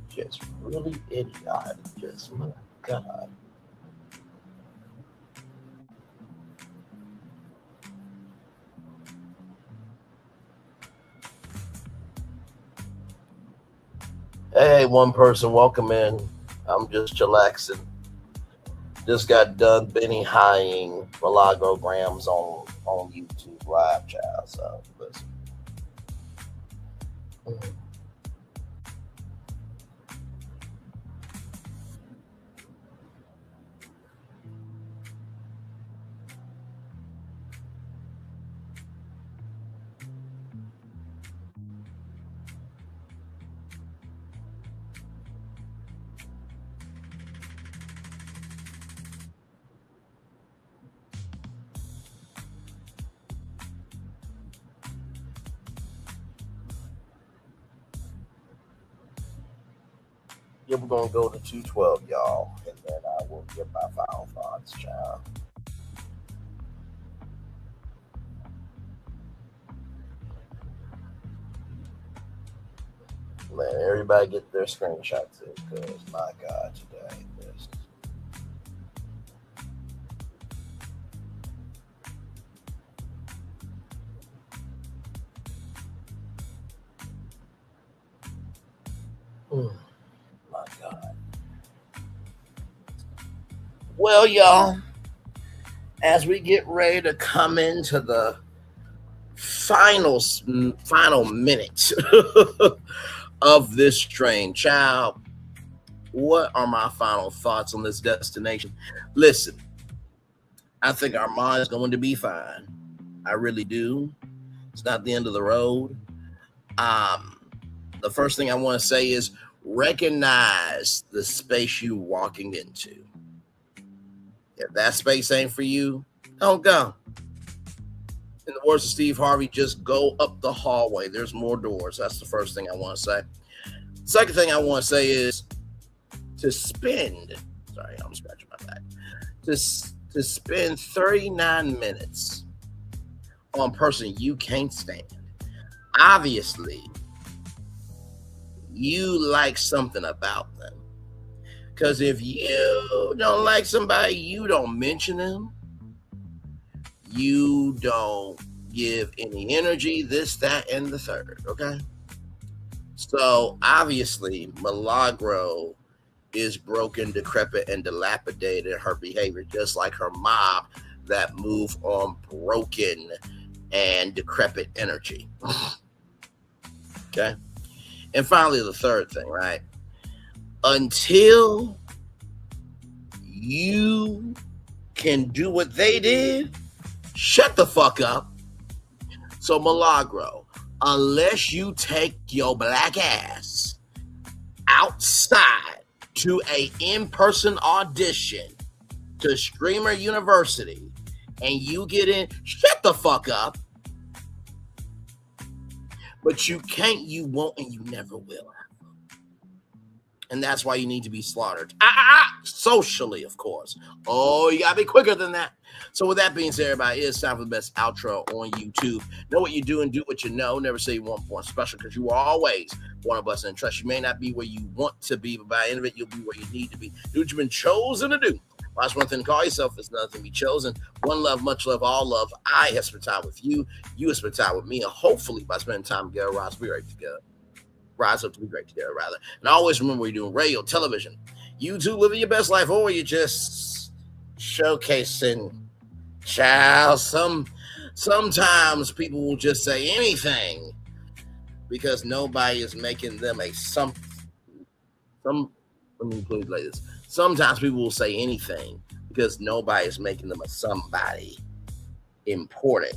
Just really idiotic. Just, my God. Hey, one person, welcome in. I'm just chillaxing. Just got done Benny High-ing Milagro Gramz on YouTube live, child. So listen. Yeah, we're gonna go to 212, y'all, and then I will get my final thoughts, child. Man, everybody get their screenshot too, because my God, today this. My God. Well, y'all, as we get ready to come into the final minutes of this train, child, what are my final thoughts on this destination? Listen, I think Armon is going to be fine. I really do. It's not the end of the road. The first thing I want to say is recognize the space you're walking into. If that space ain't for you, don't go. In the words of Steve Harvey, just go up the hallway. There's more doors. That's the first thing I want to say. Second thing I want to say is to spend, sorry, I'm scratching my back, to spend 39 minutes on a person you can't stand. Obviously, you like something about them. Because if you don't like somebody, you don't mention them. You don't give any energy, this, that, and the third, okay? So, obviously, Milagro is broken, decrepit, and dilapidated in her behavior, just like her mob that move on broken and decrepit energy. Okay? And finally, the third thing, right? Until you can do what they did, shut the fuck up. So Milagro, unless you take your black ass outside to a in-person audition to Streamer University and you get in, shut the fuck up. But you can't, you won't, and you never will. And that's why you need to be slaughtered. Socially, of course. Oh, you gotta be quicker than that. So with that being said, everybody, it's time for the best outro on YouTube. Know what you do and do what you know. Never say you want more special, because you are always one of us, and trust you may not be where you want to be, but by the end of it, you'll be where you need to be. Do what you've been chosen to do. Watch one thing to call yourself. It's another thing to be chosen. One love, much love, all love. I have spent time with you. You have spent time with me. And hopefully by spending time together, rise up to be great together, rather. And always remember, you're doing radio, television, YouTube, living your best life, or you're just showcasing. Child, sometimes people will just say anything because nobody is making them a let me put it like this. Sometimes people will say anything because nobody is making them a somebody important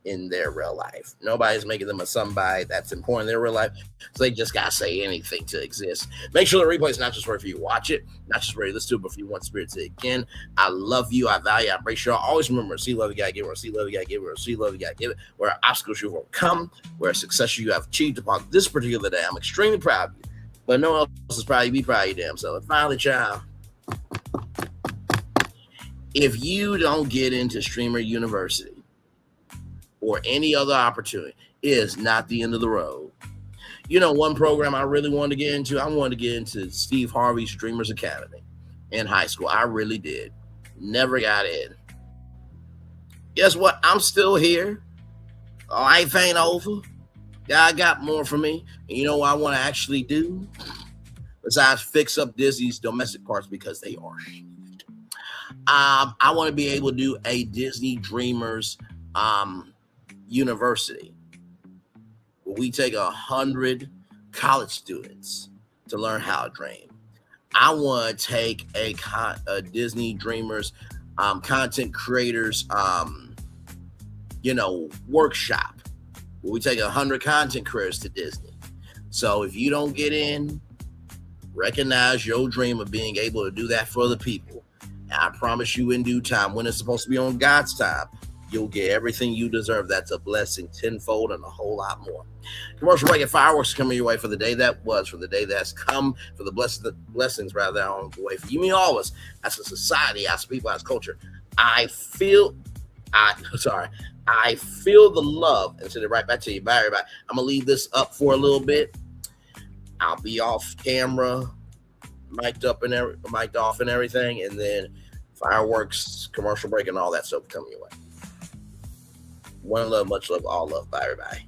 in their real life. Nobody's making them a somebody that's important in their real life. So they just gotta say anything to exist. Make sure the replay is not just for if you watch it, not just for you listen to it, but if you want Spirit to again. I love you, I value, I embrace you. Always remember, see love you gotta give, or see love you gotta give, or see love you gotta give it. Where obstacles you overcome, where success you have achieved upon this particular day. I'm extremely proud of you. But no one else is proud of you. Be proud of your damn self. And finally, child, if you don't get into Streamer University or any other opportunity, it is not the end of the road. You know, one program I really wanted to get into, I wanted to get into Steve Harvey's Streamers Academy in high school. I really did. Never got in. Guess what? I'm still here. Life ain't over. God got more for me. And you know what I want to actually do? Besides fix up Disney's domestic parks, because they are shit. I want to be able to do a Disney Dreamers University, where we take 100 college students to learn how to dream. I want to take a Disney Dreamers content creators workshop, where we take 100 content creators to Disney. So if you don't get in, recognize your dream of being able to do that for the people. And I promise you, in due time, when it's supposed to be on God's time, you'll get everything you deserve. That's a blessing tenfold and a whole lot more. Commercial break and fireworks coming your way for the day that was, for the day that's come, for the blessings rather on the way for you, me, all of us, as a society, as people, as culture. I feel the love and send it right back to you. Bye, everybody. I'm gonna leave this up for a little bit. I'll be off camera, mic'd off and everything, and then fireworks, commercial break, and all that stuff coming your way. One love, much love, all love. Bye, everybody.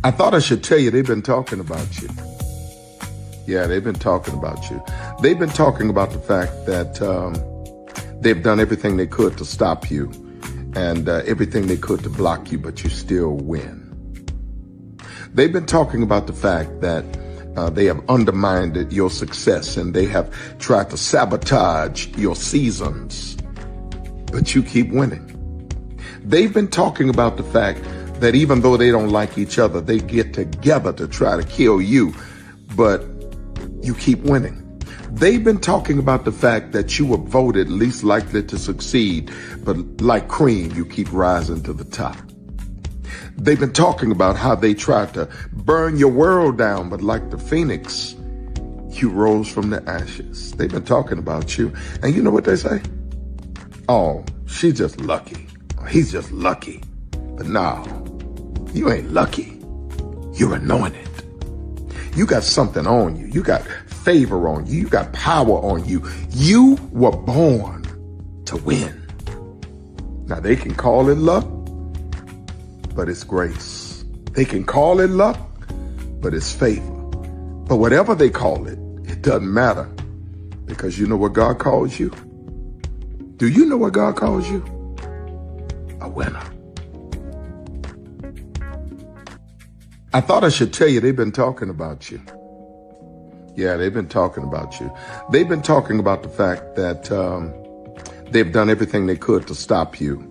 I thought I should tell you, they've been talking about you. Yeah, they've been talking about you. They've been talking about the fact that they've done everything they could to stop you and everything they could to block you, but you still win. They've been talking about the fact that they have undermined your success and they have tried to sabotage your seasons, but you keep winning. They've been talking about the fact that even though they don't like each other, they get together to try to kill you, but you keep winning. They've been talking about the fact that you were voted least likely to succeed, but like cream, you keep rising to the top. They've been talking about how they tried to burn your world down, but like the phoenix, you rose from the ashes. They've been talking about you, and you know what they say? Oh, she's just lucky. He's just lucky. But no, you ain't lucky. You're anointed. You got something on you. You got favor on you. You got power on you. You were born to win. Now they can call it luck, but it's grace. They can call it luck, but it's favor. But whatever they call it, it doesn't matter, because you know what God calls you? Do you know what God calls you? A winner. I thought I should tell you, they've been talking about you. Yeah, they've been talking about you. They've been talking about the fact that they've done everything they could to stop you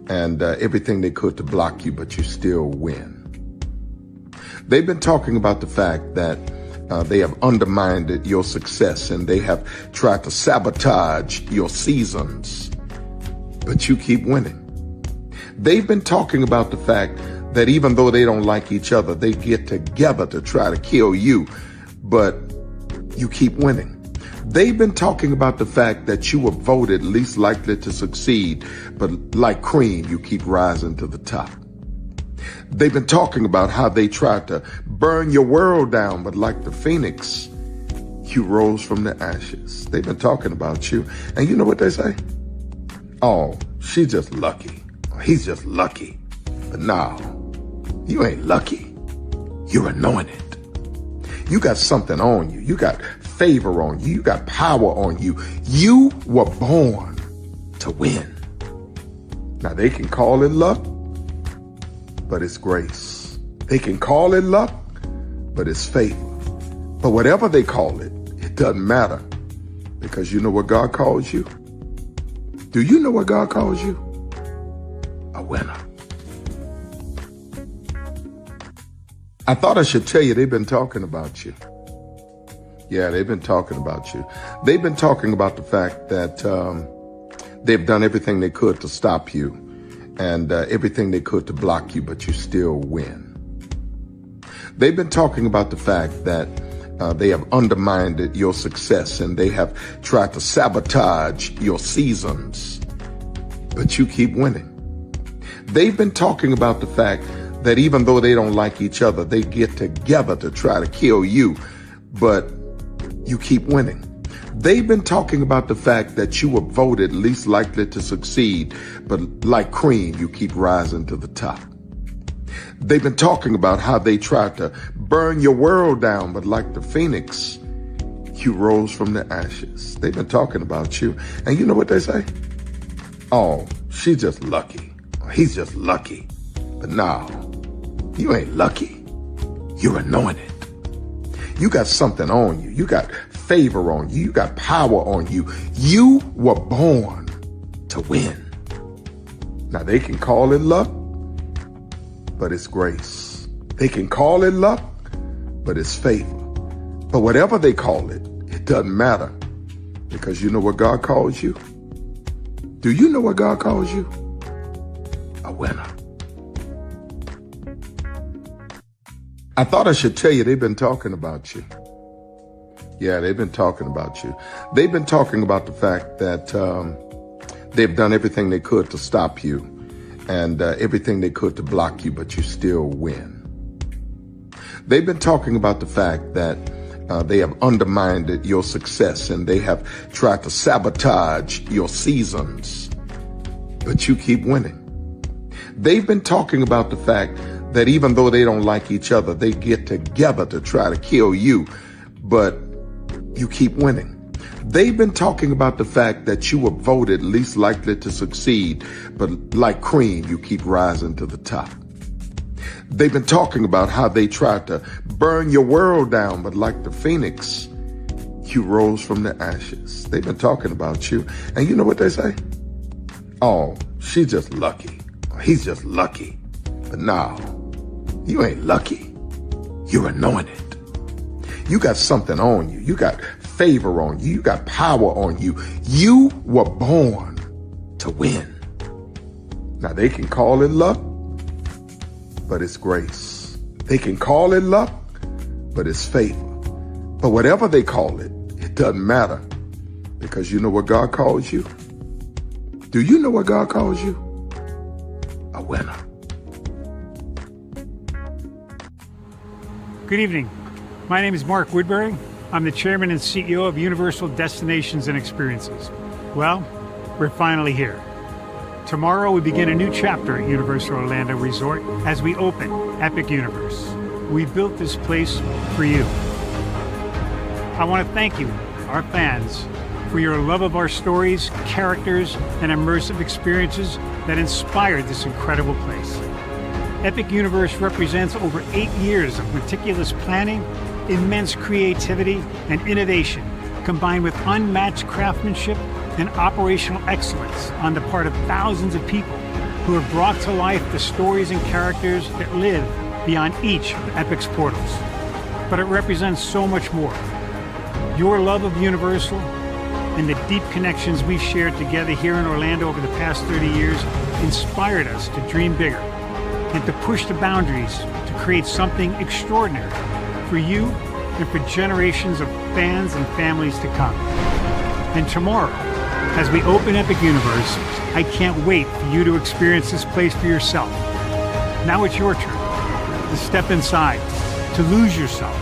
and everything they could to block you, but you still win. They've been talking about the fact that they have undermined your success and they have tried to sabotage your seasons, but you keep winning. They've been talking about the fact that even though they don't like each other, they get together to try to kill you, but you keep winning. They've been talking about the fact that you were voted least likely to succeed, but like cream, you keep rising to the top. They've been talking about how they tried to burn your world down, but like the phoenix, you rose from the ashes. They've been talking about you, and you know what they say? Oh, she's just lucky. He's just lucky. But no, you ain't lucky. You're anointed. You got something on you. You got favor on you. You got power on you. You were born to win. Now they can call it luck, but it's grace. They can call it luck, but it's favor. But whatever they call it, it doesn't matter, because you know what God calls you? Do you know what God calls you? A winner. I thought I should tell you, they've been talking about you. Yeah, they've been talking about you. They've been talking about the fact that they've done everything they could to stop you and everything they could to block you, but you still win. They've been talking about the fact that they have undermined your success and they have tried to sabotage your seasons, but you keep winning. They've been talking about the fact that even though they don't like each other, they get together to try to kill you, but you keep winning. They've been talking about the fact that you were voted least likely to succeed, but like cream, you keep rising to the top. They've been talking about how they tried to burn your world down, but like the phoenix, you rose from the ashes. They've been talking about you, and you know what they say? Oh, she's just lucky. He's just lucky. But no, you ain't lucky. You're anointed. You got something on you. You got favor on you. You got power on you. You were born to win. Now they can call it luck, but it's grace. They can call it luck, but it's favor. But whatever they call it, it doesn't matter, because you know what God calls you? Do you know what God calls you? A winner. I thought I should tell you, they've been talking about you. Yeah, they've been talking about you. They've been talking about the fact that they've done everything they could to stop you and everything they could to block you, but you still win. They've been talking about the fact that they have undermined your success and they have tried to sabotage your seasons, but you keep winning. They've been talking about the fact that even though they don't like each other, they get together to try to kill you, but you keep winning. They've been talking about the fact that you were voted least likely to succeed, but like cream, you keep rising to the top. They've been talking about how they tried to burn your world down, but like the phoenix, you rose from the ashes. They've been talking about you. And you know what they say? Oh, she's just lucky. He's just lucky. But no, you ain't lucky. You're anointed. You got something on you. You got favor on you. You got power on you. You were born to win. Now they can call it luck, but it's grace. They can call it luck, but it's favor. But whatever they call it, it doesn't matter, because you know what God calls you? Do you know what God calls you? A winner. Good evening. My name is Mark Woodbury. I'm the chairman and CEO of Universal Destinations and Experiences. Well, we're finally here. Tomorrow we begin a new chapter at Universal Orlando Resort as we open Epic Universe. We built this place for you. I want to thank you, our fans, for your love of our stories, characters, and immersive experiences that inspired this incredible place. Epic Universe represents over 8 years of meticulous planning, immense creativity, and innovation, combined with unmatched craftsmanship and operational excellence on the part of thousands of people who have brought to life the stories and characters that live beyond each of Epic's portals. But it represents so much more. Your love of Universal and the deep connections we've shared together here in Orlando over the past 30 years inspired us to dream bigger and to push the boundaries to create something extraordinary for you and for generations of fans and families to come. And tomorrow, as we open Epic Universe, I can't wait for you to experience this place for yourself. Now it's your turn to step inside, to lose yourself,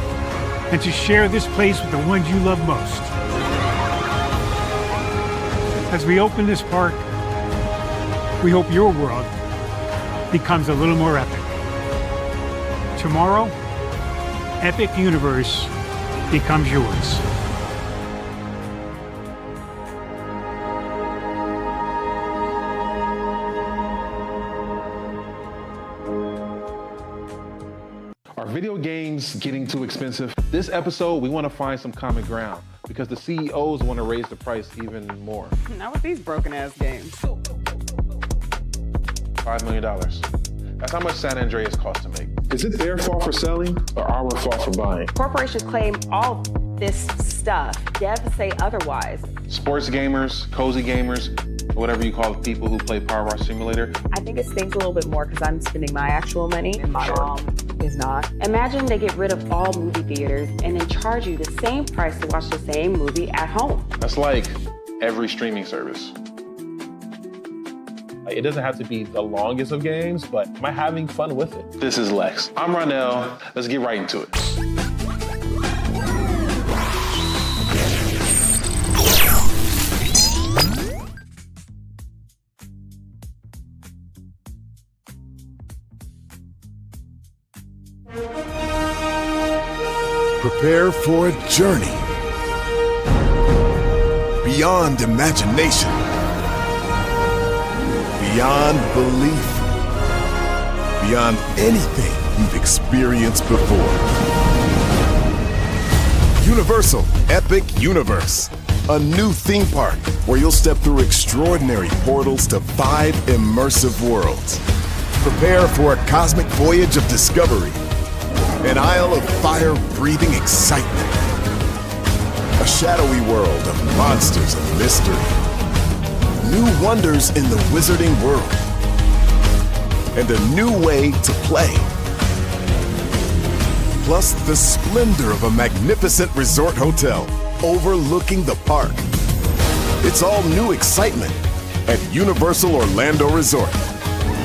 and to share this place with the ones you love most. As we open this park, we hope your world becomes a little more epic. Tomorrow, Epic Universe becomes yours. Are video games getting too expensive? This episode, we want to find some common ground because the CEOs want to raise the price even more. Not with these broken ass games. $5 million. That's how much San Andreas costs to make. Is it their fault for selling or our fault for buying? Corporations claim all this stuff. Devs say otherwise. Sports gamers, cozy gamers, whatever you call the people who play Power Wash Simulator. I think it stings a little bit more because I'm spending my actual money and my mom is not. Imagine they get rid of all movie theaters and then charge you the same price to watch the same movie at home. That's like every streaming service. It doesn't have to be the longest of games, but am I having fun with it? This is Lex. I'm Ronell. Let's get right into it. Prepare for a journey beyond imagination, beyond belief, beyond anything you've experienced before. Universal Epic Universe, a new theme park where you'll step through extraordinary portals to 5 immersive worlds. Prepare for a cosmic voyage of discovery, an isle of fire-breathing excitement, a shadowy world of monsters and mystery, new wonders in the wizarding world, and a new way to play. Plus the splendor of a magnificent resort hotel overlooking the park. It's all new excitement at Universal Orlando Resort.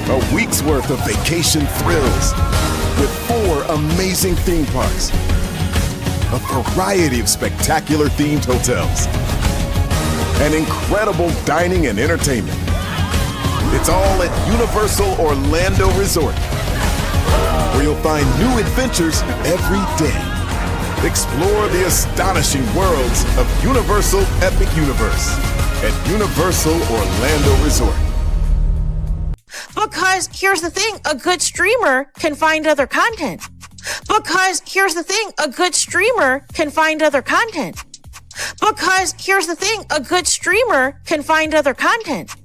A week's worth of vacation thrills with 4 amazing theme parks, a variety of spectacular themed hotels, and incredible dining and entertainment. It's all at Universal Orlando Resort. where you'll find new adventures every day. Explore the astonishing worlds of Universal Epic Universe at Universal Orlando Resort. Because here's the thing, a good streamer can find other content. Because here's the thing, a good streamer can find other content. Because here's the thing, a good streamer can find other content.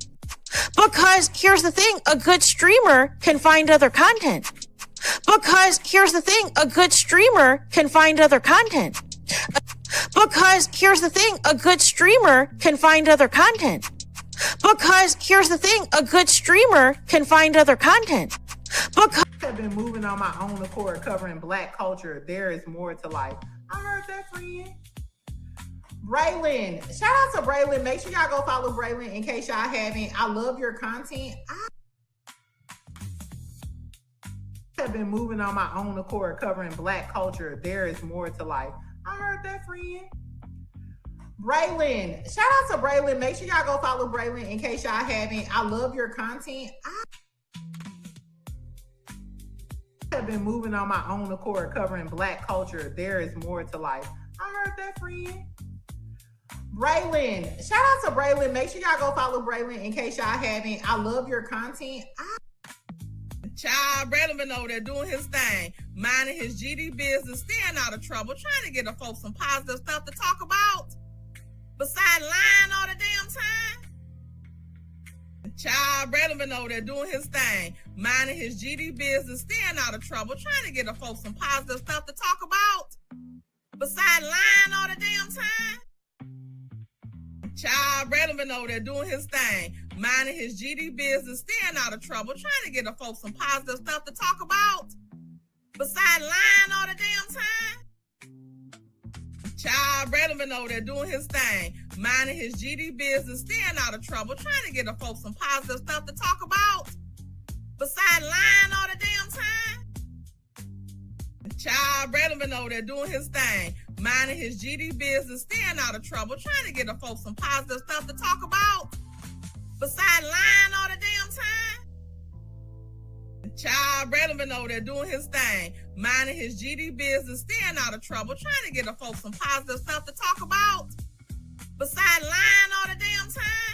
Because here's the thing, a good streamer can find other content. Because here's the thing, a good streamer can find other content. Because here's the thing, a good streamer can find other content. Because here's the thing, a good streamer can find other content. Because I've been moving on my own accord, covering Black culture. There is more to life. I heard that, friend. Braylon, shout out to Braylon. Make sure y'all go follow Braylon in case y'all haven't. I love your content. I have been moving on my own accord, covering Black culture. There is more to life. I heard that, friend. Braylon, shout out to Braylon. Make sure y'all go follow Braylon in case y'all haven't. I love your content. I have been moving on my own accord, covering Black culture. There is more to life. I heard that, friend. Braylon, shout out to Braylon. Make sure y'all go follow Braylon in case y'all haven't. I love your content. Child, Braylon been over there doing his thing, minding his GD business, staying out of trouble, trying to get the folks some positive stuff to talk about. Besides lying all the damn time. Child, Braylon been over there doing his thing, minding his GD business, staying out of trouble, trying to get the folks some positive stuff to talk about. Besides lying all the damn time. Child, Braylon been over there doing his thing, minding his GD business, staying out of trouble, trying to get the folks some positive stuff to talk about. Besides lying all the damn time. Child, Braylon been over there doing his thing, minding his GD business, staying out of trouble, trying to get the folks some positive stuff to talk about. Besides lying all the damn time. Child, Braylon been over there doing his thing, minding his GD business, staying out of trouble, trying to get the folks some positive stuff to talk about. Besides lying all the damn time. Child, Braylon been over there doing his thing, minding his GD business, staying out of trouble, trying to get the folks some positive stuff to talk about. Besides lying all the damn time.